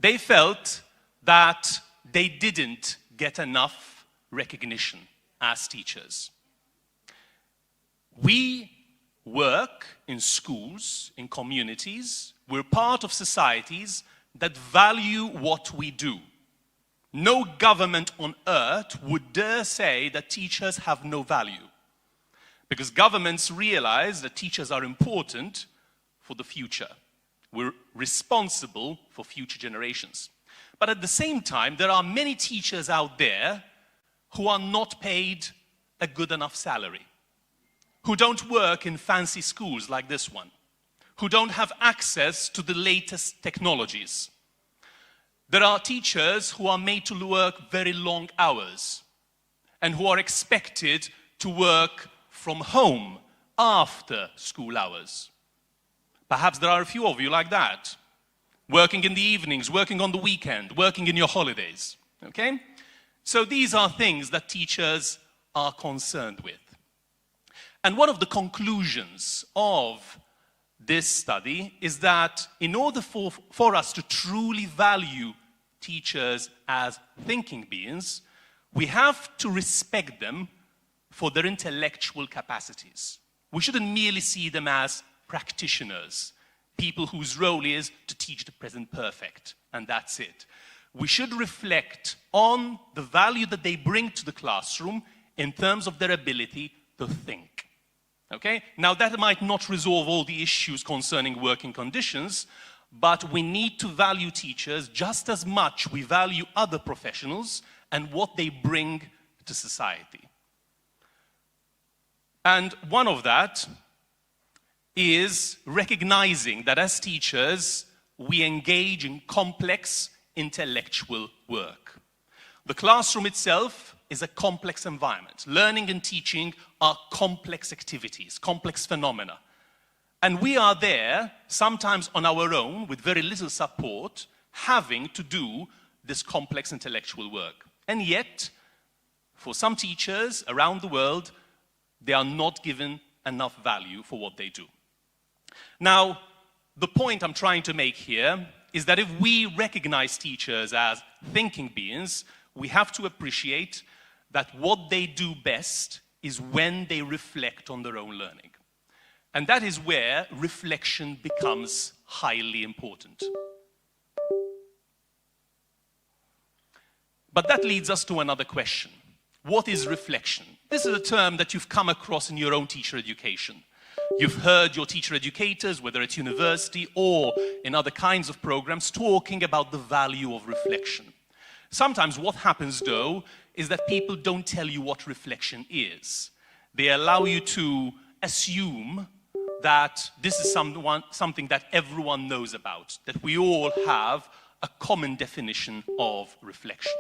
they felt that they didn't get enough recognition as teachers. We work in schools, in communities. We're part of societies that value what we do. No government on earth would dare say that teachers have no value, because governments realize that teachers are important for the future. We're responsible for future generations. But at the same time, there are many teachers out there who are not paid a good enough salary, who don't work in fancy schools like this one, who don't have access to the latest technologies. There are teachers who are made to work very long hours and who are expected to work from home after school hours. Perhaps there are a few of you like that, working in the evenings, working on the weekend, working in your holidays, okay? So these are things that teachers are concerned with. And one of the conclusions of this study is that in order for us to truly value teachers as thinking beings, we have to respect them for their intellectual capacities. We shouldn't merely see them as practitioners, people whose role is to teach the present perfect, and that's it. We should reflect on the value that they bring to the classroom in terms of their ability to think. Okay? Now, that might not resolve all the issues concerning working conditions, but we need to value teachers just as much we value other professionals and what they bring to society. And one of that is recognizing that as teachers, we engage in complex intellectual work. The classroom itself is a complex environment. Learning and teaching are complex activities, complex phenomena. And we are there, sometimes on our own, with very little support, having to do this complex intellectual work. And yet, for some teachers around the world, they are not given enough value for what they do. Now, the point I'm trying to make here is that if we recognize teachers as thinking beings, we have to appreciate that what they do best is when they reflect on their own learning. And that is where reflection becomes highly important. But that leads us to another question. What is reflection? This is a term that you've come across in your own teacher education. You've heard your teacher educators, whether at university or in other kinds of programs, talking about the value of reflection. Sometimes what happens, though, is that people don't tell you what reflection is. They allow you to assume that this is something that everyone knows about, that we all have a common definition of reflection.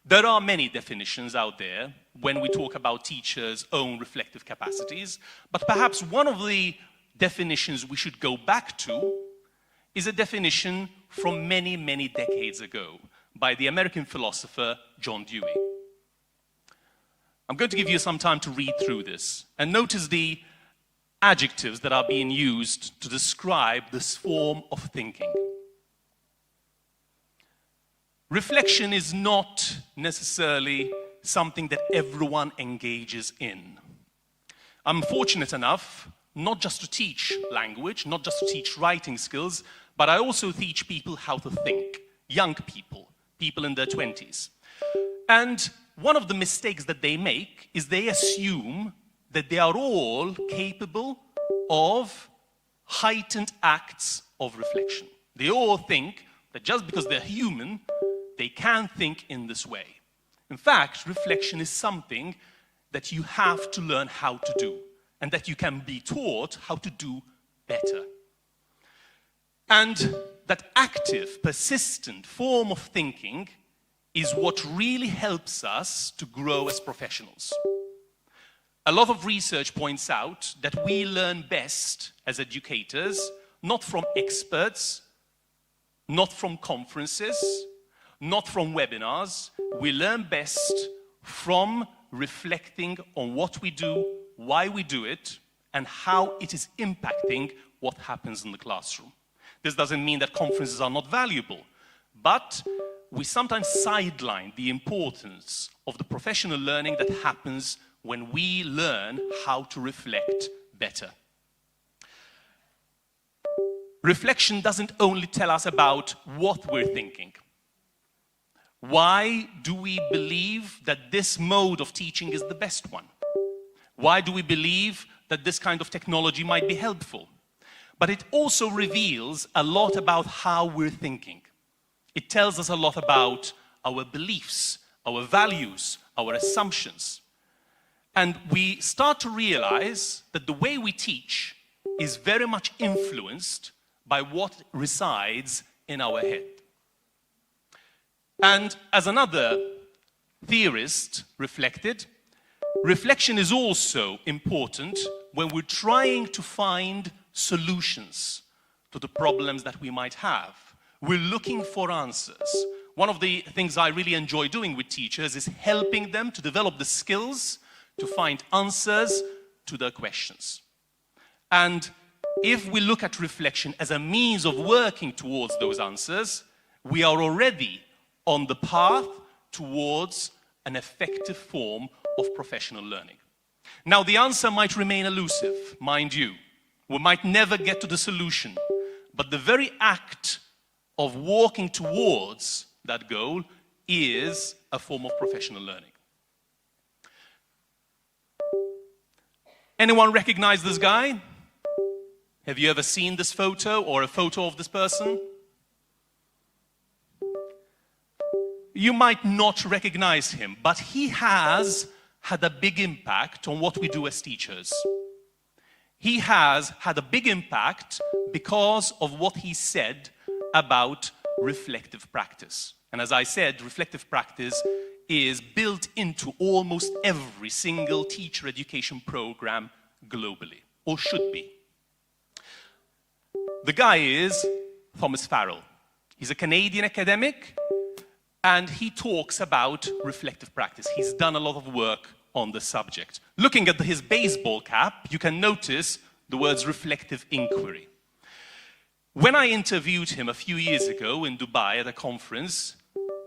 There are many definitions out there when we talk about teachers' own reflective capacities, but perhaps one of the definitions we should go back to is a definition from many, many decades ago by the American philosopher John Dewey. I'm going to give you some time to read through this and notice the adjectives that are being used to describe this form of thinking. Reflection is not necessarily something that everyone engages in. I'm fortunate enough not just to teach language, not just to teach writing skills, but I also teach people how to think, young people, people in their 20s. And one of the mistakes that they make is they assume that they are all capable of heightened acts of reflection. They all think that just because they're human, they can think in this way. In fact, reflection is something that you have to learn how to do, and that you can be taught how to do better. And that active, persistent form of thinking is what really helps us to grow as professionals. A lot of research points out that we learn best as educators, not from experts, not from conferences, not from webinars. We learn best from reflecting on what we do, why we do it, and how it is impacting what happens in the classroom. This doesn't mean that conferences are not valuable, but we sometimes sideline the importance of the professional learning that happens when we learn how to reflect better. Reflection doesn't only tell us about what we're thinking. Why do we believe that this mode of teaching is the best one? Why do we believe that this kind of technology might be helpful? But it also reveals a lot about how we're thinking. It tells us a lot about our beliefs, our values, our assumptions. And we start to realize that the way we teach is very much influenced by what resides in our head. And as another theorist reflected, reflection is also important when we're trying to find solutions to the problems that we might have. We're looking for answers. One of the things I really enjoy doing with teachers is helping them to develop the skills to find answers to their questions. And if we look at reflection as a means of working towards those answers, we are already on the path towards an effective form of professional learning. Now, the answer might remain elusive, mind you. We might never get to the solution, but the very act of walking towards that goal is a form of professional learning. Anyone recognize this guy? Have you ever seen this photo or a photo of this person? You might not recognize him, but he has had a big impact on what we do as teachers. He has had a big impact because of what he said about reflective practice. And as I said, reflective practice is built into almost every single teacher education program globally, or should be. The guy is Thomas Farrell. He's a Canadian academic, and he talks about reflective practice. He's done a lot of work on the subject. Looking at his baseball cap, you can notice the words reflective inquiry. When I interviewed him a few years ago in Dubai at a conference,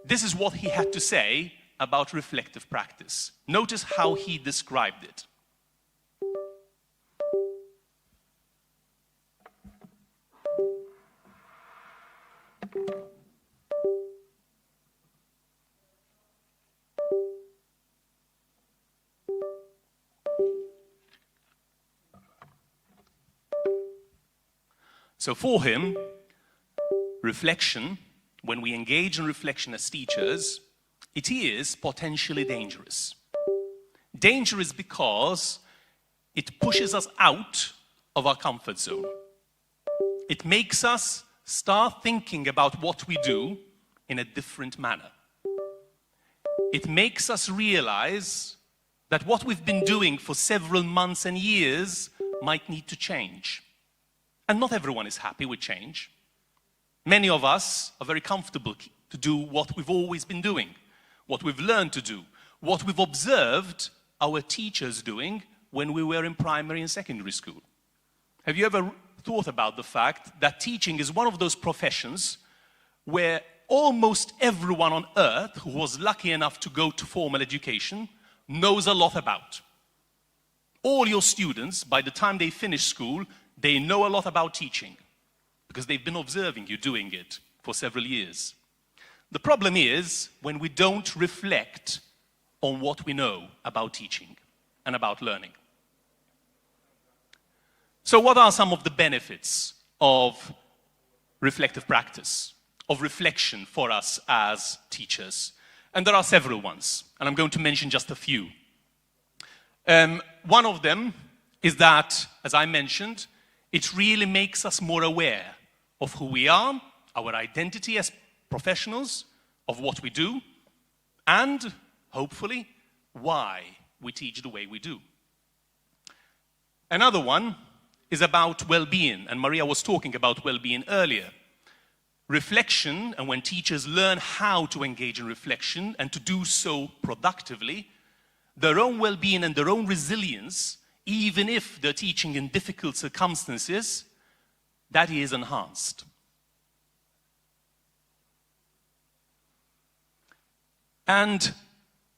this is what he had to say about reflective practice. Notice how he described it. So for him, reflection, when we engage in reflection as teachers, it is potentially dangerous. Dangerous because it pushes us out of our comfort zone. It makes us start thinking about what we do in a different manner. It makes us realize that what we've been doing for several months and years might need to change. And not everyone is happy with change. Many of us are very comfortable to do what we've always been doing, what we've learned to do, what we've observed our teachers doing when we were in primary and secondary school. Have you ever thought about the fact that teaching is one of those professions where almost everyone on earth who was lucky enough to go to formal education knows a lot about? All your students, by the time they finish school, they know a lot about teaching because they've been observing you doing it for several years. The problem is when we don't reflect on what we know about teaching and about learning. So what are some of the benefits of reflective practice, of reflection for us as teachers? And there are several ones, and I'm going to mention just a few. One of them is that, as I mentioned, it really makes us more aware of who we are, our identity as professionals, of what we do, and, hopefully, why we teach the way we do. Another one is about well-being, and Maria was talking about well-being earlier. Reflection, and when teachers learn how to engage in reflection and to do so productively, their own well-being and their own resilience, even if they're teaching in difficult circumstances, that is enhanced. And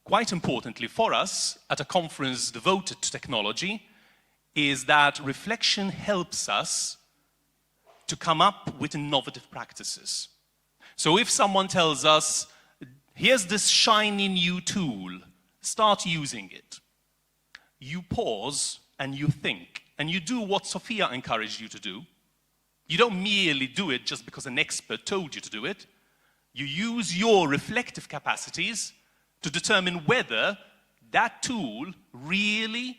quite importantly for us, at a conference devoted to technology, is that reflection helps us to come up with innovative practices. So if someone tells us, here's this shiny new tool, start using it. You pause and you think, and you do what Sophia encouraged you to do. You don't merely do it just because an expert told you to do it. You use your reflective capacities to determine whether that tool really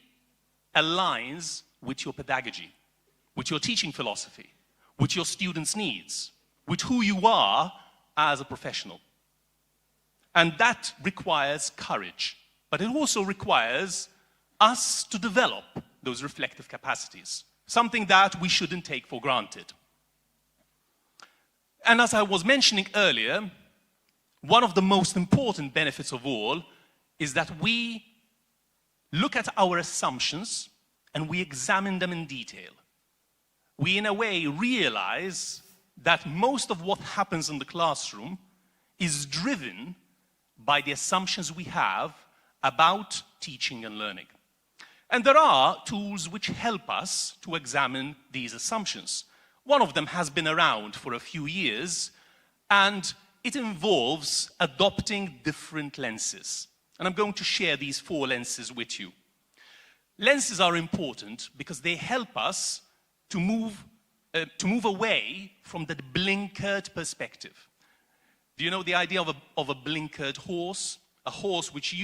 aligns with your pedagogy, with your teaching philosophy, with your students' needs, with who you are as a professional. And that requires courage, but it also requires us to develop those reflective capacities, something that we shouldn't take for granted. And as I was mentioning earlier, one of the most important benefits of all is that we look at our assumptions and we examine them in detail. We, in a way, realize that most of what happens in the classroom is driven by the assumptions we have about teaching and learning. And there are tools which help us to examine these assumptions. One of them has been around for a few years, and it involves adopting different lenses. And I'm going to share these 4 lenses with you. Lenses are important because they help us to move away from that blinkered perspective. Do you know the idea of a blinkered horse? A horse which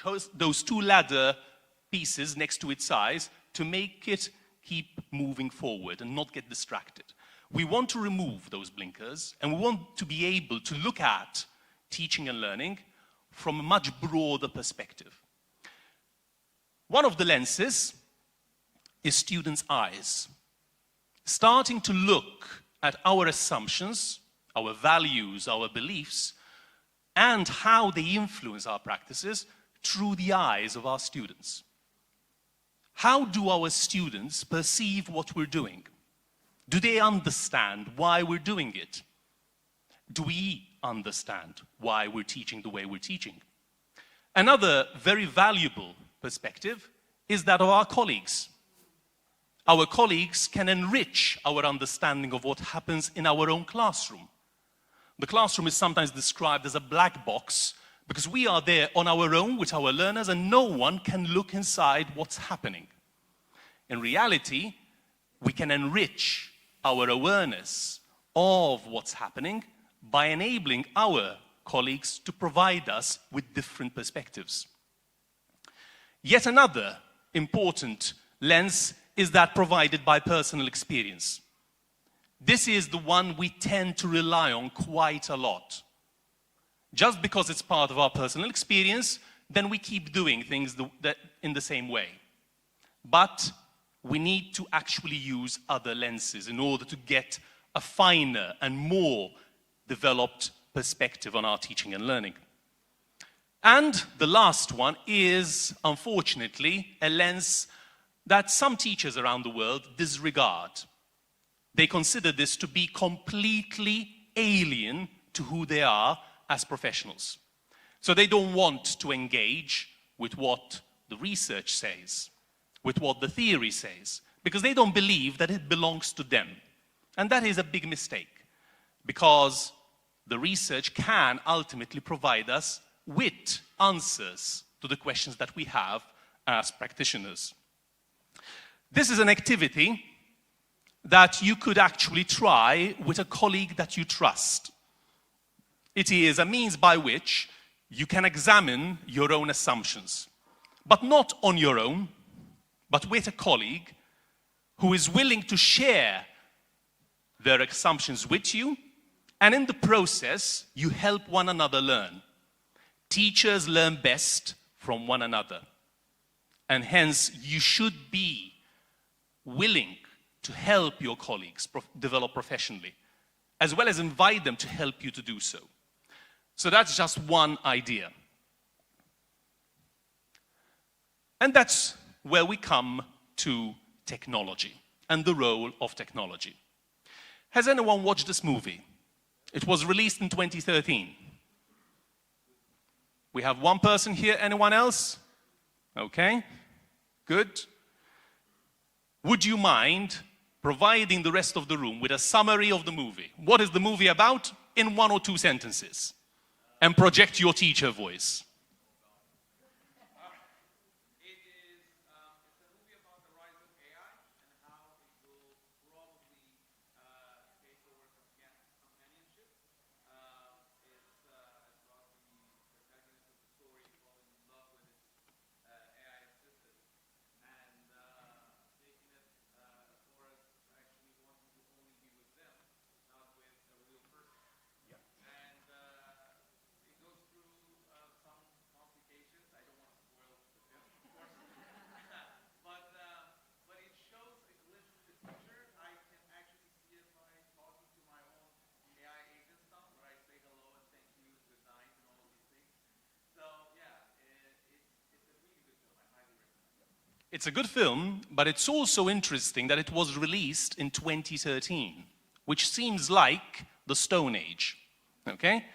has those 2 ladder pieces next to its eyes to make it keep moving forward and not get distracted. we want to remove those blinkers, and we want to be able to look at teaching and learning from a much broader perspective. One of the lenses is students' eyes. Starting to look at our assumptions, our values, our beliefs, and how they influence our practices through the eyes of our students. How do our students perceive what we're doing? Do they understand why we're doing it? Do we understand why we're teaching the way we're teaching? Another very valuable perspective is that of our colleagues. Our colleagues can enrich our understanding of what happens in our own classroom. The classroom is sometimes described as a black box because we are there on our own with our learners and no one can look inside what's happening. In reality, we can enrich our awareness of what's happening by enabling our colleagues to provide us with different perspectives. Yet another important lens is that provided by personal experience. This is the one we tend to rely on quite a lot. Just because it's part of our personal experience, then we keep doing things in the same way. But we need to actually use other lenses in order to get a finer and more developed perspective on our teaching and learning. And the last one is, unfortunately, a lens that some teachers around the world disregard. They consider this to be completely alien to who they are as professionals. So they don't want to engage with what the research says, with what the theory says, because they don't believe that it belongs to them. And that is a big mistake, because the research can ultimately provide us with answers to the questions that we have as practitioners. This is an activity that you could actually try with a colleague that you trust. It is a means by which you can examine your own assumptions, but not on your own, but with a colleague who is willing to share their assumptions with you, and in the process, you help one another learn. Teachers learn best from one another, and hence you should be willing to help your colleagues develop professionally, as well as invite them to help you to do so. So that's just one idea. And that's where we come to technology and the role of technology. Has anyone watched this movie? It was released in 2013. We have one person here. Anyone else? Okay, good. Would you mind providing the rest of the room with a summary of the movie? What is the movie about in 1 or 2 sentences? And project your teacher voice. It's a good film, but it's also interesting that it was released in 2013, which seems like the Stone Age, okay?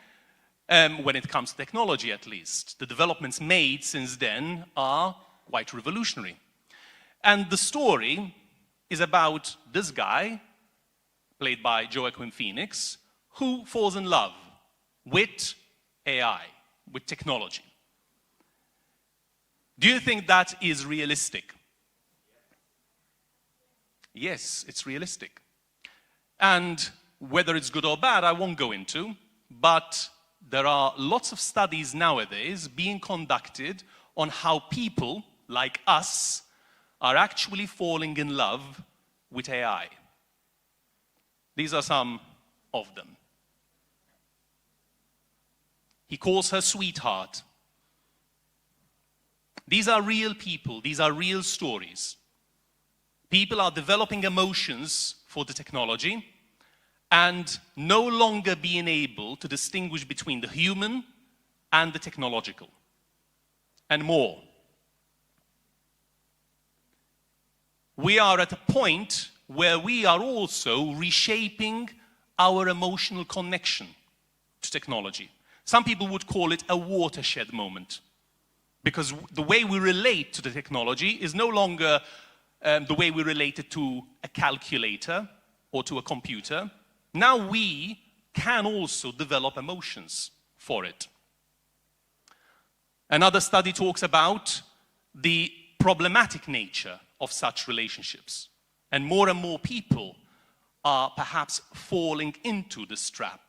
When it comes to technology, at least. The developments made since then are quite revolutionary. And the story is about this guy, played by Joaquin Phoenix, who falls in love with AI, with technology. Do you think that is realistic? Yes, it's realistic. And whether it's good or bad, I won't go into, but there are lots of studies nowadays being conducted on how people like us are actually falling in love with AI. These are some of them. He calls her sweetheart. These are real people. These are real stories. People are developing emotions for the technology and no longer being able to distinguish between the human and the technological. And more. We are at a point where we are also reshaping our emotional connection to technology. Some people would call it a watershed moment, because the way we relate to the technology is no longer the way we relate it to a calculator or to a computer. Now we can also develop emotions for it. Another study talks about the problematic nature of such relationships. And more people are perhaps falling into this trap,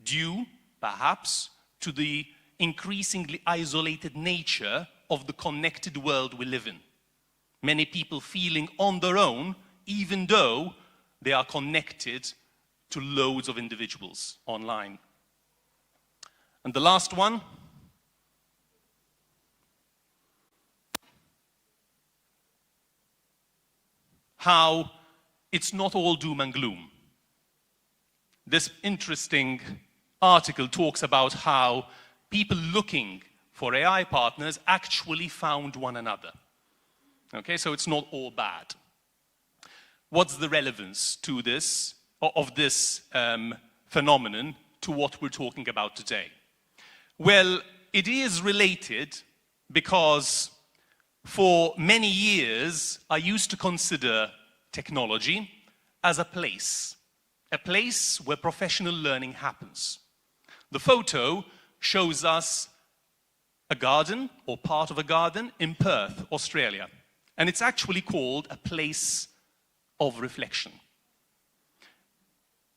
due perhaps to the increasingly isolated nature of the connected world we live in. Many people feeling on their own, even though they are connected to loads of individuals online. And the last one, how it's not all doom and gloom. This interesting article talks about how people looking for AI partners actually found one another. Okay, so it's not all bad. What's the relevance to this, of this phenomenon to what we're talking about today? Well, it is related because for many years I used to consider technology as a place where professional learning happens. The photo shows us a garden or part of a garden in Perth, Australia. And it's actually called a place of reflection.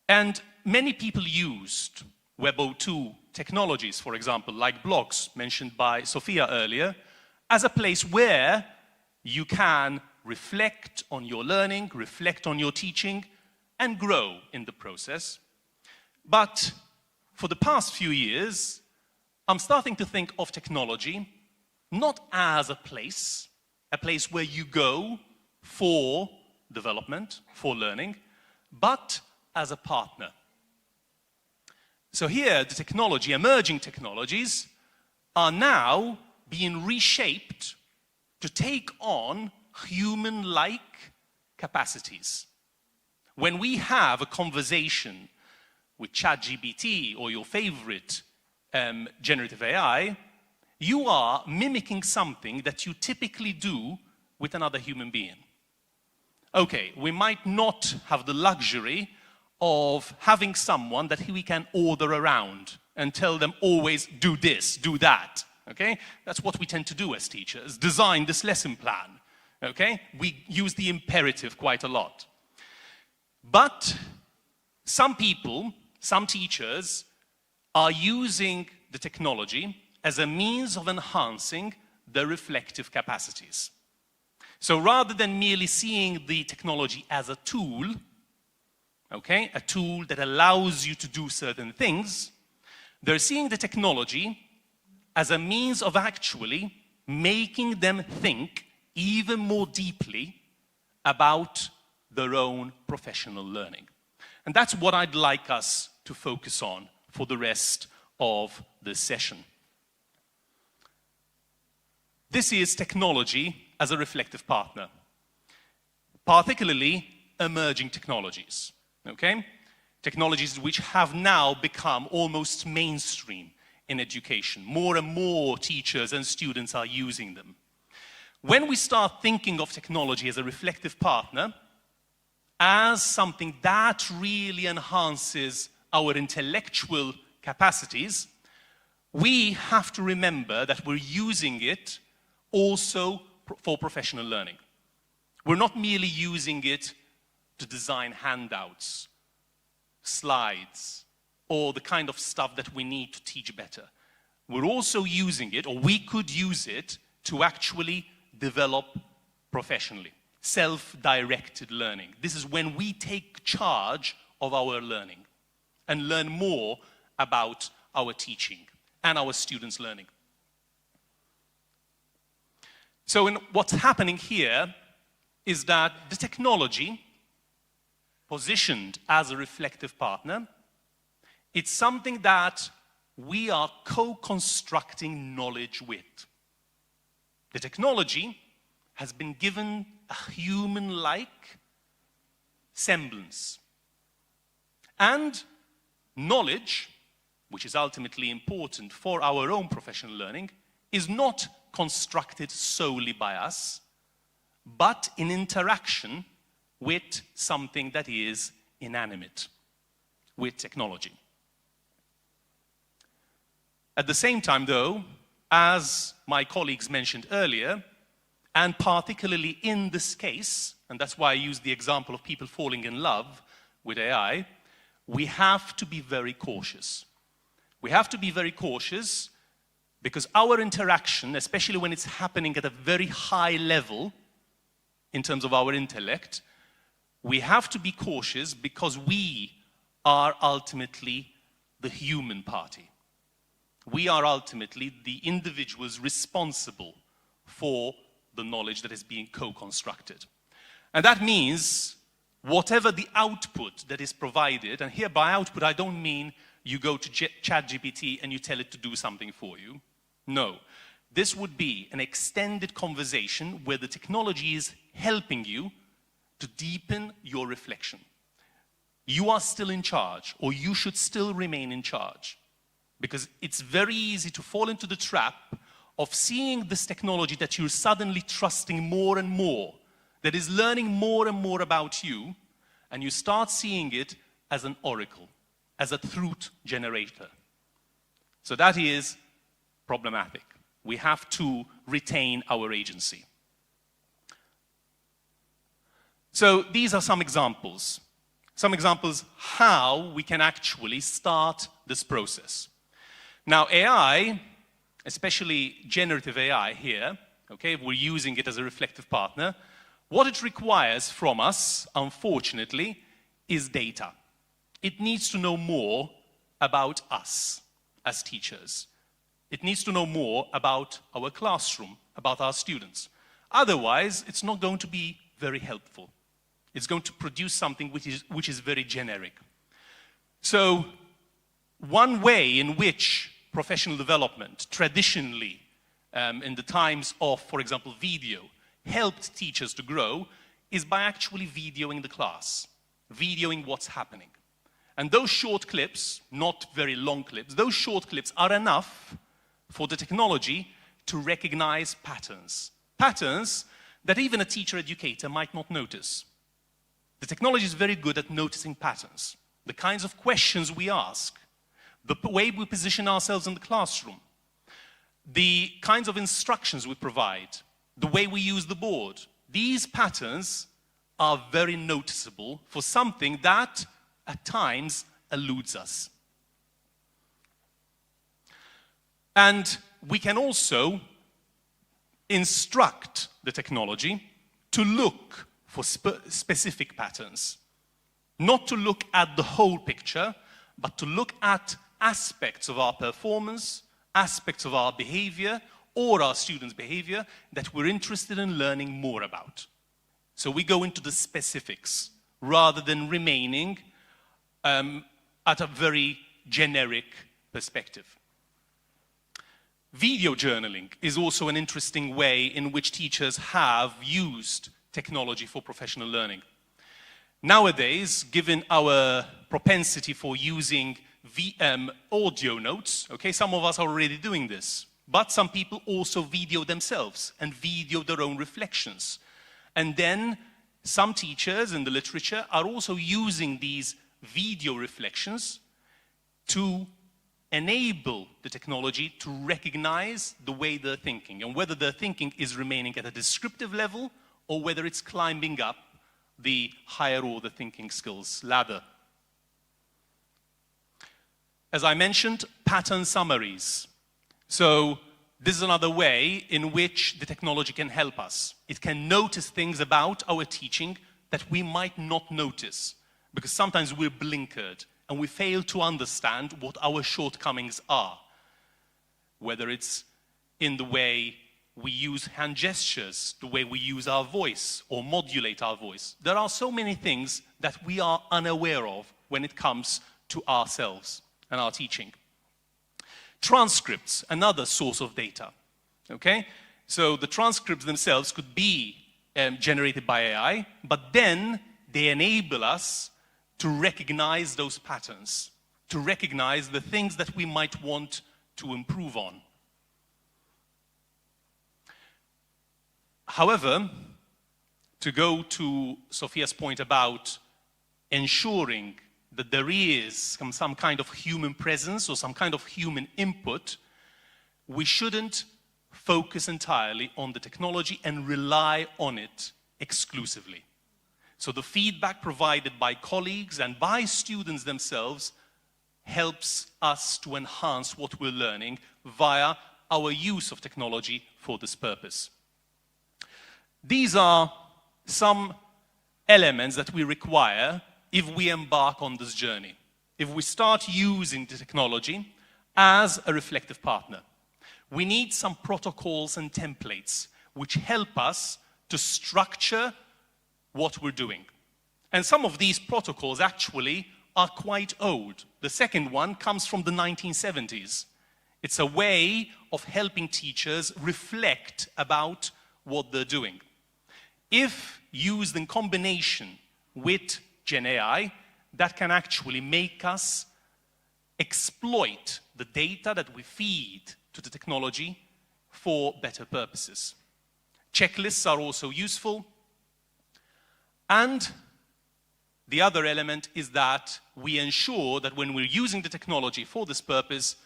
And many people used Web 2.0 technologies, for example, like blogs mentioned by Sophia earlier, as a place where you can reflect on your learning, reflect on your teaching, and grow in the process. But for the past few years, I'm starting to think of technology not as a place where you go for development, for learning, but as a partner. So here, the technology, emerging technologies, are now being reshaped to take on human-like capacities. When we have a conversation with ChatGPT or your favorite generative AI, you are mimicking something that you typically do with another human being. Okay, we might not have the luxury of having someone that we can order around and tell them always do this, do that. Okay? That's what we tend to do as teachers, design this lesson plan. Okay? We use the imperative quite a lot. But some people, some teachers, are using the technology as a means of enhancing their reflective capacities. So rather than merely seeing the technology as a tool, okay, a tool that allows you to do certain things, they're seeing the technology as a means of actually making them think even more deeply about their own professional learning. And that's what I'd like us to focus on for the rest of this session. This is technology as a reflective partner, particularly emerging technologies, okay? Technologies which have now become almost mainstream in education. More and more teachers and students are using them. When we start thinking of technology as a reflective partner, as something that really enhances our intellectual capacities, we have to remember that we're using it also for professional learning. We're not merely using it to design handouts, slides, or the kind of stuff that we need to teach better. We're also using it, or we could use it, to actually develop professionally. self-directed learning. This is when we take charge of our learning and learn more about our teaching and our students' learning. So what's happening here is that the technology, positioned as a reflective partner, it's something that we are co-constructing knowledge with. The technology has been given a human-like semblance. And knowledge, which is ultimately important for our own professional learning, is not constructed solely by us, but in interaction with something that is inanimate, with technology. At the same time, though, as my colleagues mentioned earlier, and particularly in this case, and that's why I use the example of people falling in love with AI, we have to be very cautious. We have to be very cautious because our interaction, especially when it's happening at a very high level in terms of our intellect, we have to be cautious because we are ultimately the human party. We are ultimately the individuals responsible for the knowledge that is being co-constructed. And that means whatever the output that is provided, and here by output I don't mean you go to ChatGPT and you tell it to do something for you. No. This would be an extended conversation where the technology is helping you to deepen your reflection. You are still in charge, or you should still remain in charge. Because it's very easy to fall into the trap of seeing this technology that you're suddenly trusting more and more, that is learning more and more about you, and you start seeing it as an oracle, as a truth generator. So that is problematic. We have to retain our agency. So these are some examples how we can actually start this process. Now AI, especially generative AI here, okay, we're using it as a reflective partner, what it requires from us, unfortunately, is data. It needs to know more about us as teachers. It needs to know more about our classroom, about our students. Otherwise, it's not going to be very helpful. It's going to produce something which is very generic. So, one way in which professional development, traditionally, in the times of, for example, video, helped teachers to grow, is by actually videoing the class, videoing what's happening. And those short clips, not very long clips, those short clips are enough for the technology to recognize patterns. Patterns that even a teacher educator might not notice. The technology is very good at noticing patterns, the kinds of questions we ask, the way we position ourselves in the classroom, the kinds of instructions we provide, the way we use the board. These patterns are very noticeable for something that, at times, eludes us. And we can also instruct the technology to look for specific patterns. Not to look at the whole picture, but to look at aspects of our performance, aspects of our behavior, or our students' behavior that we're interested in learning more about. So we go into the specifics, rather than remaining at a very generic perspective. Video journaling is also an interesting way in which teachers have used technology for professional learning. Nowadays, given our propensity for using audio notes, okay, some of us are already doing this, but some people also video themselves and video their own reflections. And then some teachers in the literature are also using these video reflections to enable the technology to recognize the way they're thinking and whether their thinking is remaining at a descriptive level or whether it's climbing up the higher order thinking skills ladder. As I mentioned, pattern summaries. So this is another way in which the technology can help us. It can notice things about our teaching that we might not notice, because sometimes we're blinkered and we fail to understand what our shortcomings are. Whether it's in the way we use hand gestures, the way we use our voice or modulate our voice. There are so many things that we are unaware of when it comes to ourselves and our teaching. Transcripts, another source of data, okay? So the transcripts themselves could be generated by AI, but then they enable us to recognize those patterns, to recognize the things that we might want to improve on. However, to go to Sophia's point about ensuring that there is some kind of human presence or some kind of human input, we shouldn't focus entirely on the technology and rely on it exclusively. So the feedback provided by colleagues and by students themselves helps us to enhance what we're learning via our use of technology for this purpose. These are some elements that we require if we embark on this journey, if we start using the technology as a reflective partner. We need some protocols and templates which help us to structure what we're doing. And some of these protocols actually are quite old. The second one comes from the 1970s. It's a way of helping teachers reflect about what they're doing. If used in combination with Gen AI, that can actually make us exploit the data that we feed to the technology for better purposes. Checklists are also useful. And the other element is that we ensure that when we're using the technology for this purpose,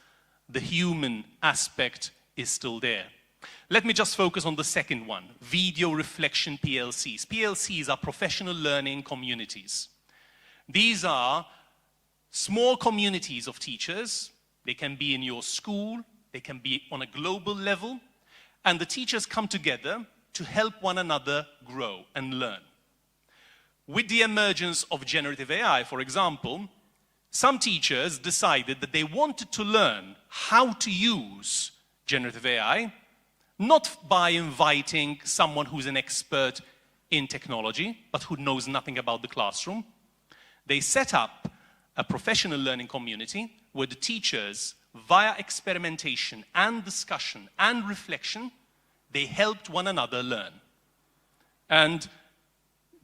the human aspect is still there. Let me just focus on the second one, video reflection PLCs. PLCs are professional learning communities. These are small communities of teachers. They can be in your school, they can be on a global level, and the teachers come together to help one another grow and learn. With the emergence of generative AI, for example, some teachers decided that they wanted to learn how to use generative AI, not by inviting someone who's an expert in technology, but who knows nothing about the classroom. They set up a professional learning community where the teachers, via experimentation and discussion and reflection, they helped one another learn. And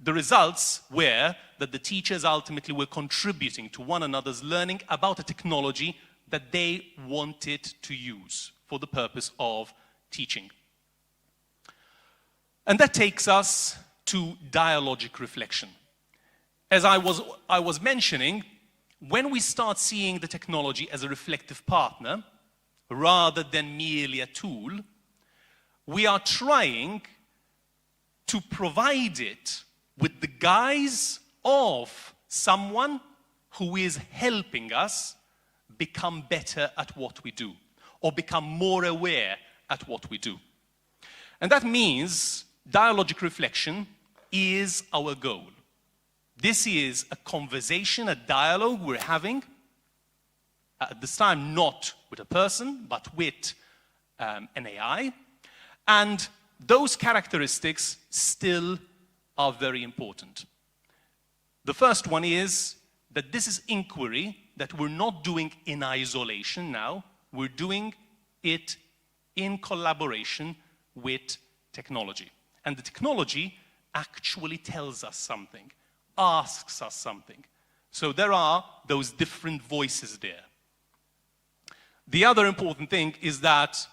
the results were that the teachers ultimately were contributing to one another's learning about a technology that they wanted to use for the purpose of teaching. And that takes us to dialogic reflection. As I was mentioning, when we start seeing the technology as a reflective partner, rather than merely a tool, we are trying to provide it with the guise of someone who is helping us become better at what we do, or become more aware at what we do. And that means dialogic reflection is our goal. This is a conversation, a dialogue we're having, at this time not with a person, but with an AI. And those characteristics still are very important. The first one is that this is inquiry that we're not doing in isolation now, we're doing it in collaboration with technology. And the technology actually tells us something, asks us something. So there are those different voices there. The other important thing is that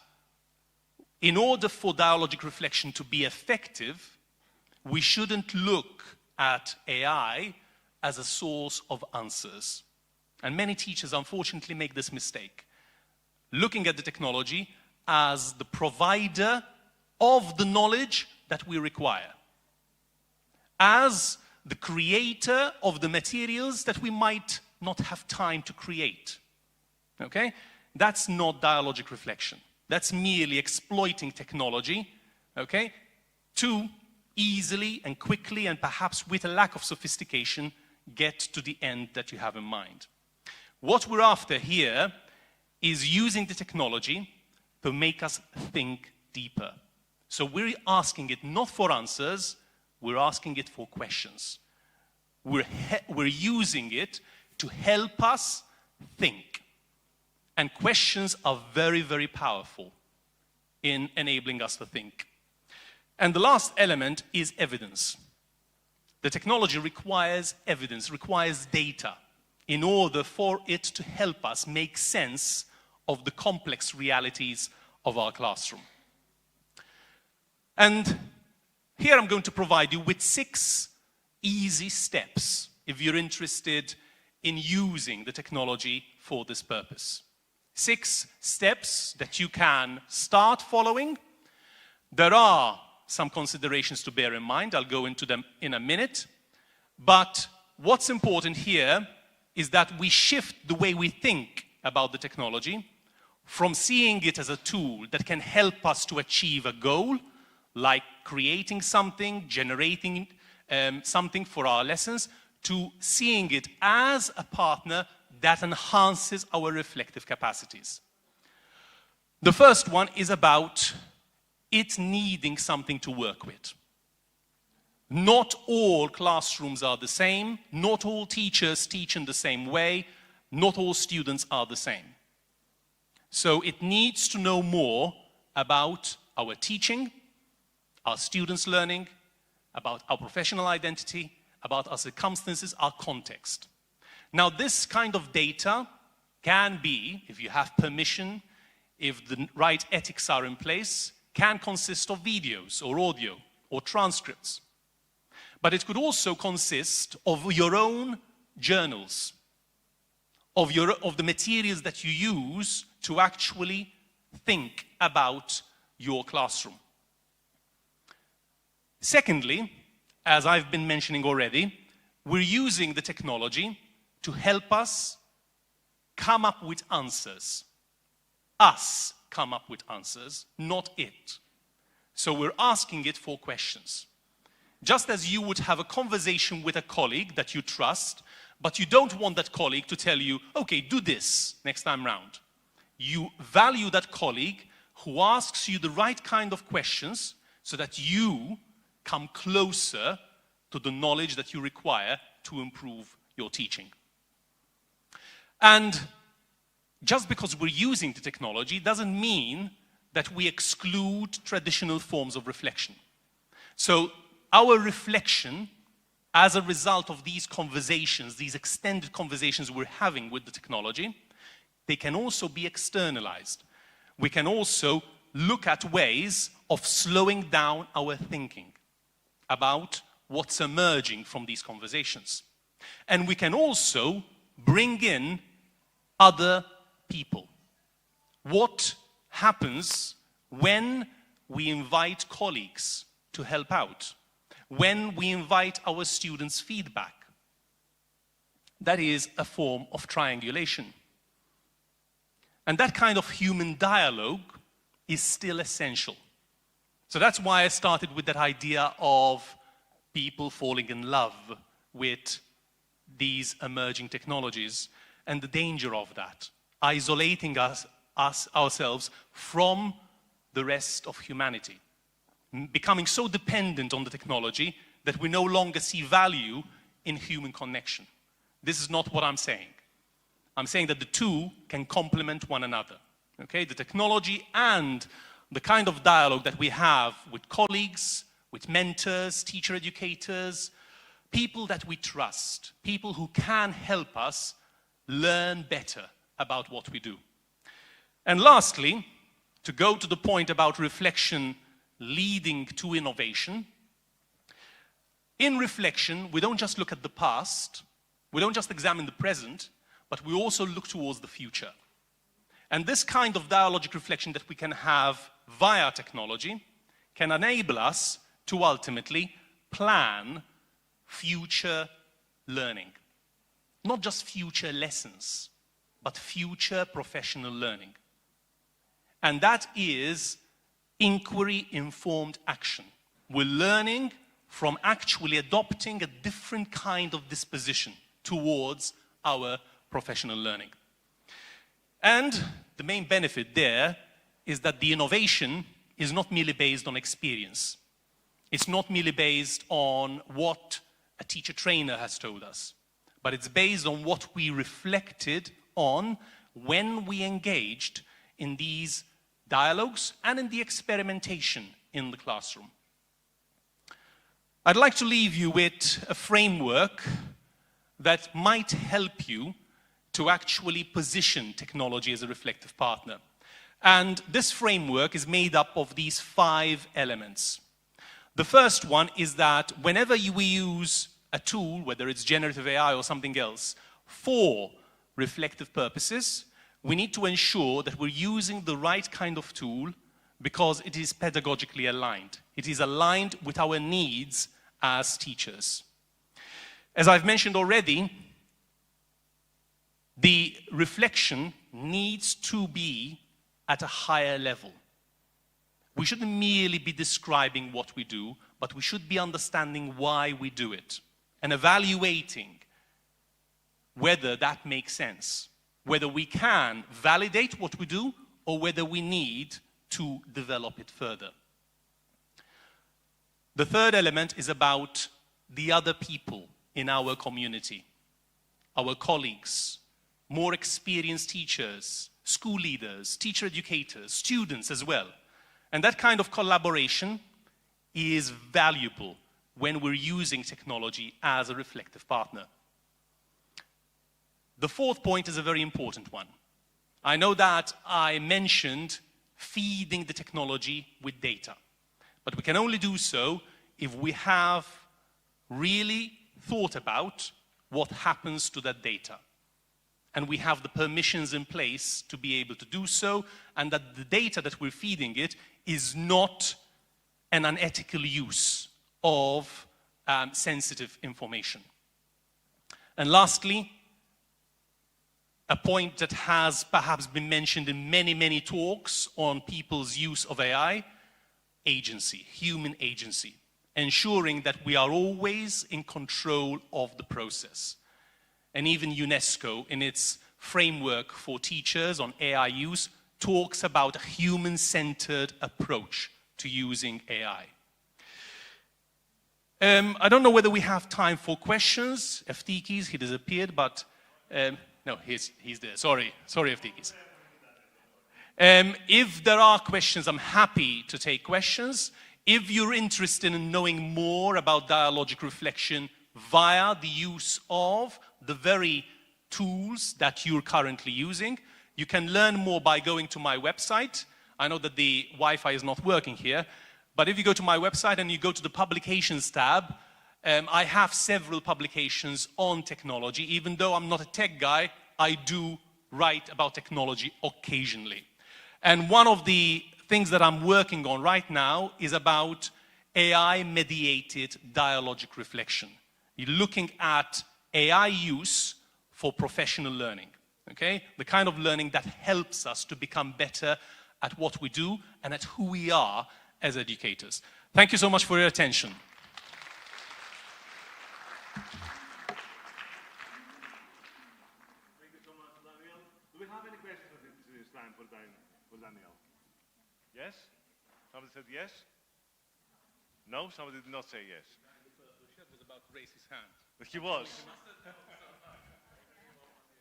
in order for dialogic reflection to be effective, we shouldn't look at AI as a source of answers. And many teachers, unfortunately, make this mistake, looking at the technology as the provider of the knowledge that we require, as the creator of the materials that we might not have time to create. Okay? That's not dialogic reflection. That's merely exploiting technology, okay, to easily and quickly and perhaps with a lack of sophistication get to the end that you have in mind. What we're after here is using the technology to make us think deeper. So we're asking it not for answers, we're asking it for questions. We're using it to help us think. And questions are very, very powerful in enabling us to think. And the last element is evidence. The technology requires evidence, requires data, in order for it to help us make sense of the complex realities of our classroom. And here I'm going to provide you with 6 easy steps if you're interested in using the technology for this purpose. 6 steps that you can start following. There are some considerations to bear in mind. I'll go into them in a minute. But what's important here is that we shift the way we think about the technology from seeing it as a tool that can help us to achieve a goal, like creating something, generating something for our lessons, to seeing it as a partner that enhances our reflective capacities. The first one is about it needing something to work with. Not all classrooms are the same, not all teachers teach in the same way, not all students are the same. So it needs to know more about our teaching, our students' learning, about our professional identity, about our circumstances, our context. Now, this kind of data can be, if you have permission, if the right ethics are in place, can consist of videos or audio or transcripts. But it could also consist of your own journals, of the materials that you use to actually think about your classroom. Secondly, as I've been mentioning already, we're using the technology to help us come up with answers. Us come up with answers, not it. So we're asking it for questions. Just as you would have a conversation with a colleague that you trust, but you don't want that colleague to tell you, okay, do this next time round. You value that colleague who asks you the right kind of questions so that you come closer to the knowledge that you require to improve your teaching. And just because we're using the technology doesn't mean that we exclude traditional forms of reflection. So our reflection, as a result of these conversations, these extended conversations we're having with the technology, they can also be externalized. We can also look at ways of slowing down our thinking about what's emerging from these conversations. And we can also bring in other people. What happens when we invite colleagues to help out? When we invite our students' feedback? That is a form of triangulation. And that kind of human dialogue is still essential. So that's why I started with that idea of people falling in love with these emerging technologies and the danger of that, isolating ourselves from the rest of humanity, becoming so dependent on the technology that we no longer see value in human connection. This is not what I'm saying. I'm saying that the two can complement one another. Okay? The technology and the kind of dialogue that we have with colleagues, with mentors, teacher educators, people that we trust, people who can help us learn better about what we do. And lastly, to go to the point about reflection leading to innovation, in reflection, we don't just look at the past, we don't just examine the present, but we also look towards the future. And this kind of dialogic reflection that we can have via technology can enable us to ultimately plan future learning. Not just future lessons, but future professional learning. and that is inquiry-informed action. We're learning from actually adopting a different kind of disposition towards our professional learning. And the main benefit there is that the innovation is not merely based on experience. It's not merely based on what a teacher trainer has told us, but it's based on what we reflected on when we engaged in these dialogues and in the experimentation in the classroom. I'd like to leave you with a framework that might help you to actually position technology as a reflective partner. And this framework is made up of these 5 elements. The first one is that whenever we use a tool, whether it's generative AI or something else, for reflective purposes, we need to ensure that we're using the right kind of tool because it is pedagogically aligned. It is aligned with our needs as teachers. As I've mentioned already, the reflection needs to be at a higher level. We shouldn't merely be describing what we do, but we should be understanding why we do it and evaluating whether that makes sense, whether we can validate what we do or whether we need to develop it further. The third element is about the other people in our community, our colleagues, more experienced teachers, school leaders, teacher educators, students as well. And that kind of collaboration is valuable when we're using technology as a reflective partner. The fourth point is a very important one. I know that I mentioned feeding the technology with data, but we can only do so if we have really thought about what happens to that data. And we have the permissions in place to be able to do so, and that the data that we're feeding it is not an unethical use of sensitive information. And lastly, a point that has perhaps been mentioned in many, many talks on people's use of AI, agency, human agency, ensuring that we are always in control of the process. And even UNESCO, in its framework for teachers on AI use, talks about a human-centered approach to using AI. I don't know whether we have time for questions. Eftikis, he disappeared, but no, he's there. Sorry, Eftikis. If there are questions, I'm happy to take questions. If you're interested in knowing more about dialogic reflection via the use of the very tools that you're currently using, you can learn more by going to my website. I know that the Wi-Fi is not working here, but if you go to my website and you go to the publications tab, I have several publications on technology. Even though I'm not a tech guy, I do write about technology occasionally. And one of the things that I'm working on right now is about AI-mediated dialogic reflection. You're looking at AI use for professional learning, okay? The kind of learning that helps us to become better at what we do and at who we are as educators. Thank you so much for your attention. Thank you so much, Daniel. Do we have any questions at this time for Daniel? Yes? Somebody said yes? No? Somebody did not say yes. Was about to raise his hand. But he was.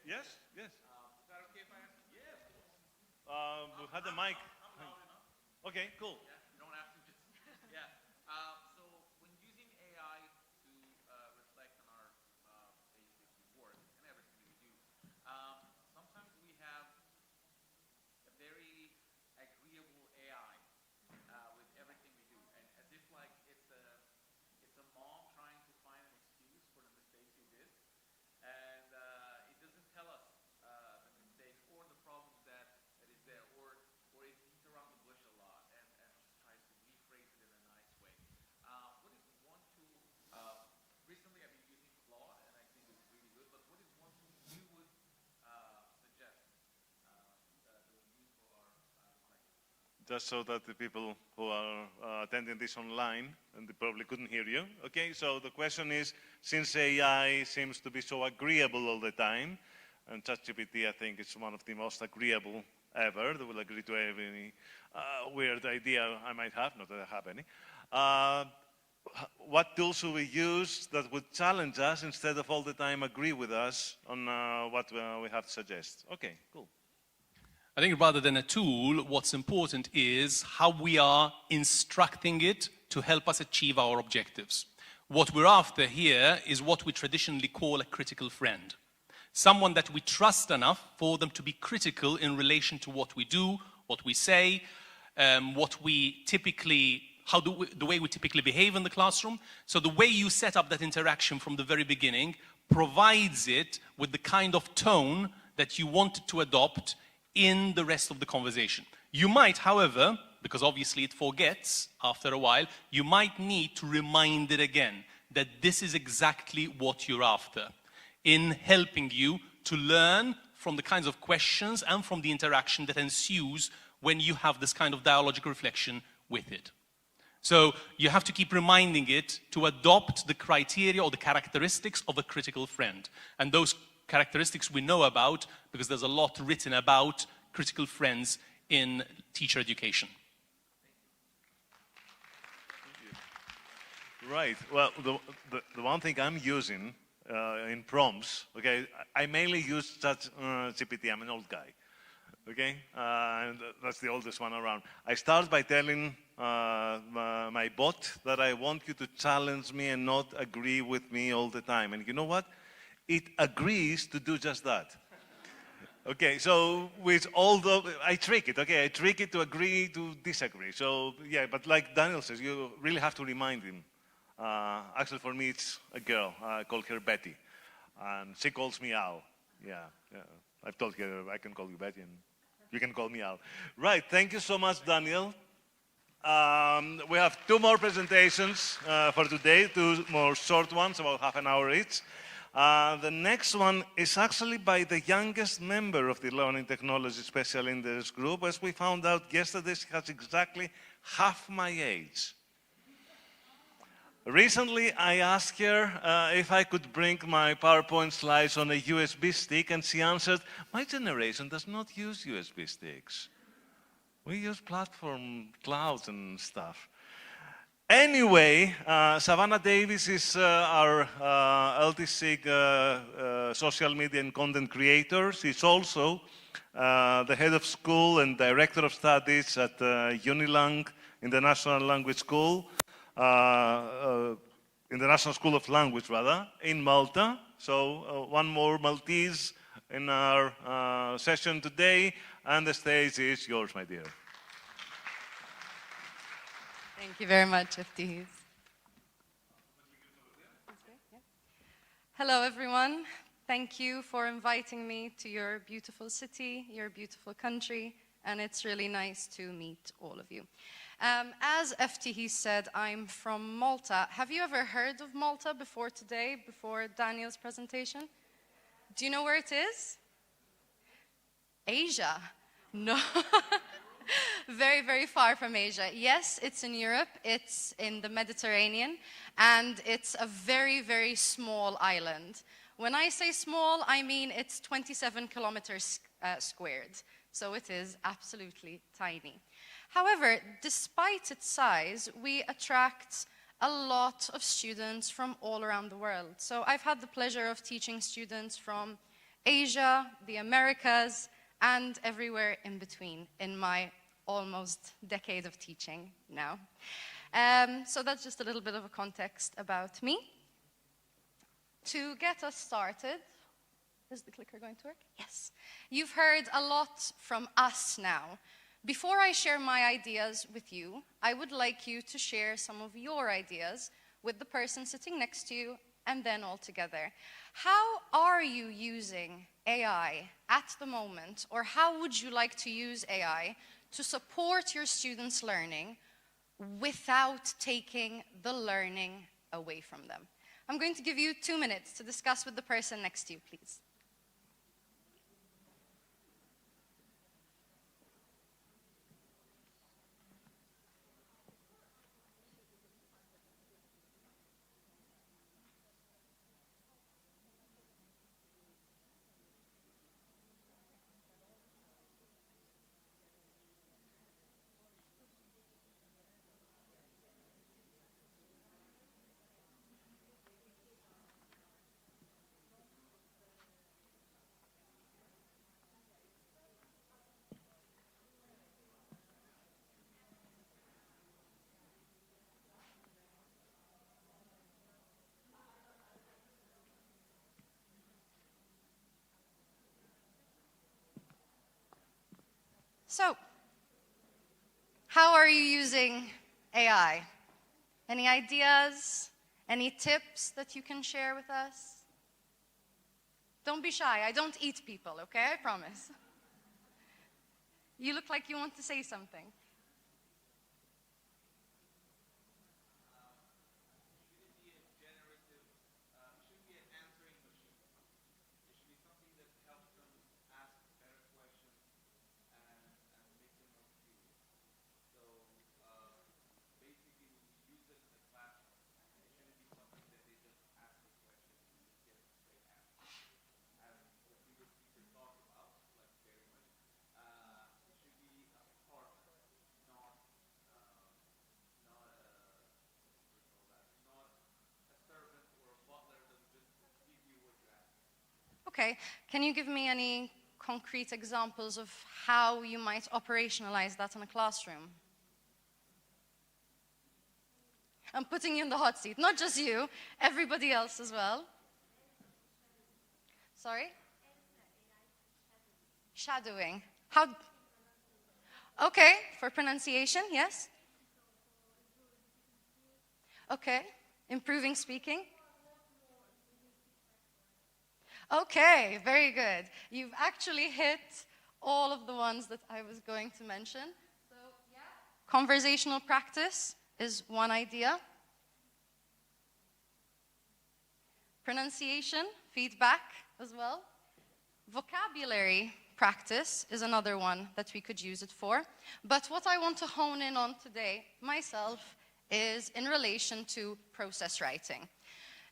Yes? Yes. Is that okay if I ask? Yes. We had the mic. Okay, cool. Yeah, you don't have to just. Yeah. So when using AI to reflect on our basic work and everything that we do, sometimes we have a very agreeable AI with everything we do, and as if like it's a mom trying to find an excuse for the mistakes we did, and it doesn't tell us the mistakes or the problems that is there, or it beats around the bush a lot and just so that the people who are attending this online, and they probably couldn't hear you. Okay, so the question is, since AI seems to be so agreeable all the time, and ChatGPT, I think, is one of the most agreeable ever, they will agree to any weird idea I might have, not that I have any. What tools should we use that would challenge us instead of all the time agree with us on what we have to suggest? Okay, cool. I think rather than a tool, what's important is how we are instructing it to help us achieve our objectives. What we're after here is what we traditionally call a critical friend. Someone that we trust enough for them to be critical in relation to what we do, what we say, the way we typically behave in the classroom. So the way you set up that interaction from the very beginning provides it with the kind of tone that you want it to adopt in the rest of the conversation. You might, however, because obviously it forgets after a while, you might need to remind it again that this is exactly what you're after in helping you to learn from the kinds of questions and from the interaction that ensues when you have this kind of dialogical reflection with it. So you have to keep reminding it to adopt the criteria or the characteristics of a critical friend. And those characteristics we know about because there's a lot written about critical friends in teacher education. Right. Well, the one thing I'm using in prompts, okay, I mainly use ChatGPT. I'm an old guy, okay, and that's the oldest one around. I start by telling my bot that I want you to challenge me and not agree with me all the time. And you know what? It agrees to do just that. Okay, so with all the, I trick it, okay? I trick it to agree to disagree. So, yeah, but like Daniel says, you really have to remind him. Actually, for me, it's a girl. I call her Betty. And she calls me Al. Yeah. I've told her I can call you Betty and you can call me Al. Right, thank you so much, Daniel. We have 2 more presentations for today, 2 more short ones, about half an hour each. The next one is actually by the youngest member of the Learning Technology Special Interest Group. As we found out yesterday, she has exactly half my age. Recently, I asked her if I could bring my PowerPoint slides on a USB stick, and she answered, my generation does not use USB sticks. We use platform clouds and stuff. Anyway, Savannah Davis is our LTSIG social media and content creator. She's also the head of school and director of studies at Unilang International Language School, International School of Language, rather, in Malta. So one more Maltese in our session today, and the stage is yours, my dear. Thank you very much, FTs. Hello, everyone. Thank you for inviting me to your beautiful city, your beautiful country, and it's really nice to meet all of you. As FTE said, I'm from Malta. Have you ever heard of Malta before today, before Daniel's presentation? Do you know where it is? Asia. No. Very, very far from Asia. Yes, it's in Europe, it's in the Mediterranean, and it's a very, very small island. When I say small, I mean it's 27 kilometers squared, so it is absolutely tiny. However, despite its size, we attract a lot of students from all around the world. So I've had the pleasure of teaching students from Asia, the Americas, and everywhere in between in my almost decade of teaching now. So that's just a little bit of a context about me. To get us started, is the clicker going to work? Yes. You've heard a lot from us now. Before I share my ideas with you, I would like you to share some of your ideas with the person sitting next to you and then all together. How are you using AI at the moment, or how would you like to use AI to support your students' learning without taking the learning away from them? I'm going to give you 2 minutes to discuss with the person next to you, please. So, how are you using AI? Any ideas? Any tips that you can share with us? Don't be shy. I don't eat people, okay? I promise. You look like you want to say something. Okay, can you give me any concrete examples of how you might operationalize that in a classroom? I'm putting you in the hot seat, not just you, everybody else as well. Sorry? Shadowing. How? Okay, for pronunciation, yes. Okay, improving speaking. Okay, very good. You've actually hit all of the ones that I was going to mention. So, yeah. Conversational practice is one idea. Pronunciation, feedback as well. Vocabulary practice is another one that we could use it for. But what I want to hone in on today, myself, is in relation to process writing.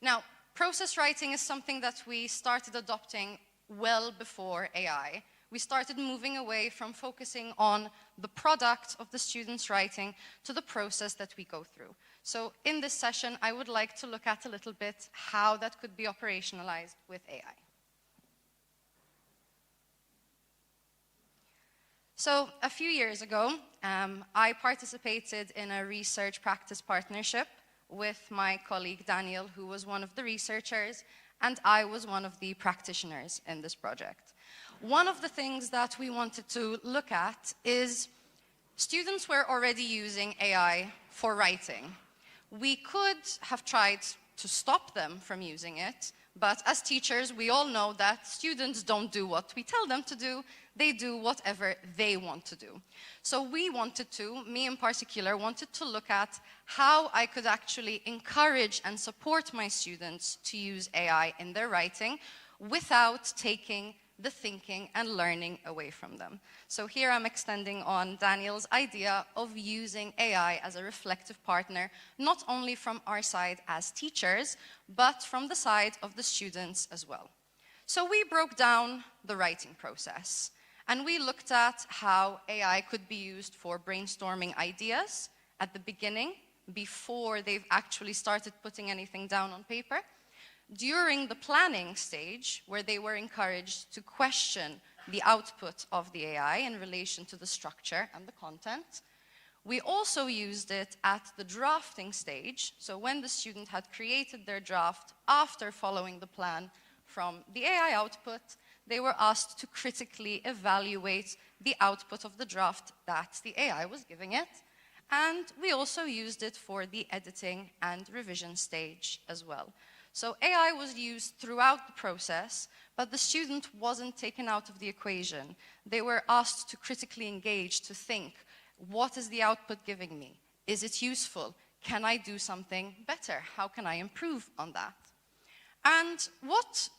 Now, process writing is something that we started adopting well before AI. We started moving away from focusing on the product of the students' writing to the process that we go through. So in this session, I would like to look at a little bit how that could be operationalized with AI. So a few years ago, I participated in a research practice partnership with my colleague Daniel, who was one of the researchers, and I was one of the practitioners in this project. One of the things that we wanted to look at is students were already using AI for writing. We could have tried to stop them from using it, but as teachers, we all know that students don't do what we tell them to do. They do whatever they want to do. So we wanted to, me in particular, wanted to look at how I could actually encourage and support my students to use AI in their writing without taking the thinking and learning away from them. So here I'm extending on Daniel's idea of using AI as a reflective partner, not only from our side as teachers, but from the side of the students as well. So we broke down the writing process, and we looked at how AI could be used for brainstorming ideas at the beginning, before they've actually started putting anything down on paper, during the planning stage, where they were encouraged to question the output of the AI in relation to the structure and the content. We also used it at the drafting stage, so when the student had created their draft after following the plan from the AI output, they were asked to critically evaluate the output of the draft that the AI was giving it. And we also used it for the editing and revision stage as well. So AI was used throughout the process, but the student wasn't taken out of the equation. They were asked to critically engage, to think, what is the output giving me? Is it useful? Can I do something better? How can I improve on that? And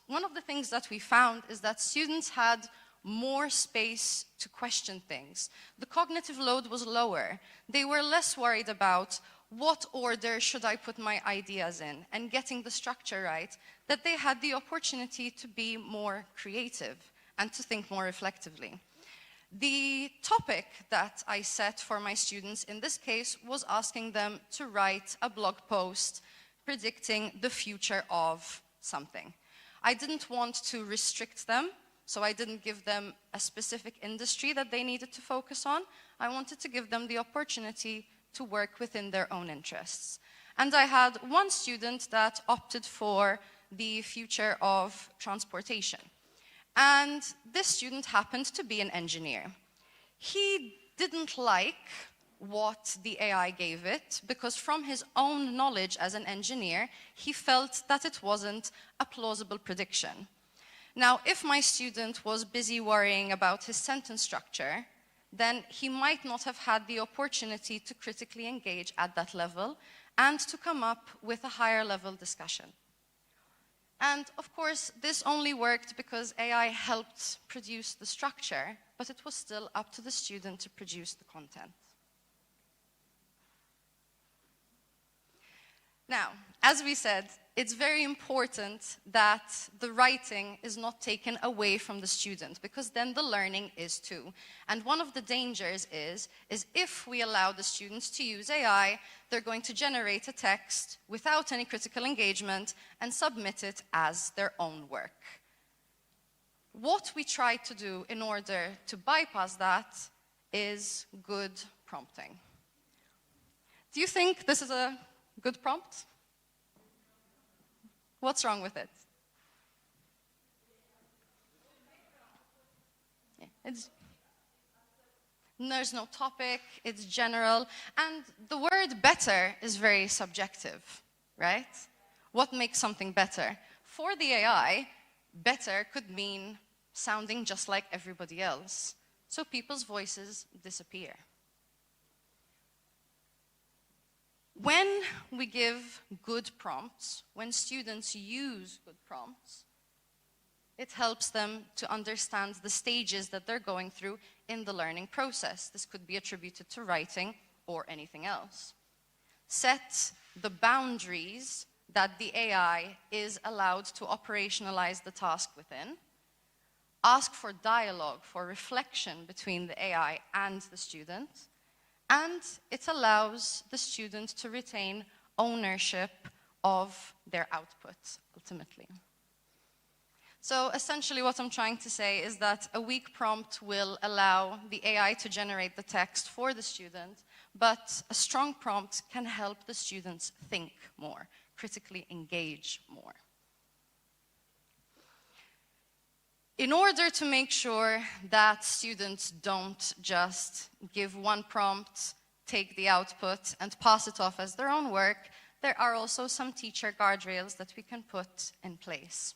one of the things that we found is that students had more space to question things. The cognitive load was lower. They were less worried about what order should I put my ideas in and getting the structure right, that they had the opportunity to be more creative and to think more reflectively. The topic that I set for my students in this case was asking them to write a blog post predicting the future of something. I didn't want to restrict them, so I didn't give them a specific industry that they needed to focus on. I wanted to give them the opportunity to work within their own interests. And I had one student that opted for the future of transportation. And this student happened to be an engineer. he didn't like what the AI gave it because from his own knowledge as an engineer, he felt that it wasn't a plausible prediction. Now, if my student was busy worrying about his sentence structure, then he might not have had the opportunity to critically engage at that level and to come up with a higher level discussion. And of course, this only worked because AI helped produce the structure, but it was still up to the student to produce the content. Now, as we said, it's very important that the writing is not taken away from the student, because then the learning is too. And one of the dangers is if we allow the students to use AI, they're going to generate a text without any critical engagement and submit it as their own work. What we try to do in order to bypass that is good prompting. Do you think this is a good prompt? What's wrong with it? Yeah, there's no topic, it's general, and the word better is very subjective, right? What makes something better? For the AI, better could mean sounding just like everybody else, so people's voices disappear. When we give good prompts, when students use good prompts, it helps them to understand the stages that they're going through in the learning process. This could be attributed to writing or anything else. Set the boundaries that the AI is allowed to operationalize the task within. Ask for dialogue, for reflection between the AI and the student. And it allows the student to retain ownership of their output, ultimately. So essentially what I'm trying to say is that a weak prompt will allow the AI to generate the text for the student, but a strong prompt can help the students think more, critically engage more. In order to make sure that students don't just give one prompt, take the output, and pass it off as their own work, there are also some teacher guardrails that we can put in place.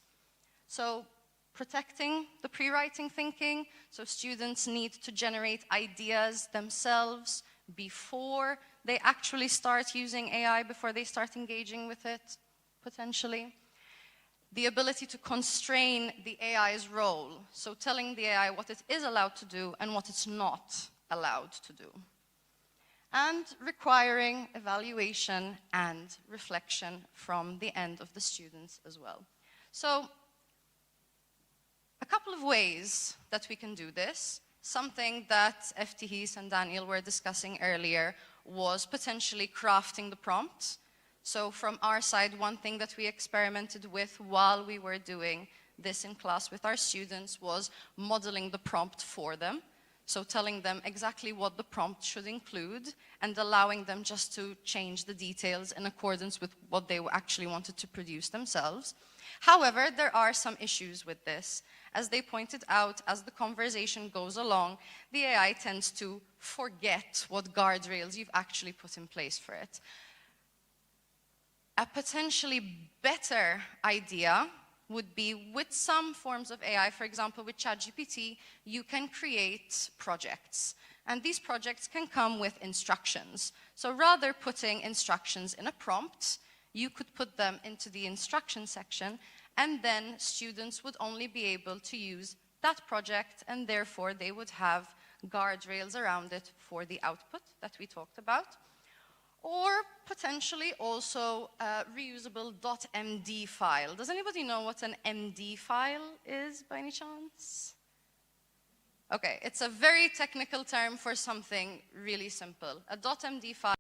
So, protecting the pre-writing thinking, so students need to generate ideas themselves before they actually start using AI, before they start engaging with it, potentially. The ability to constrain the AI's role, so telling the AI what it is allowed to do and what it's not allowed to do. And requiring evaluation and reflection from the end of the students as well. So, a couple of ways that we can do this. Something that Eftihis and Daniel were discussing earlier was potentially crafting the prompt. So from our side, one thing that we experimented with while we were doing this in class with our students was modeling the prompt for them. So telling them exactly what the prompt should include and allowing them just to change the details in accordance with what they actually wanted to produce themselves. However, there are some issues with this. As they pointed out, as the conversation goes along, the AI tends to forget what guardrails you've actually put in place for it. A potentially better idea would be with some forms of AI, for example, with ChatGPT, you can create projects. And these projects can come with instructions. So rather putting instructions in a prompt, you could put them into the instruction section, and then students would only be able to use that project, and therefore they would have guardrails around it for the output that we talked about. Or potentially also a reusable .md file. Does anybody know what an MD file is by any chance? Okay, it's a very technical term for something really simple. A .md file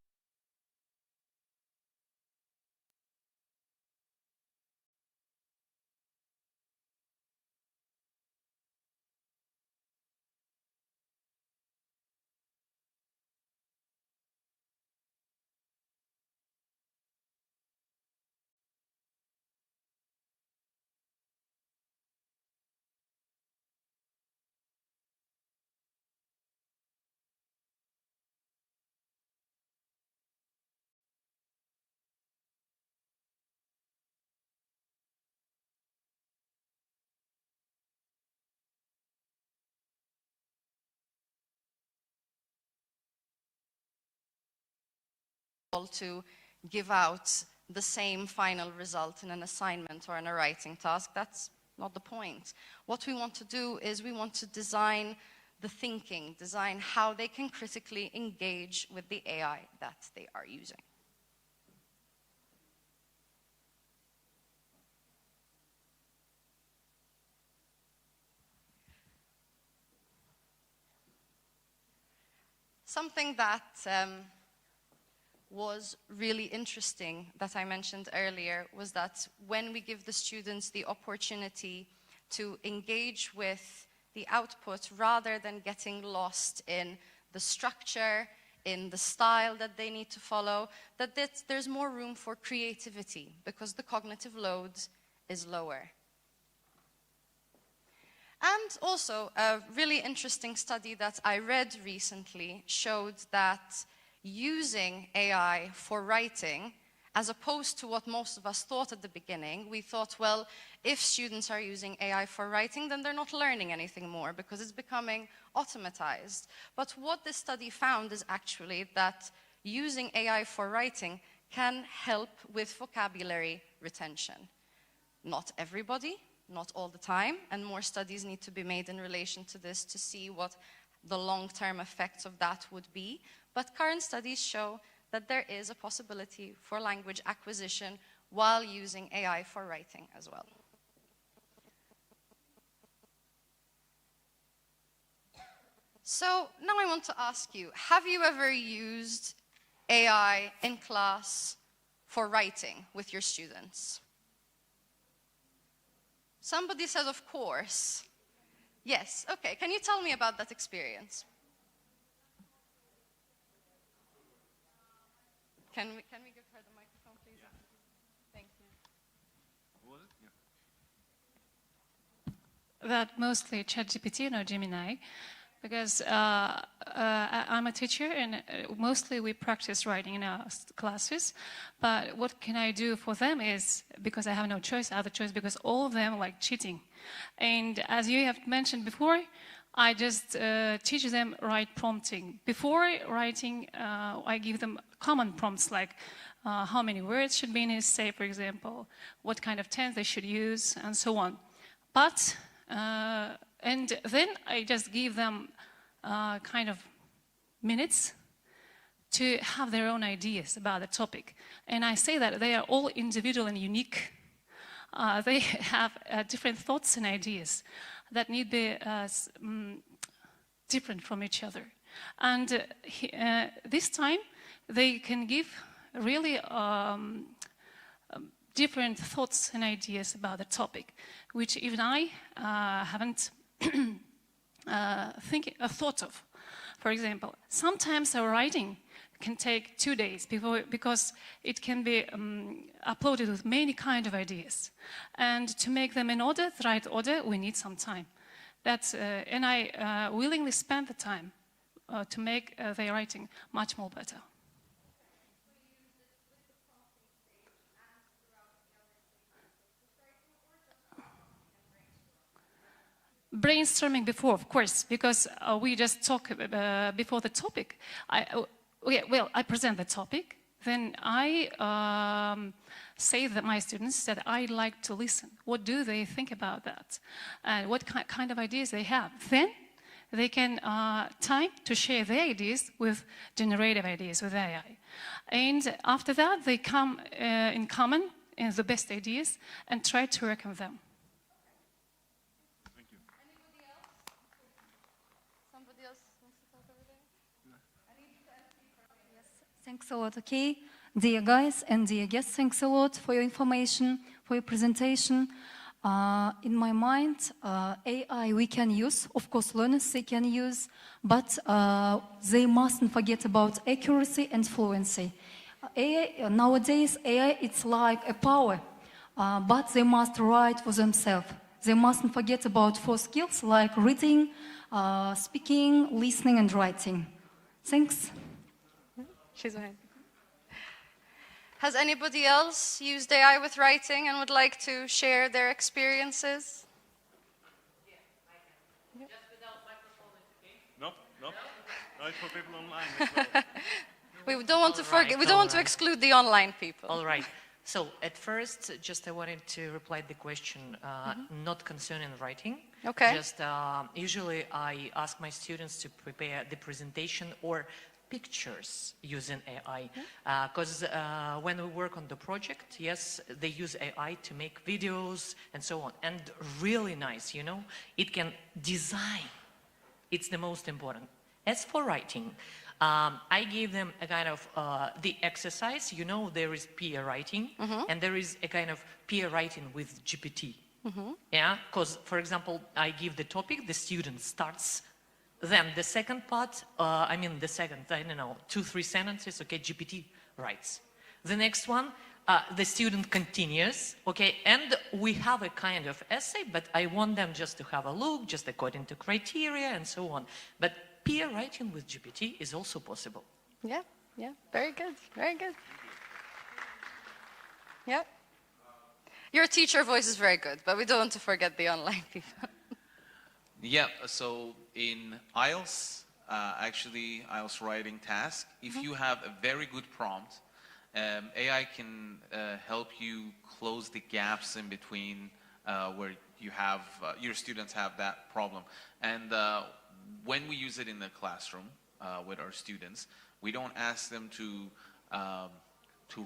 to give out the same final result in an assignment or in a writing task. That's not the point. What we want to do is we want to design the thinking, design how they can critically engage with the AI that they are using. Something that was really interesting that I mentioned earlier was that when we give the students the opportunity to engage with the output rather than getting lost in the structure, in the style that they need to follow, that there's more room for creativity because the cognitive load is lower. And also, a really interesting study that I read recently showed that using AI for writing, as opposed to what most of us thought at the beginning, we thought, well, if students are using AI for writing, then they're not learning anything more because it's becoming automatized. But what this study found is actually that using AI for writing can help with vocabulary retention. Not everybody, not all the time, and more studies need to be made in relation to this to see what the long-term effects of that would be. But current studies show that there is a possibility for language acquisition while using AI for writing as well. So now I want to ask you, have you ever used AI in class for writing with your students? Somebody said, of course. Yes, okay. Can you tell me about that experience? Can we give her the microphone, please? Yeah. Thank you. What was it? Yeah. That mostly ChatGPT, no Gemini, because I'm a teacher and mostly we practice writing in our classes. But what can I do for them is, because I have no choice, other choice, because all of them like cheating. And as you have mentioned before, I just teach them right prompting. Before writing, I give them common prompts like how many words should be in his essay, for example, what kind of tense they should use, and so on. But, and then I just give them kind of minutes to have their own ideas about the topic. And I say that they are all individual and unique. They have different thoughts and ideas that need to be different from each other. And this time, they can give really different thoughts and ideas about the topic, which even I haven't thought of. For example, sometimes our writing can take 2 days because it can be uploaded with many kind of ideas. And to make them in order, the right order, we need some time. And I willingly spend the time to make their writing much more better. Brainstorming before, of course, because we just talk before the topic. I present the topic, then I say that my students that I'd like to listen. What do they think about that? And what kind of ideas they have? Then they can time to share their ideas with generative ideas with AI. And after that, they come in common in the best ideas and try to work on them. Thanks a lot, okay? Dear guys and dear guests, thanks a lot for your information, for your presentation. In my mind, AI we can use, of course learners they can use, but they mustn't forget about accuracy and fluency. Nowadays, AI it's like a power, but they must write for themselves. They mustn't forget about 4 skills like reading, speaking, listening and writing. Thanks. She's ahead. Has anybody else used AI with writing and would like to share their experiences? Yeah, just without microphone, okay? No, it's for people online as well. We don't want to forget. We don't want to exclude the online people. All right. So at first, just I wanted to reply to the question, not concerning writing. Okay. Just usually I ask my students to prepare the presentation or pictures using AI, because when we work on the project, yes, they use AI to make videos and so on, and really nice, you know, it can design. It's the most important. As for writing, I gave them a kind of the exercise. You know, there is peer writing, and there is a kind of peer writing with GPT. Yeah, because, for example, I give the topic, the student starts. Then the second part, I don't know, 2-3 sentences, okay, GPT writes. The next one, the student continues, okay, and we have a kind of essay, but I want them just to have a look, just according to criteria and so on. But peer writing with GPT is also possible. Yeah, yeah, very good, very good. Yeah. Your teacher voice is very good, but we don't want to forget the online people. Yeah, so in IELTS, actually IELTS writing task, if you have a very good prompt, AI can help you close the gaps in between where you have, your students have that problem. And when we use it in the classroom with our students, we don't ask them to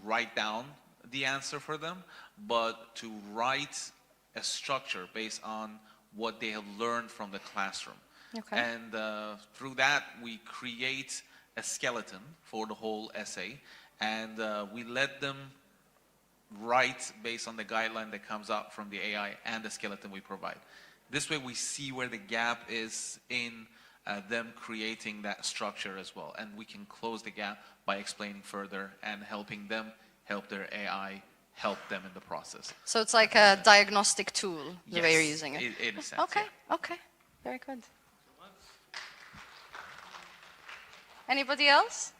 write down the answer for them, but to write a structure based on what they have learned from the classroom. Okay. And through that, we create a skeleton for the whole essay, and we let them write based on the guideline that comes out from the AI and the skeleton we provide. This way we see where the gap is in them creating that structure as well, and we can close the gap by explaining further and helping them help their AI help them in the process. So it's like a diagnostic tool, the way you're Yes, using it. in a sense, Okay, okay, very good. Anybody else?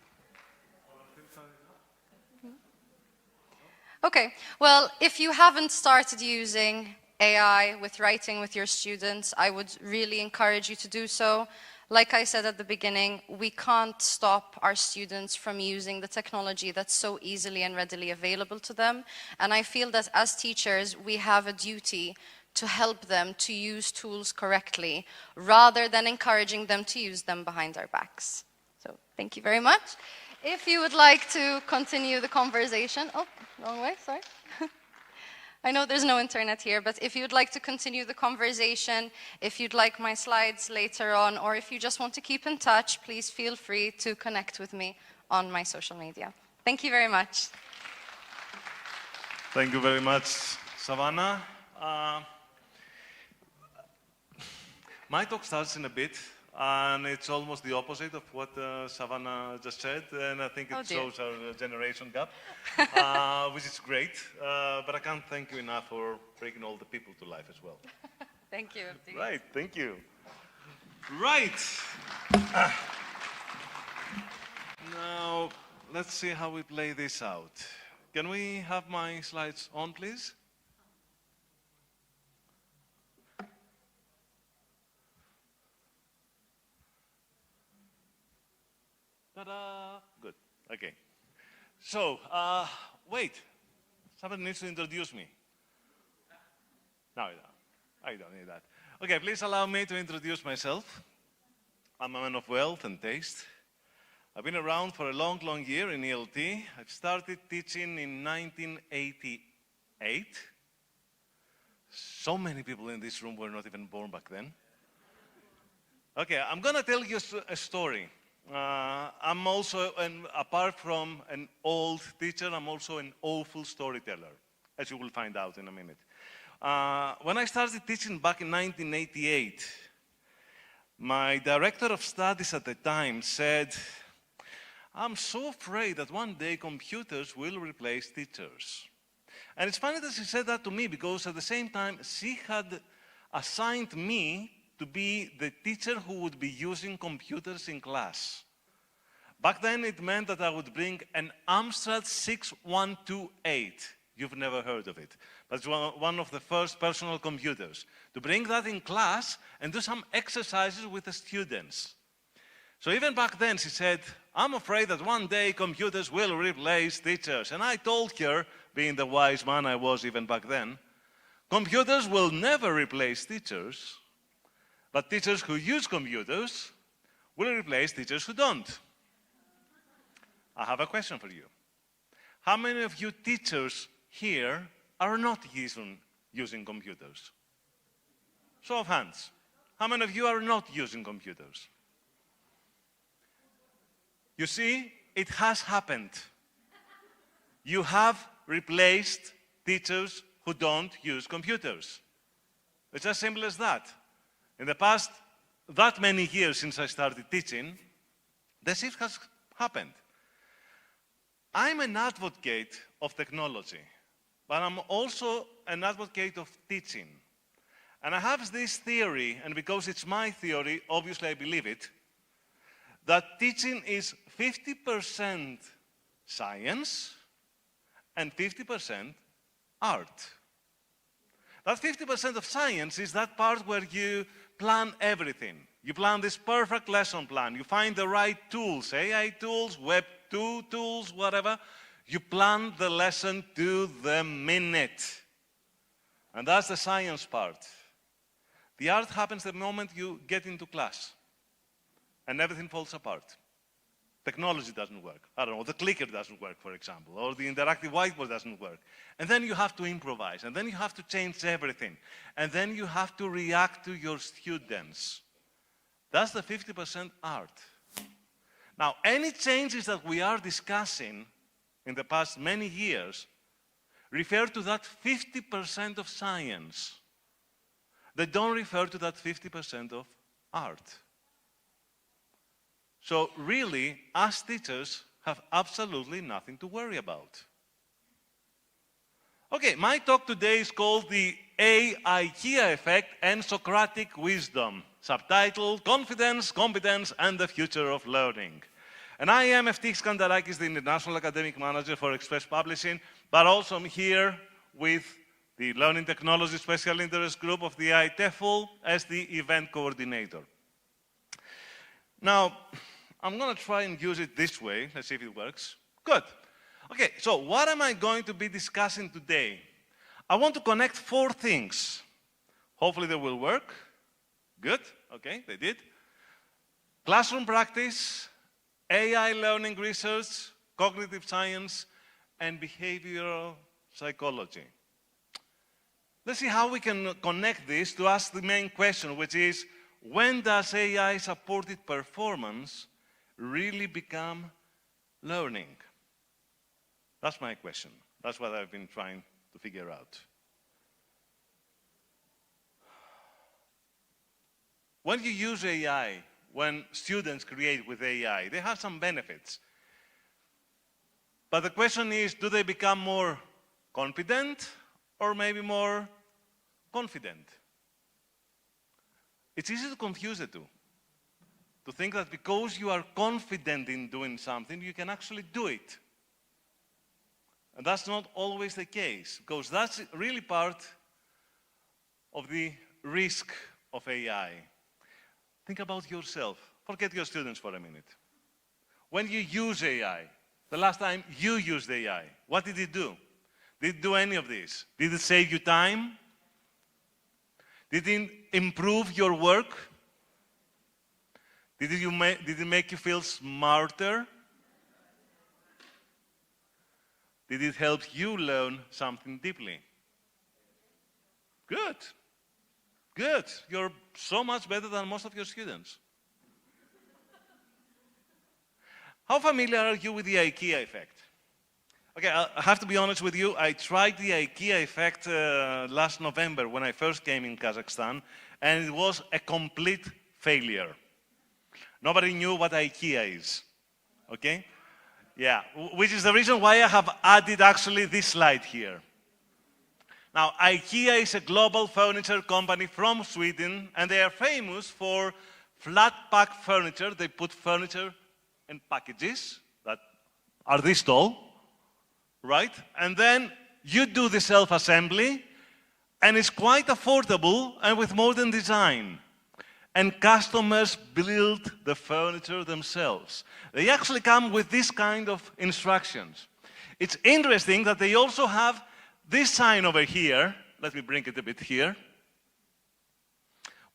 Okay, well, if you haven't started using AI with writing with your students, I would really encourage you to do so. Like I said at the beginning, we can't stop our students from using the technology that's so easily and readily available to them. And I feel that as teachers, we have a duty to help them to use tools correctly, rather than encouraging them to use them behind our backs. So thank you very much. If you would like to continue the conversation, oh, wrong way, sorry. I know there's no internet here, but if you'd like to continue the conversation, if you'd like my slides later on, or if you just want to keep in touch, please feel free to connect with me on my social media. Thank you very much. Thank you very much, Savannah. My talk starts in a bit, and it's almost the opposite of what Savannah just said, and I think it shows our generation gap, which is great, but I can't thank you enough for bringing all the people to life as well. Thank you. Right, thank you. Right. Now, let's see how we play this out. Can we have my slides on, please? Ta-da! Good. Okay. So, wait. Somebody needs to introduce me. No, I don't need that. Okay, please allow me to introduce myself. I'm a man of wealth and taste. I've been around for a long, long year in ELT. I've started teaching in 1988. So many people in this room were not even born back then. Okay, I'm going to tell you a story. I'm also, apart from an old teacher, I'm also an awful storyteller, as you will find out in a minute. When I started teaching back in 1988, my director of studies at the time said, I'm so afraid that one day computers will replace teachers. And it's funny that she said that to me, because at the same time, she had assigned me to be the teacher who would be using computers in class. Back then, it meant that I would bring an Amstrad 6128. You've never heard of it. But it's one of the first personal computers. To bring that in class and do some exercises with the students. So even back then, she said, I'm afraid that one day computers will replace teachers. And I told her, being the wise man I was even back then, computers will never replace teachers, but teachers who use computers will replace teachers who don't. I have a question for you. How many of you teachers here are not using computers? Show of hands. How many of you are not using computers? You see, it has happened. You have replaced teachers who don't use computers. It's as simple as that. In the past, that many years since I started teaching, the shift has happened. I'm an advocate of technology, but I'm also an advocate of teaching. And I have this theory, and because it's my theory, obviously I believe it, that teaching is 50% science and 50% art. That 50% of science is that part where you plan everything. You plan this perfect lesson plan. You find the right tools, AI tools, Web 2 tools, whatever. You plan the lesson to the minute. And that's the science part. The art happens the moment you get into class. And everything falls apart. Technology doesn't work. I don't know, the clicker doesn't work, for example, or the interactive whiteboard doesn't work. And then you have to improvise, and then you have to change everything. And then you have to react to your students. That's the 50% art. Now, any changes that we are discussing in the past many years refer to that 50% of science. They don't refer to that 50% of art. So really, us teachers have absolutely nothing to worry about. Okay, my talk today is called the AI-IKEA Effect and Socratic Wisdom, subtitled Confidence, Competence, and the Future of Learning. And I am Eftichis Kandarakis, the International Academic Manager for Express Publishing, but also I'm here with the Learning Technology Special Interest Group of the ITEFL as the event coordinator. Now, I'm going to try and use it this way. Let's see if it works. Good. Okay, so what am I going to be discussing today? I want to connect 4 things. Hopefully they will work. Good. Okay, they did. Classroom practice, AI learning research, cognitive science, and behavioral psychology. Let's see how we can connect this to ask the main question, which is, when does AI-supported performance really become learning? That's my question. That's what I've been trying to figure out. When you use AI, when students create with AI, they have some benefits. But the question is, do they become more confident or maybe more confident? It's easy to confuse the two. To think that because you are confident in doing something, you can actually do it. And that's not always the case, because that's really part of the risk of AI. Think about yourself. Forget your students for a minute. When you use AI, the last time you used AI, what did it do? Did it do any of this? Did it save you time? Did it improve your work? Did it make you feel smarter? Did it help you learn something deeply? Good. Good. You're so much better than most of your students. How familiar are you with the IKEA effect? Okay, I have to be honest with you. I tried the IKEA effect last November when I first came in Kazakhstan, and it was a complete failure. Nobody knew what IKEA is, okay? Yeah, which is the reason why I have added actually this slide here. Now, IKEA is a global furniture company from Sweden, and they are famous for flat pack furniture. They put furniture in packages that are this tall, right? And then you do the self-assembly, and it's quite affordable and with modern design. and customers build the furniture themselves. They actually come with this kind of instructions. It's interesting that they also have this sign over here. Let me bring it a bit here.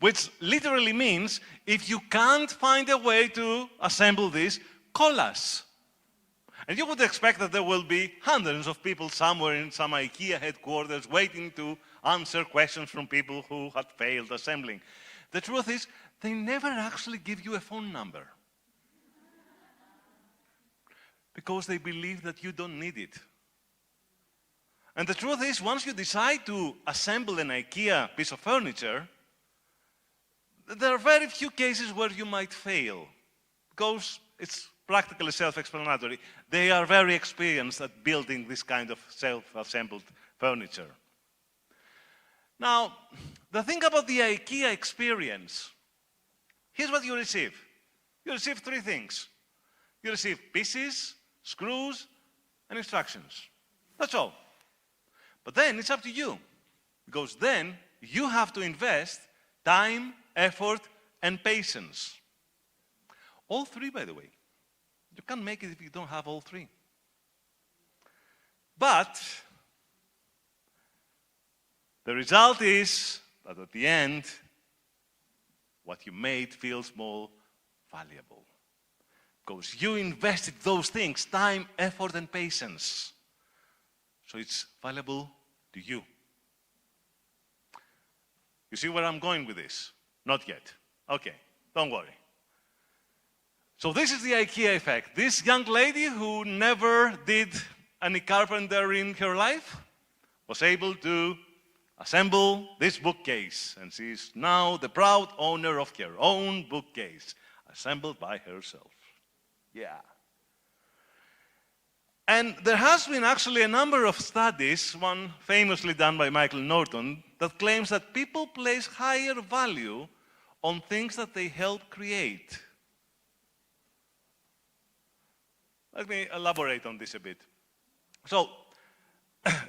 Which literally means, if you can't find a way to assemble this, call us. And you would expect that there will be hundreds of people somewhere in some IKEA headquarters waiting to answer questions from people who had failed assembling. The truth is, they never actually give you a phone number. Because they believe that you don't need it. And the truth is, once you decide to assemble an IKEA piece of furniture, there are very few cases where you might fail, because it's practically self-explanatory. They are very experienced at building this kind of self-assembled furniture. Now, the thing about the IKEA experience, here's what you receive. You receive three things. You receive pieces, screws, and instructions. That's all. But then it's up to you, because then you have to invest time, effort, and patience. All three, by the way. You can't make it if you don't have all three. But the result is that at the end, what you made feels more valuable. Because you invested those things, time, effort, and patience. So it's valuable to you. You see where I'm going with this? Not yet. Okay, don't worry. So this is the IKEA effect. This young lady who never did any carpentry in her life was able to assemble this bookcase. And she is now the proud owner of her own bookcase, assembled by herself. Yeah. And there has been actually a number of studies, one famously done by Michael Norton, that claims that people place higher value on things that they help create. Let me elaborate on this a bit. So,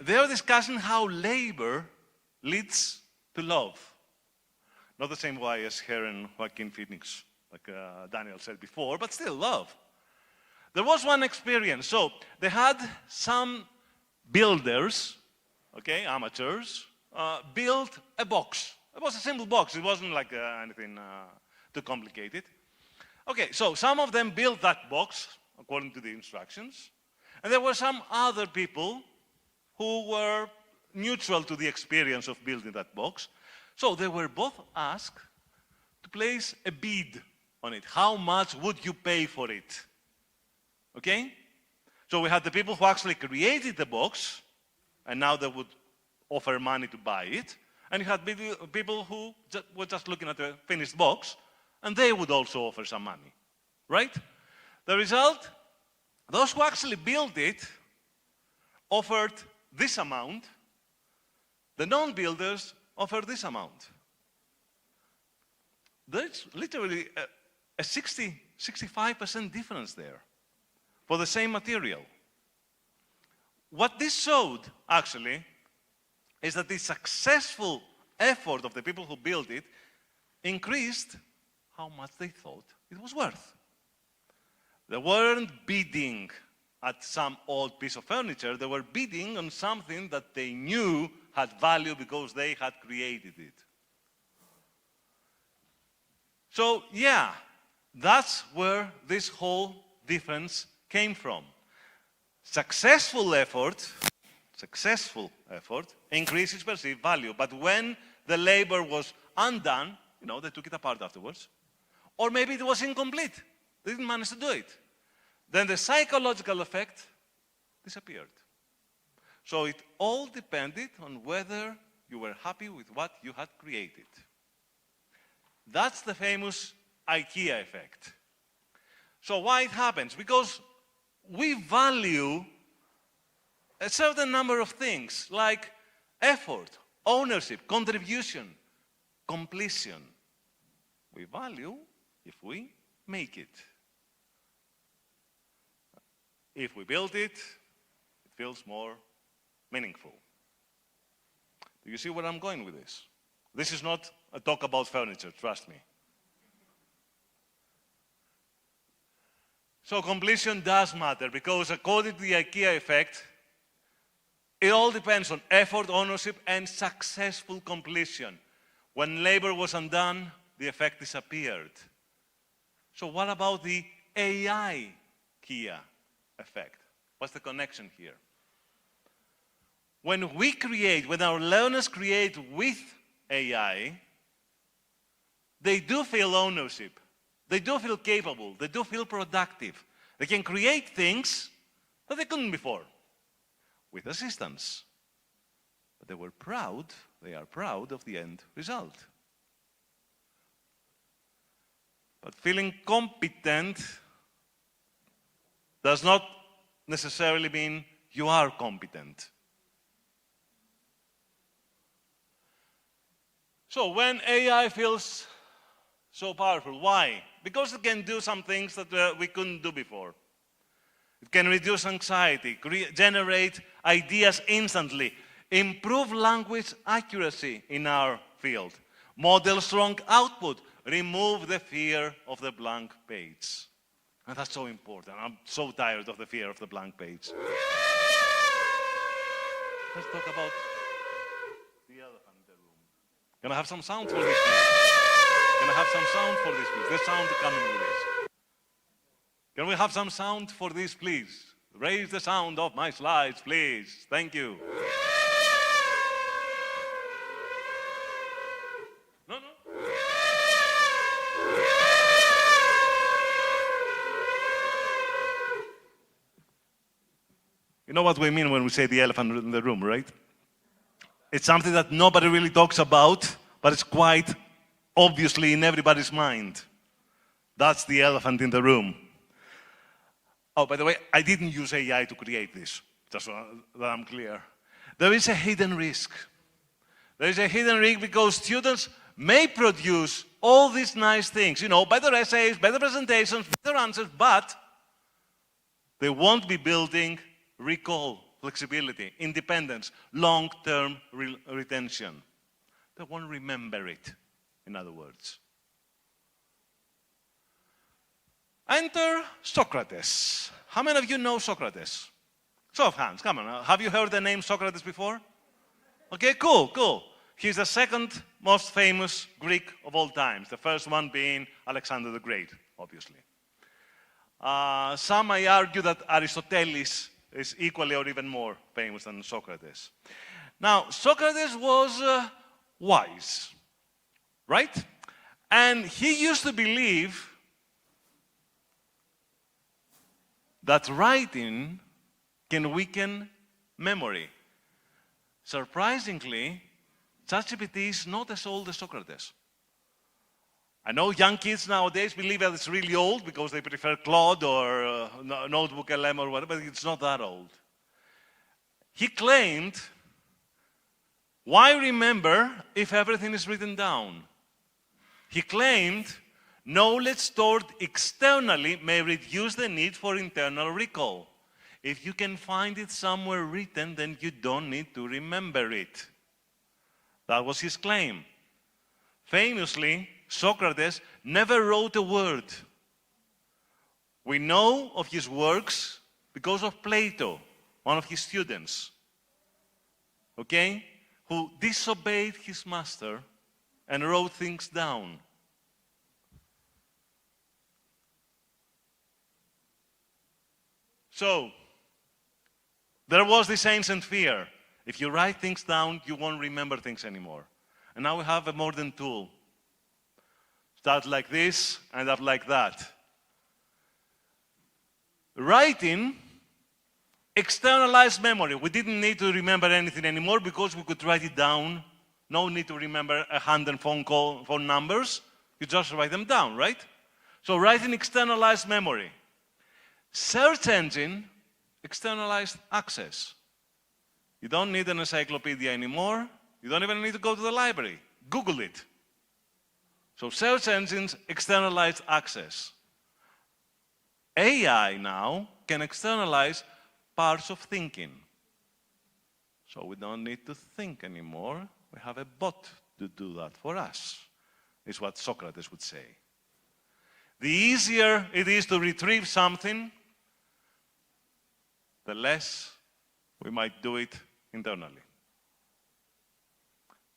they are discussing how labor leads to love. Not the same way as her and Joaquin Phoenix, like Daniel said before, but still love. There was one experience. So, they had some builders, okay, amateurs, build a box. It was a simple box. It wasn't like anything too complicated. Okay, so some of them built that box according to the instructions. And there were some other people who were neutral to the experience of building that box. So they were both asked to place a bid on it. How much would you pay for it? Okay? So we had the people who actually created the box, and now they would offer money to buy it. And you had people who were just looking at the finished box, and they would also offer some money, right? The result, those who actually built it offered this amount. The non-builders offered this amount. There's literally a 65% difference there for the same material. What this showed, actually, is that the successful effort of the people who built it increased how much they thought it was worth. They weren't bidding at some old piece of furniture. They were bidding on something that they knew had value because they had created it. So, yeah, that's where this whole difference came from. Successful effort increases perceived value. But when the labor was undone, they took it apart afterwards. Or maybe it was incomplete. They didn't manage to do it. Then the psychological effect disappeared. So it all depended on whether you were happy with what you had created. That's the famous IKEA effect. So why it happens? Because we value a certain number of things like effort, ownership, contribution, completion. We value if we make it. If we build it, it feels more meaningful. Do you see where I'm going with this? This is not a talk about furniture, trust me. So completion does matter because according to the IKEA effect, it all depends on effort, ownership, and successful completion. When labor was undone, the effect disappeared. So what about the AI IKEA effect? What's the connection here? When we create, when our learners create with AI, they do feel ownership. They do feel capable. They do feel productive. They can create things that they couldn't before with assistance. But they were proud, they are proud of the end result. But feeling competent does not necessarily mean you are competent. So when AI feels so powerful, why? Because it can do some things that we couldn't do before. It can reduce anxiety, generate ideas instantly, improve language accuracy in our field, model strong output, remove the fear of the blank page. And that's so important. I'm so tired of the fear of the blank page. Let's talk about the elephant in the room. Can I have some sound for this, please? Can I have some sound for this, please? The sound coming with this. Can we have some sound for this, please? Raise the sound of my slides, please. Thank you. No, no. You know what we mean when we say the elephant in the room, right? It's something that nobody really talks about, but it's quite obviously in everybody's mind. That's the elephant in the room. Oh, by the way, I didn't use AI to create this, just so that I'm clear. There is a hidden risk. There is a hidden risk because students may produce all these nice things, you know, better essays, better presentations, better answers, but they won't be building recall, flexibility, independence, long-term retention. They won't remember it, in other words. Enter Socrates. How many of you know Socrates? Show of hands, come on. Have you heard the name Socrates before? Okay, cool, cool. He's the second most famous Greek of all times, the first one being Alexander the Great, obviously. Some may argue that Aristoteles is equally or even more famous than Socrates. Now, Socrates was wise, right? And he used to believe that writing can weaken memory. Surprisingly, ChatGPT is not as old as Socrates. I know young kids nowadays believe that it's really old because they prefer Claude or Notebook LM or whatever, but it's not that old. He claimed, why remember if everything is written down? He claimed, knowledge stored externally may reduce the need for internal recall. If you can find it somewhere written, then you don't need to remember it. That was his claim. Famously, Socrates never wrote a word. We know of his works because of Plato, one of his students, okay, who disobeyed his master and wrote things down. So, there was this ancient fear. If you write things down, you won't remember things anymore. And now we have a modern tool. Start like this, end up like that. Writing externalized memory. We didn't need to remember anything anymore because we could write it down. No need to remember 100 phone numbers. You just write them down, right? So writing externalized memory. Search engine externalized access. You don't need an encyclopedia anymore. You don't even need to go to the library. Google it. So search engines externalized access. AI now can externalize parts of thinking. So we don't need to think anymore. We have a bot to do that for us, is what Socrates would say. The easier it is to retrieve something, the less we might do it internally.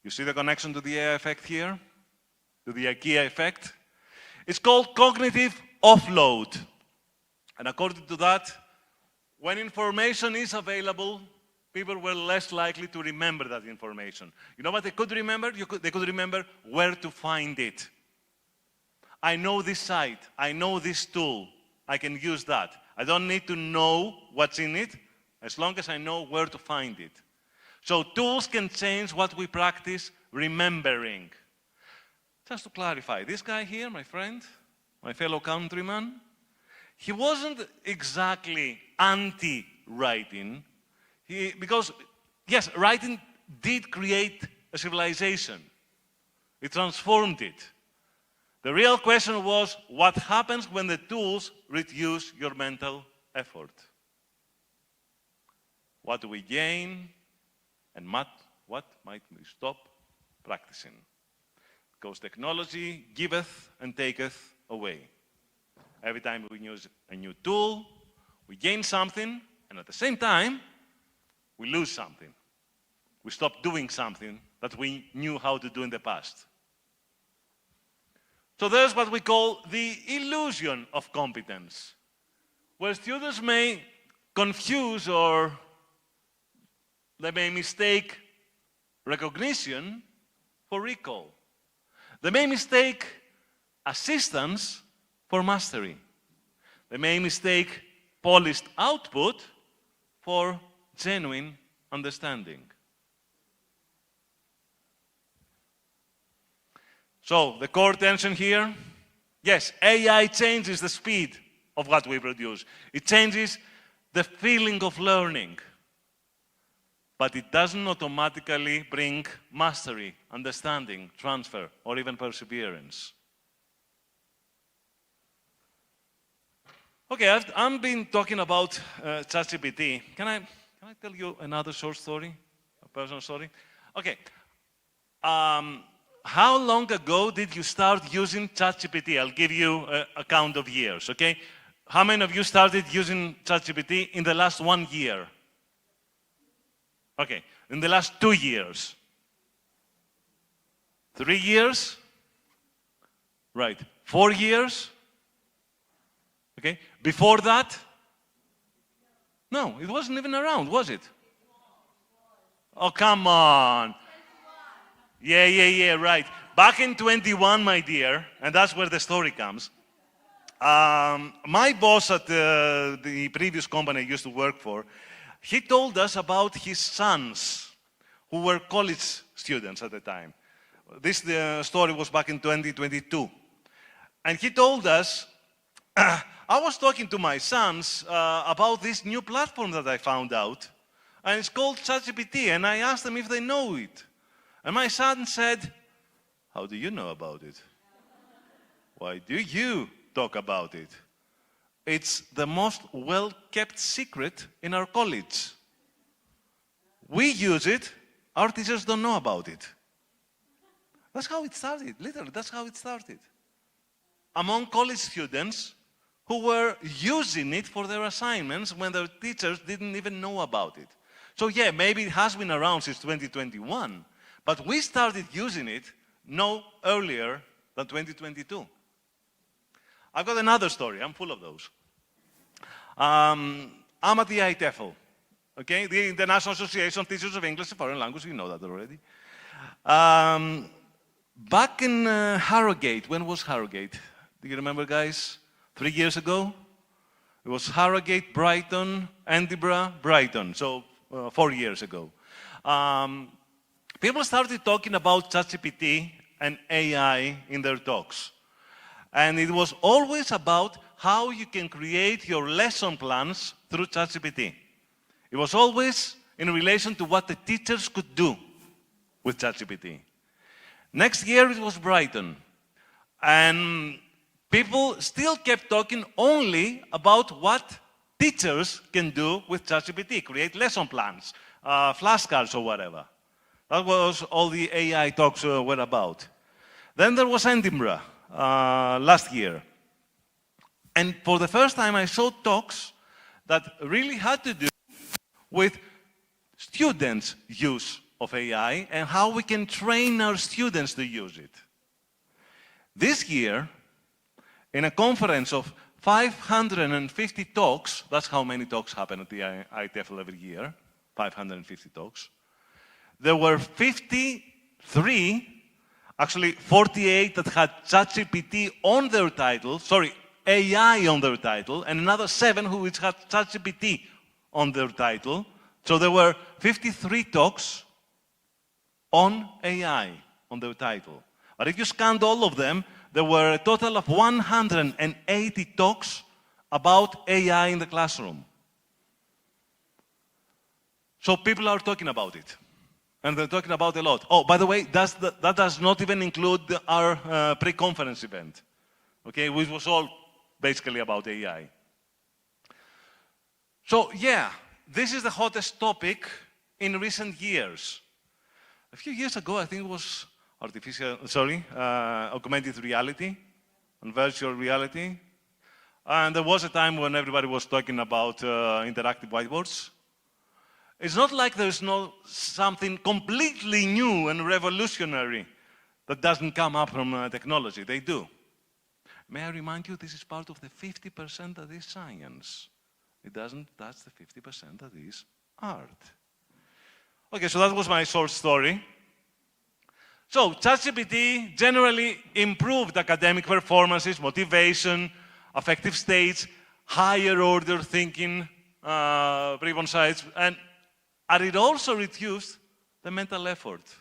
You see the connection to the AI effect here? To the IKEA effect? It's called cognitive offload. And according to that, when information is available, people were less likely to remember that information. You know what they could remember? They could remember where to find it. I know this site, I know this tool, I can use that. I don't need to know what's in it, as long as I know where to find it. So tools can change what we practice remembering. Just to clarify, this guy here, my friend, my fellow countryman, he wasn't exactly anti-writing, because, yes, writing did create a civilization. It transformed it. The real question was, what happens when the tools reduce your mental effort? What do we gain, and what might we stop practicing? Because technology giveth and taketh away. Every time we use a new tool, we gain something, and at the same time, we lose something. We stop doing something that we knew how to do in the past. So there's what we call the illusion of competence, where students may confuse or they may mistake recognition for recall. They may mistake assistance for mastery. They may mistake polished output for genuine understanding. So, the core tension here, yes, AI changes the speed of what we produce. It changes the feeling of learning. But it doesn't automatically bring mastery, understanding, transfer, or even perseverance. Okay, I've been talking about ChatGPT. Can I tell you another short story, a personal story? Okay. How long ago did you start using ChatGPT? I'll give you a count of years, okay? How many of you started using ChatGPT in the last 1 year? Okay, in the last 2 years? 3 years? Right, 4 years? Okay, before that? No, it wasn't even around, was it? Oh, come on. Yeah, right. Back in 21, my dear, and that's where the story comes. My boss at the previous company I used to work for, he told us about his sons, who were college students at the time. This story was back in 2022. And he told us, I was talking to my sons about this new platform that I found out, and it's called ChatGPT, and I asked them if they know it. And my son said, how do you know about it? Why do you talk about it? It's the most well-kept secret in our college. We use it, our teachers don't know about it. That's how it started, literally, that's how it started. Among college students who were using it for their assignments when their teachers didn't even know about it. So yeah, maybe it has been around since 2021, but we started using it no earlier than 2022. I've got another story, I'm full of those. I'm at the ITEFL, okay? The International Association of Teachers of English as a Foreign Language, you know that already. Back in Harrogate, when was Harrogate? Do you remember, guys? 3 years ago? It was Harrogate, Brighton, Edinburgh, Brighton, so 4 years ago. People started talking about ChatGPT and AI in their talks. And it was always about how you can create your lesson plans through ChatGPT. It was always in relation to what the teachers could do with ChatGPT. Next year it was Brighton. And people still kept talking only about what teachers can do with ChatGPT, create lesson plans, flashcards or whatever. That was all the AI talks were about. Then there was Edinburgh last year. And for the first time, I saw talks that really had to do with students' use of AI and how we can train our students to use it. This year, in a conference of 550 talks, that's how many talks happen at the ITFL every year, 550 talks, there were 53, actually 48 that had ChatGPT on their title, sorry, AI on their title, and another 7 who had ChatGPT on their title. So there were 53 talks on AI on their title. But if you scanned all of them, there were a total of 180 talks about AI in the classroom. So people are talking about it. And they're talking about a lot. Oh, by the way, that does not even include our pre-conference event, okay, which was all basically about AI. So yeah, this is the hottest topic in recent years. A few years ago, I think it was augmented reality and virtual reality. And there was a time when everybody was talking about interactive whiteboards. It's not like there's something completely new and revolutionary that doesn't come up from technology. They do. May I remind you, this is part of the 50% that is science. It doesn't touch the 50% that is art. Okay, so that was my short story. So, ChatGPT generally improved academic performances, motivation, affective states, higher order thinking, preconcepts, and it also reduced the mental effort,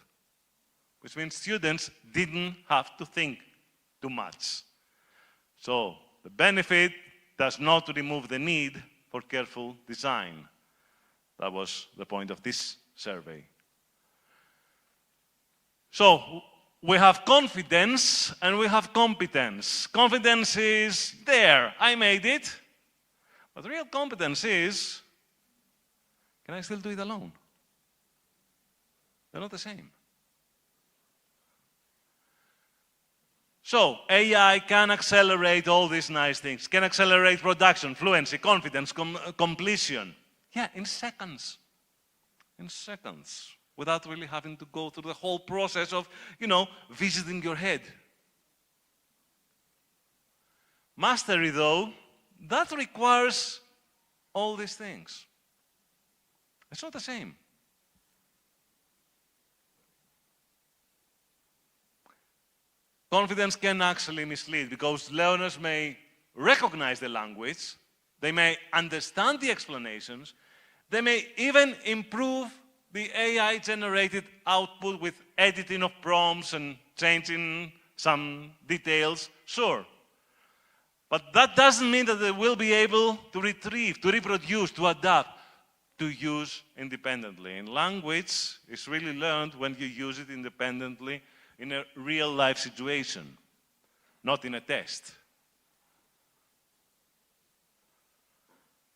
which means students didn't have to think too much. So, the benefit does not remove the need for careful design. That was the point of this survey. So, we have confidence and we have competence. Confidence is there, I made it. But real competence is, can I still do it alone? They're not the same. So, AI can accelerate all these nice things. Can accelerate production, fluency, confidence, completion. Yeah, in seconds. In seconds. Without really having to go through the whole process of, visiting your head. Mastery, though, that requires all these things. It's not the same. Confidence can actually mislead because learners may recognize the language, they may understand the explanations, they may even improve the AI-generated output with editing of prompts and changing some details, sure. But that doesn't mean that they will be able to retrieve, to reproduce, to adapt, to use independently. And language is really learned when you use it independently in a real-life situation, not in a test.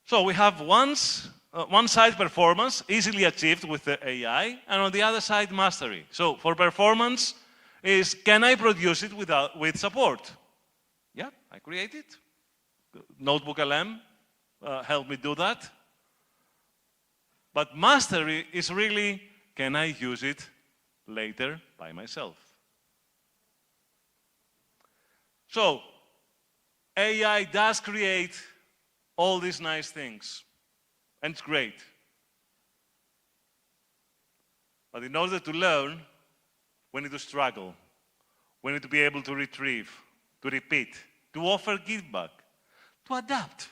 So we have one side performance, easily achieved with the AI, and on the other side, mastery. So for performance is, can I produce it with support? Yeah, I create it. Notebook LM helped me do that. But mastery is really, can I use it later by myself? So, AI does create all these nice things, and it's great. But in order to learn, we need to struggle. We need to be able to retrieve, to repeat, to offer feedback, to adapt,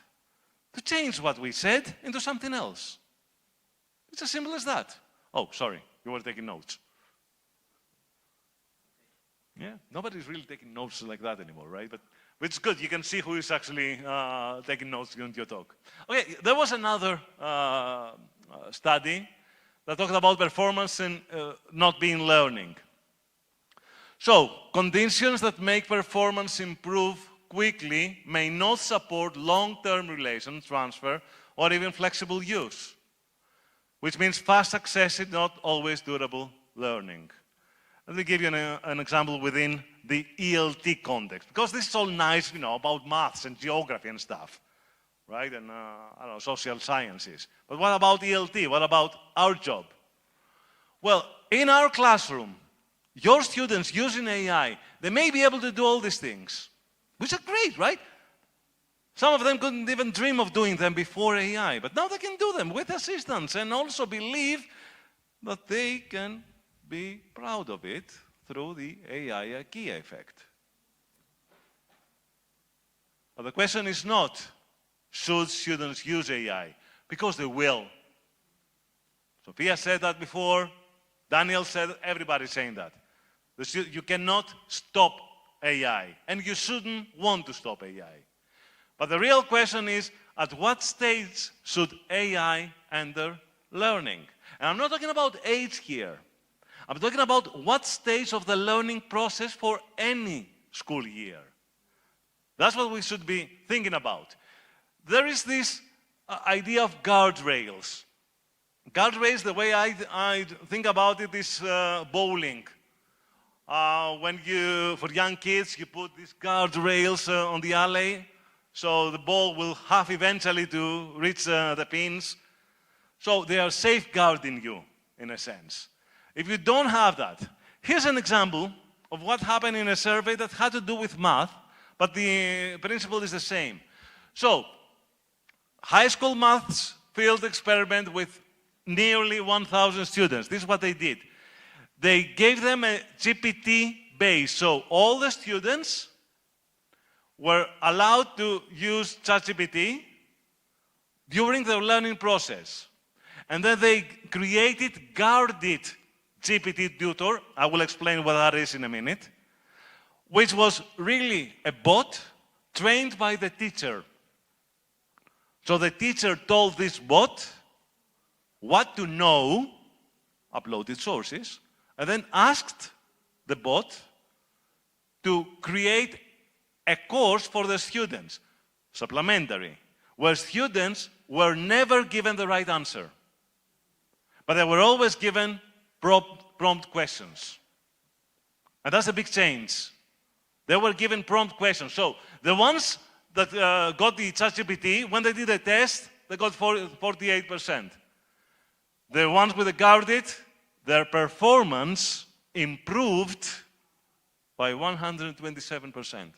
to change what we said into something else. It's as simple as that. Oh, sorry, you were taking notes. Yeah, nobody's really taking notes like that anymore, right? But it's good. You can see who is actually taking notes during your talk. Okay, there was another study that talked about performance and not being learning. So, conditions that make performance improve quickly may not support long-term relation transfer or even flexible use, which means fast access is not always durable learning. Let me give you an example within the ELT context, because this is all nice, about maths and geography and stuff, right? And, I don't know, social sciences. But what about ELT? What about our job? Well, in our classroom, your students using AI, they may be able to do all these things, which are great, right? Some of them couldn't even dream of doing them before AI, but now they can do them with assistance and also believe that they can be proud of it through the AI key effect. But the question is not, should students use AI? Because they will. Sophia said that before. Daniel said, everybody's saying that. You cannot stop AI, and you shouldn't want to stop AI. But the real question is, at what stage should AI enter learning? And I'm not talking about age here. I'm talking about what stage of the learning process for any school year. That's what we should be thinking about. There is this idea of guardrails. Guardrails, the way I think about it, is bowling. For young kids, you put these guardrails on the alley, so the ball will have eventually to reach the pins. So they are safeguarding you, in a sense. If you don't have that, here's an example of what happened in a survey that had to do with math, but the principle is the same. So, high school maths field experiment with nearly 1,000 students. This is what they did. They gave them a GPT base, so all the students were allowed to use ChatGPT during their learning process. And then they created guarded GPT tutor, I will explain what that is in a minute, which was really a bot trained by the teacher. So the teacher told this bot what to know, uploaded sources, and then asked the bot to create a course for the students, supplementary, where students were never given the right answer, but they were always given prompt questions. And that's a big change. They were given prompt questions. So the ones that got the ChatGPT, when they did a test, they got 48%. The ones with the guarded, their performance improved by 127%.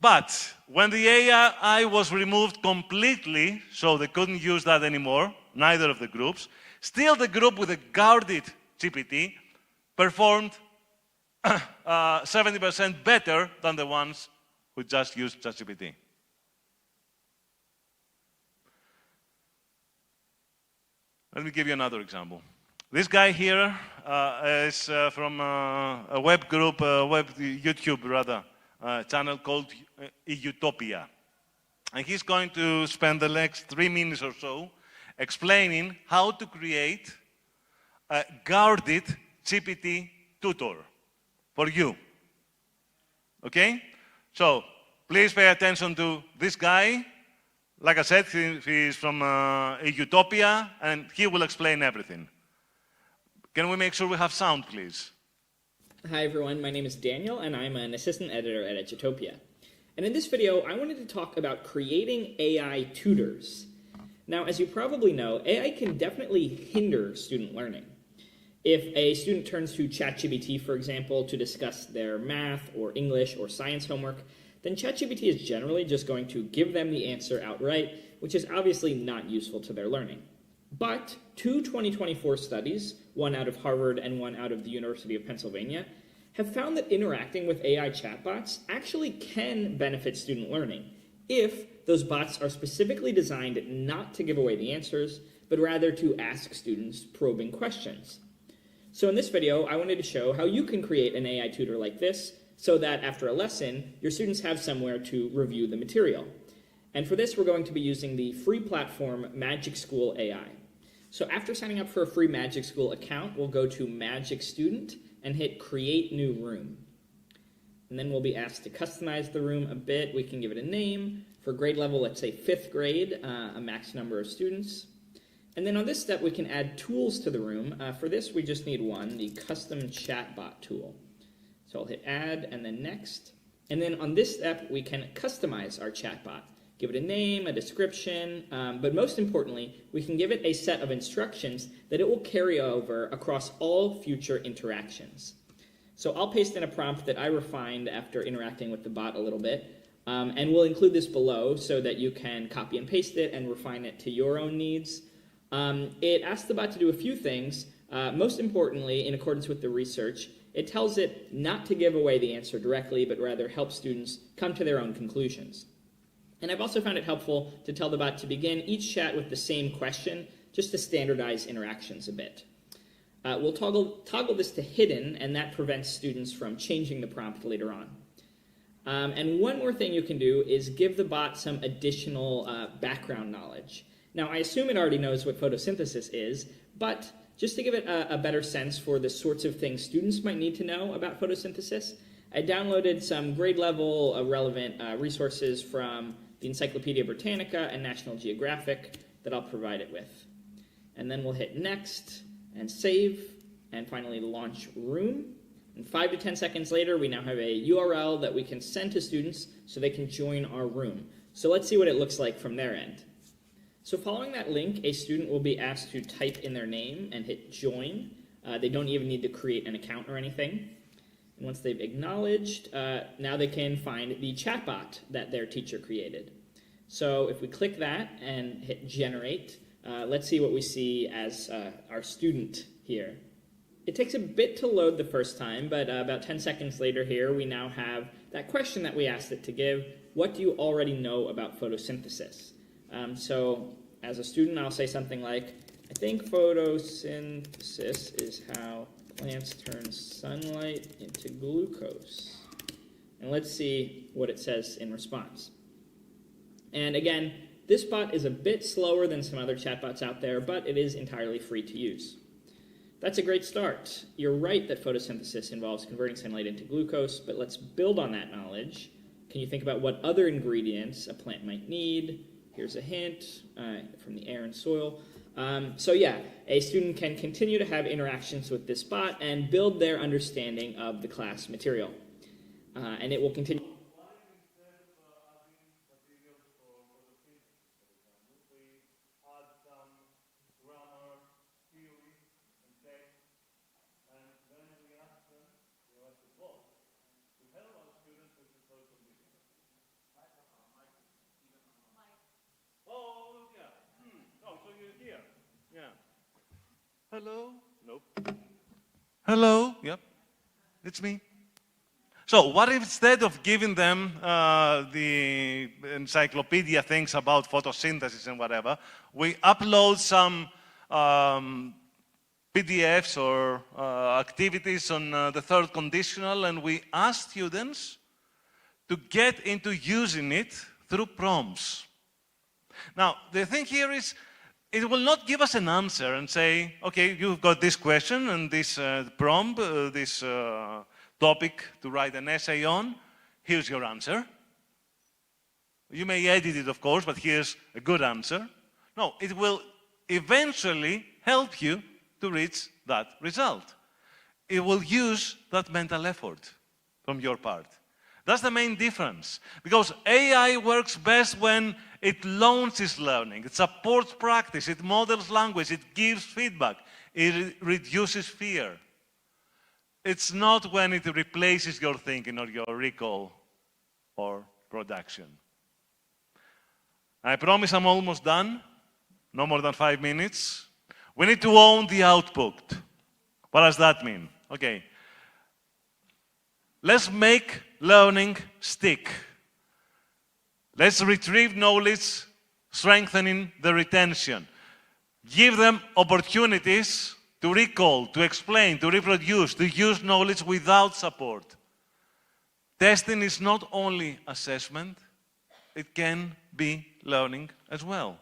But when the AI was removed completely, so they couldn't use that anymore, neither of the groups, still the group with the guarded GPT performed 70% better than the ones who just used ChatGPT. Let me give you another example. This guy here is from a web group, YouTube rather, channel called Utopia. And he's going to spend the next 3 minutes or so explaining how to create a guarded GPT tutor for you. Okay? So, please pay attention to this guy. Like I said, he's from Utopia, and he will explain everything. Can we make sure we have sound, please? Hi everyone, my name is Daniel, and I'm an assistant editor at Edutopia. And in this video, I wanted to talk about creating AI tutors. Now, as you probably know, AI can definitely hinder student learning. If a student turns to ChatGPT, for example, to discuss their math or English or science homework, then ChatGPT is generally just going to give them the answer outright, which is obviously not useful to their learning. But 2 2024 studies, one out of Harvard and one out of the University of Pennsylvania, have found that interacting with AI chatbots actually can benefit student learning if those bots are specifically designed not to give away the answers, but rather to ask students probing questions. So in this video, I wanted to show how you can create an AI tutor like this so that after a lesson, your students have somewhere to review the material. And for this, we're going to be using the free platform Magic School AI. So after signing up for a free Magic School account, we'll go to Magic Student and hit Create New Room. And then we'll be asked to customize the room a bit. We can give it a name. For grade level, let's say 5th grade, a max number of students. And then on this step, we can add tools to the room. For this, we just need one, the custom chatbot tool. So I'll hit add and then next. And then on this step, we can customize our chatbot. Give it a name, a description, but most importantly, we can give it a set of instructions that it will carry over across all future interactions. So I'll paste in a prompt that I refined after interacting with the bot a little bit, and we'll include this below so that you can copy and paste it and refine it to your own needs. It asks the bot to do a few things. Most importantly, in accordance with the research, it tells it not to give away the answer directly, but rather help students come to their own conclusions. And I've also found it helpful to tell the bot to begin each chat with the same question, just to standardize interactions a bit. We'll toggle this to hidden, and that prevents students from changing the prompt later on. And one more thing you can do is give the bot some additional background knowledge. Now, I assume it already knows what photosynthesis is, but just to give it a better sense for the sorts of things students might need to know about photosynthesis, I downloaded some grade-level relevant resources from the Encyclopedia Britannica and National Geographic that I'll provide it with. And then we'll hit next and save, and finally launch room. And 5 to 10 seconds later, we now have a URL that we can send to students so they can join our room. So let's see what it looks like from their end. So following that link, a student will be asked to type in their name and hit join. They don't even need to create an account or anything. And once they've acknowledged, now they can find the chatbot that their teacher created. So if we click that and hit generate, let's see what we see as our student here. It takes a bit to load the first time, but about 10 seconds later here, we now have that question that we asked it to give. What do you already know about photosynthesis? So as a student, I'll say something like, I think photosynthesis is how plants turn sunlight into glucose. And let's see what it says in response. And again, this bot is a bit slower than some other chatbots out there, but it is entirely free to use. That's a great start. You're right that photosynthesis involves converting sunlight into glucose, but let's build on that knowledge. Can you think about what other ingredients a plant might need? Here's a hint from the air and soil. So yeah, a student can continue to have interactions with this bot and build their understanding of the class material. And it will continue. Hello? Nope. Hello? Yep. It's me. So what if instead of giving them the encyclopedia things about photosynthesis and whatever, we upload some PDFs or activities on the third conditional, and we ask students to get into using it through prompts. Now, the thing here is, it will not give us an answer and say, okay, you've got this question and this prompt, this topic to write an essay on. Here's your answer. You may edit it, of course, but here's a good answer. No, it will eventually help you to reach that result. It will use that mental effort from your part. That's the main difference. Because AI works best when it launches learning, it supports practice, it models language, it gives feedback, it reduces fear. It's not when it replaces your thinking or your recall or production. I promise I'm almost done. No more than 5 minutes. We need to own the output. What does that mean? Okay. Let's make learning stick. Let's retrieve knowledge, strengthening the retention. Give them opportunities to recall, to explain, to reproduce, to use knowledge without support. Testing is not only assessment, it can be learning as well.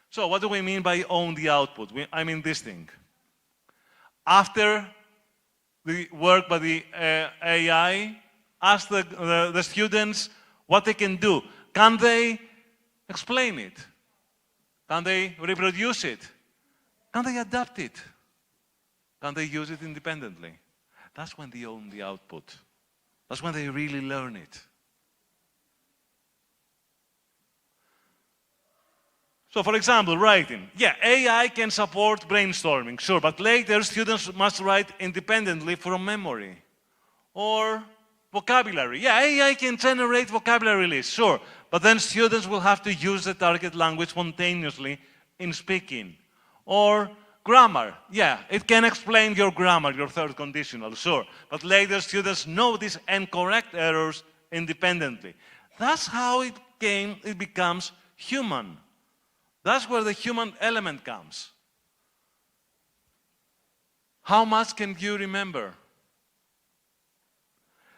So what do we mean by own the output? I mean this thing. After the work by the AI, ask the students what they can do. Can they explain it? Can they reproduce it? Can they adapt it? Can they use it independently? That's when they own the output. That's when they really learn it. So, for example, writing. Yeah, AI can support brainstorming, sure, but later students must write independently from memory. Or vocabulary. Yeah, AI can generate vocabulary lists, sure, but then students will have to use the target language spontaneously in speaking. Or grammar. Yeah, it can explain your grammar, your third conditional, sure, but later students notice and correct errors independently. That's how it becomes human. That's where the human element comes. How much can you remember?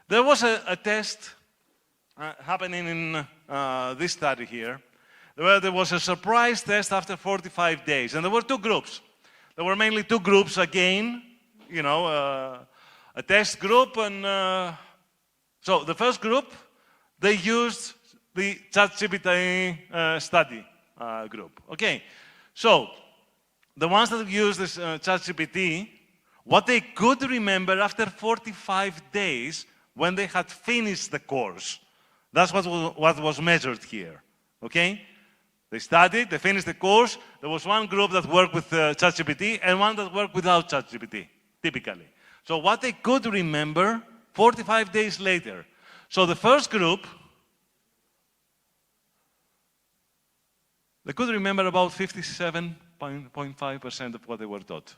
There was a test happening in this study here, where there was a surprise test after 45 days. And there were two groups. There were mainly two groups again, you know, a test group. And so the first group, they used the ChatGPT study group. Okay, so the ones that used this ChatGPT, what they could remember after 45 days when they had finished the course. That's what was measured here, okay? They studied, they finished the course. There was one group that worked with ChatGPT and one that worked without ChatGPT, typically. So what they could remember 45 days later. So the first group, they could remember about 57.5% of what they were taught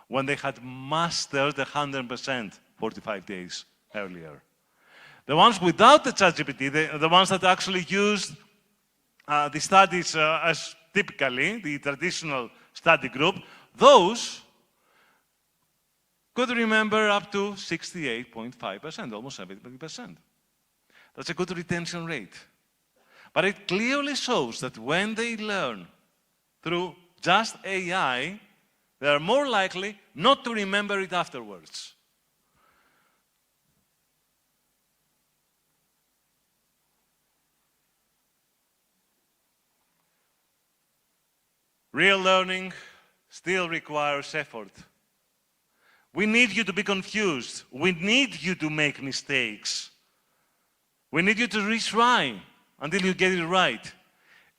when they had mastered 100% 45 days earlier. The ones without the ChatGPT, the ones that actually used the studies as typically the traditional study group, those could remember up to 68.5%, almost 70%. That's a good retention rate. But it clearly shows that when they learn through just AI, they are more likely not to remember it afterwards. Real learning still requires effort. We need you to be confused. We need you to make mistakes. We need you to retry until you get it right,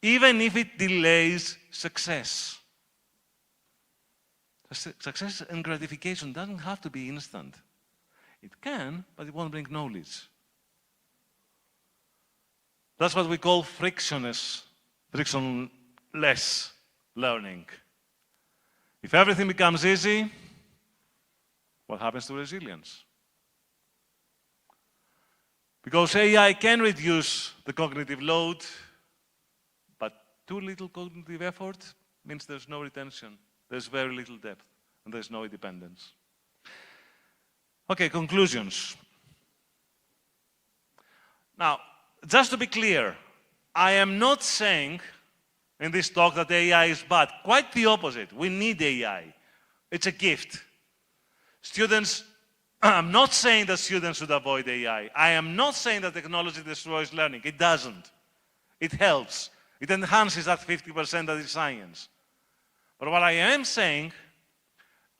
even if it delays success. Success and gratification doesn't have to be instant. It can, but it won't bring knowledge. That's what we call frictionless learning. If everything becomes easy, what happens to resilience? Because AI can reduce the cognitive load, but too little cognitive effort means there's no retention, there's very little depth, and there's no independence. Okay, conclusions. Now, just to be clear, I am not saying in this talk that AI is bad. Quite the opposite. We need AI. It's a gift. Students, I'm not saying that students should avoid AI. I am not saying that technology destroys learning. It doesn't. It helps. It enhances that 50% that is science. But what I am saying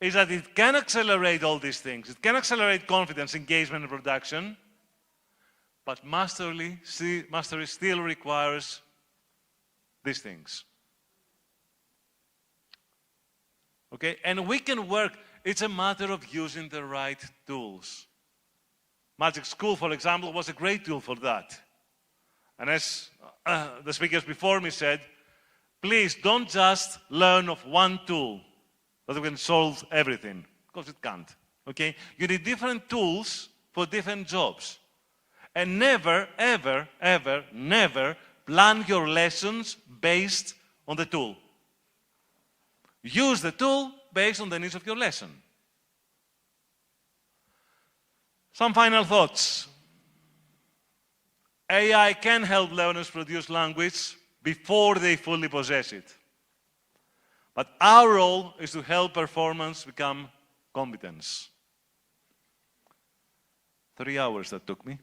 is that it can accelerate all these things. It can accelerate confidence, engagement, and production. But mastery still requires these things. Okay? And we can work. It's a matter of using the right tools. Magic School, for example, was a great tool for that. And as the speakers before me said, please don't just learn of one tool that can solve everything, because it can't. Okay? You need different tools for different jobs. And never, ever, ever, never plan your lessons based on the tool. Use the tool based on the needs of your lesson. Some final thoughts. AI can help learners produce language before they fully possess it. But our role is to help performance become competence. 3 hours that took me.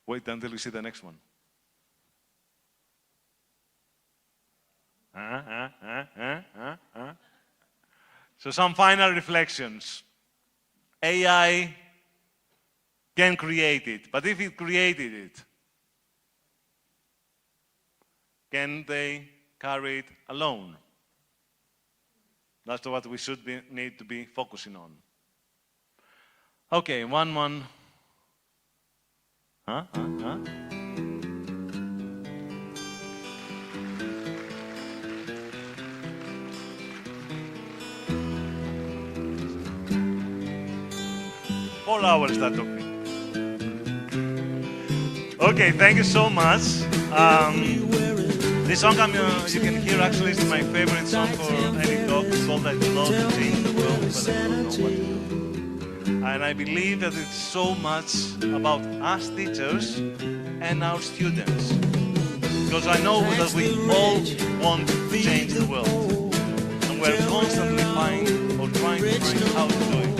Wait until you see the next one. So some final reflections. AI can create it, but if it created it, can they carry it alone? That's what we should need to be focusing on. Okay, one. Four hours that took me. Okay, thank you so much. This song you can hear actually is my favorite song for any talk. It's called "I Love to Change the World, but I don't know what to do." And I believe that it's so much about us teachers and our students. Because I know that we all want to change the world. And we're constantly trying to find how to do it.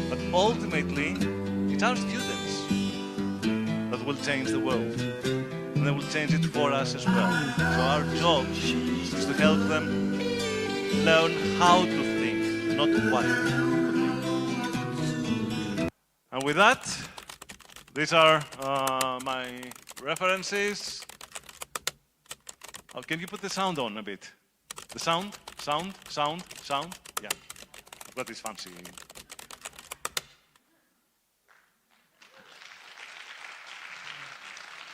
But ultimately, it's our students that will change the world. And they will change it for us as well. So our job is to help them learn how to think, not what to think. And with that, these are my references. Oh, can you put the sound on a bit? The sound? Yeah, I've got this fancy.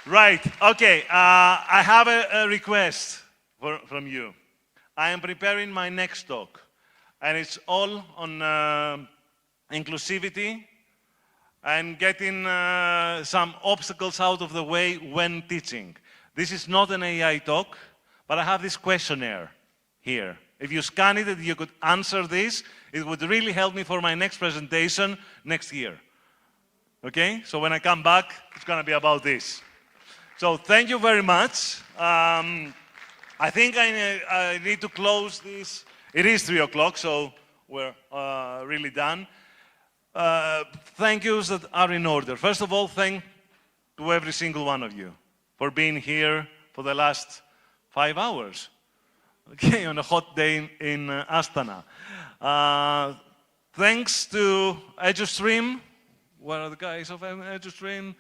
Right, okay, I have a request from you. I am preparing my next talk, and it's all on inclusivity and getting some obstacles out of the way when teaching. This is not an AI talk, but I have this questionnaire here. If you scan it and you could answer this, it would really help me for my next presentation next year. Okay, so when I come back, it's gonna be about this. So thank you very much. I think I need to close this. It is 3 o'clock, so we're really done. Thank yous that are in order. First of all, thank to every single one of you for being here for the last 5 hours. Okay, on a hot day in Astana. Thanks to EduStream. Where are the guys of EduStream?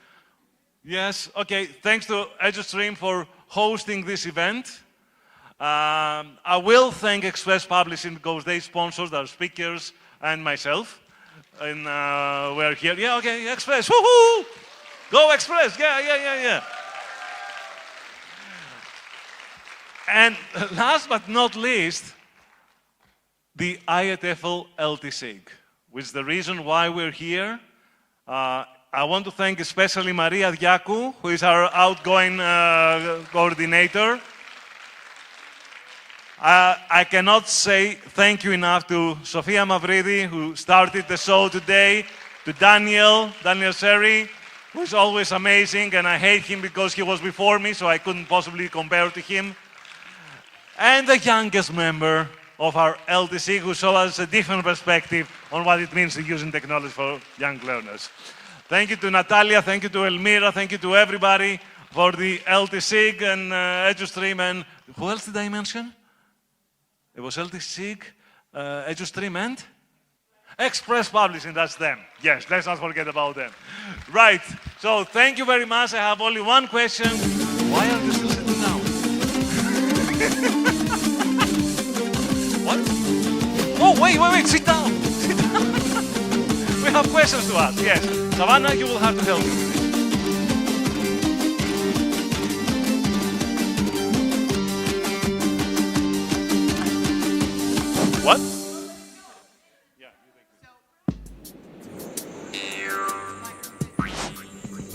Yes, okay, thanks to EduStream for hosting this event. I will thank Express Publishing because they sponsored our speakers and myself. And we're here. Yeah, okay, Express, woohoo! Go Express, yeah. And last but not least, the IETFL LTSIG, which is the reason why we're here. I want to thank especially Maria Diakou, who is our outgoing coordinator. I cannot say thank you enough to Sofia Mavridi, who started the show today, to Daniel Seri, who is always amazing, and I hate him because he was before me, so I couldn't possibly compare to him. And the youngest member of our LTC, who showed us a different perspective on what it means to using technology for young learners. Thank you to Natalia, thank you to Elmira, thank you to everybody for the LTSIG and EduStream, and who else did I mention? It was LTSIG, EduStream and Express Publishing, that's them. Yes, let's not forget about them. Right, so thank you very much. I have only one question. Why are you still sitting down? What? Oh, wait, sit down. Sit down. We have questions to ask, yes. Savannah, you will have to help me with this. What?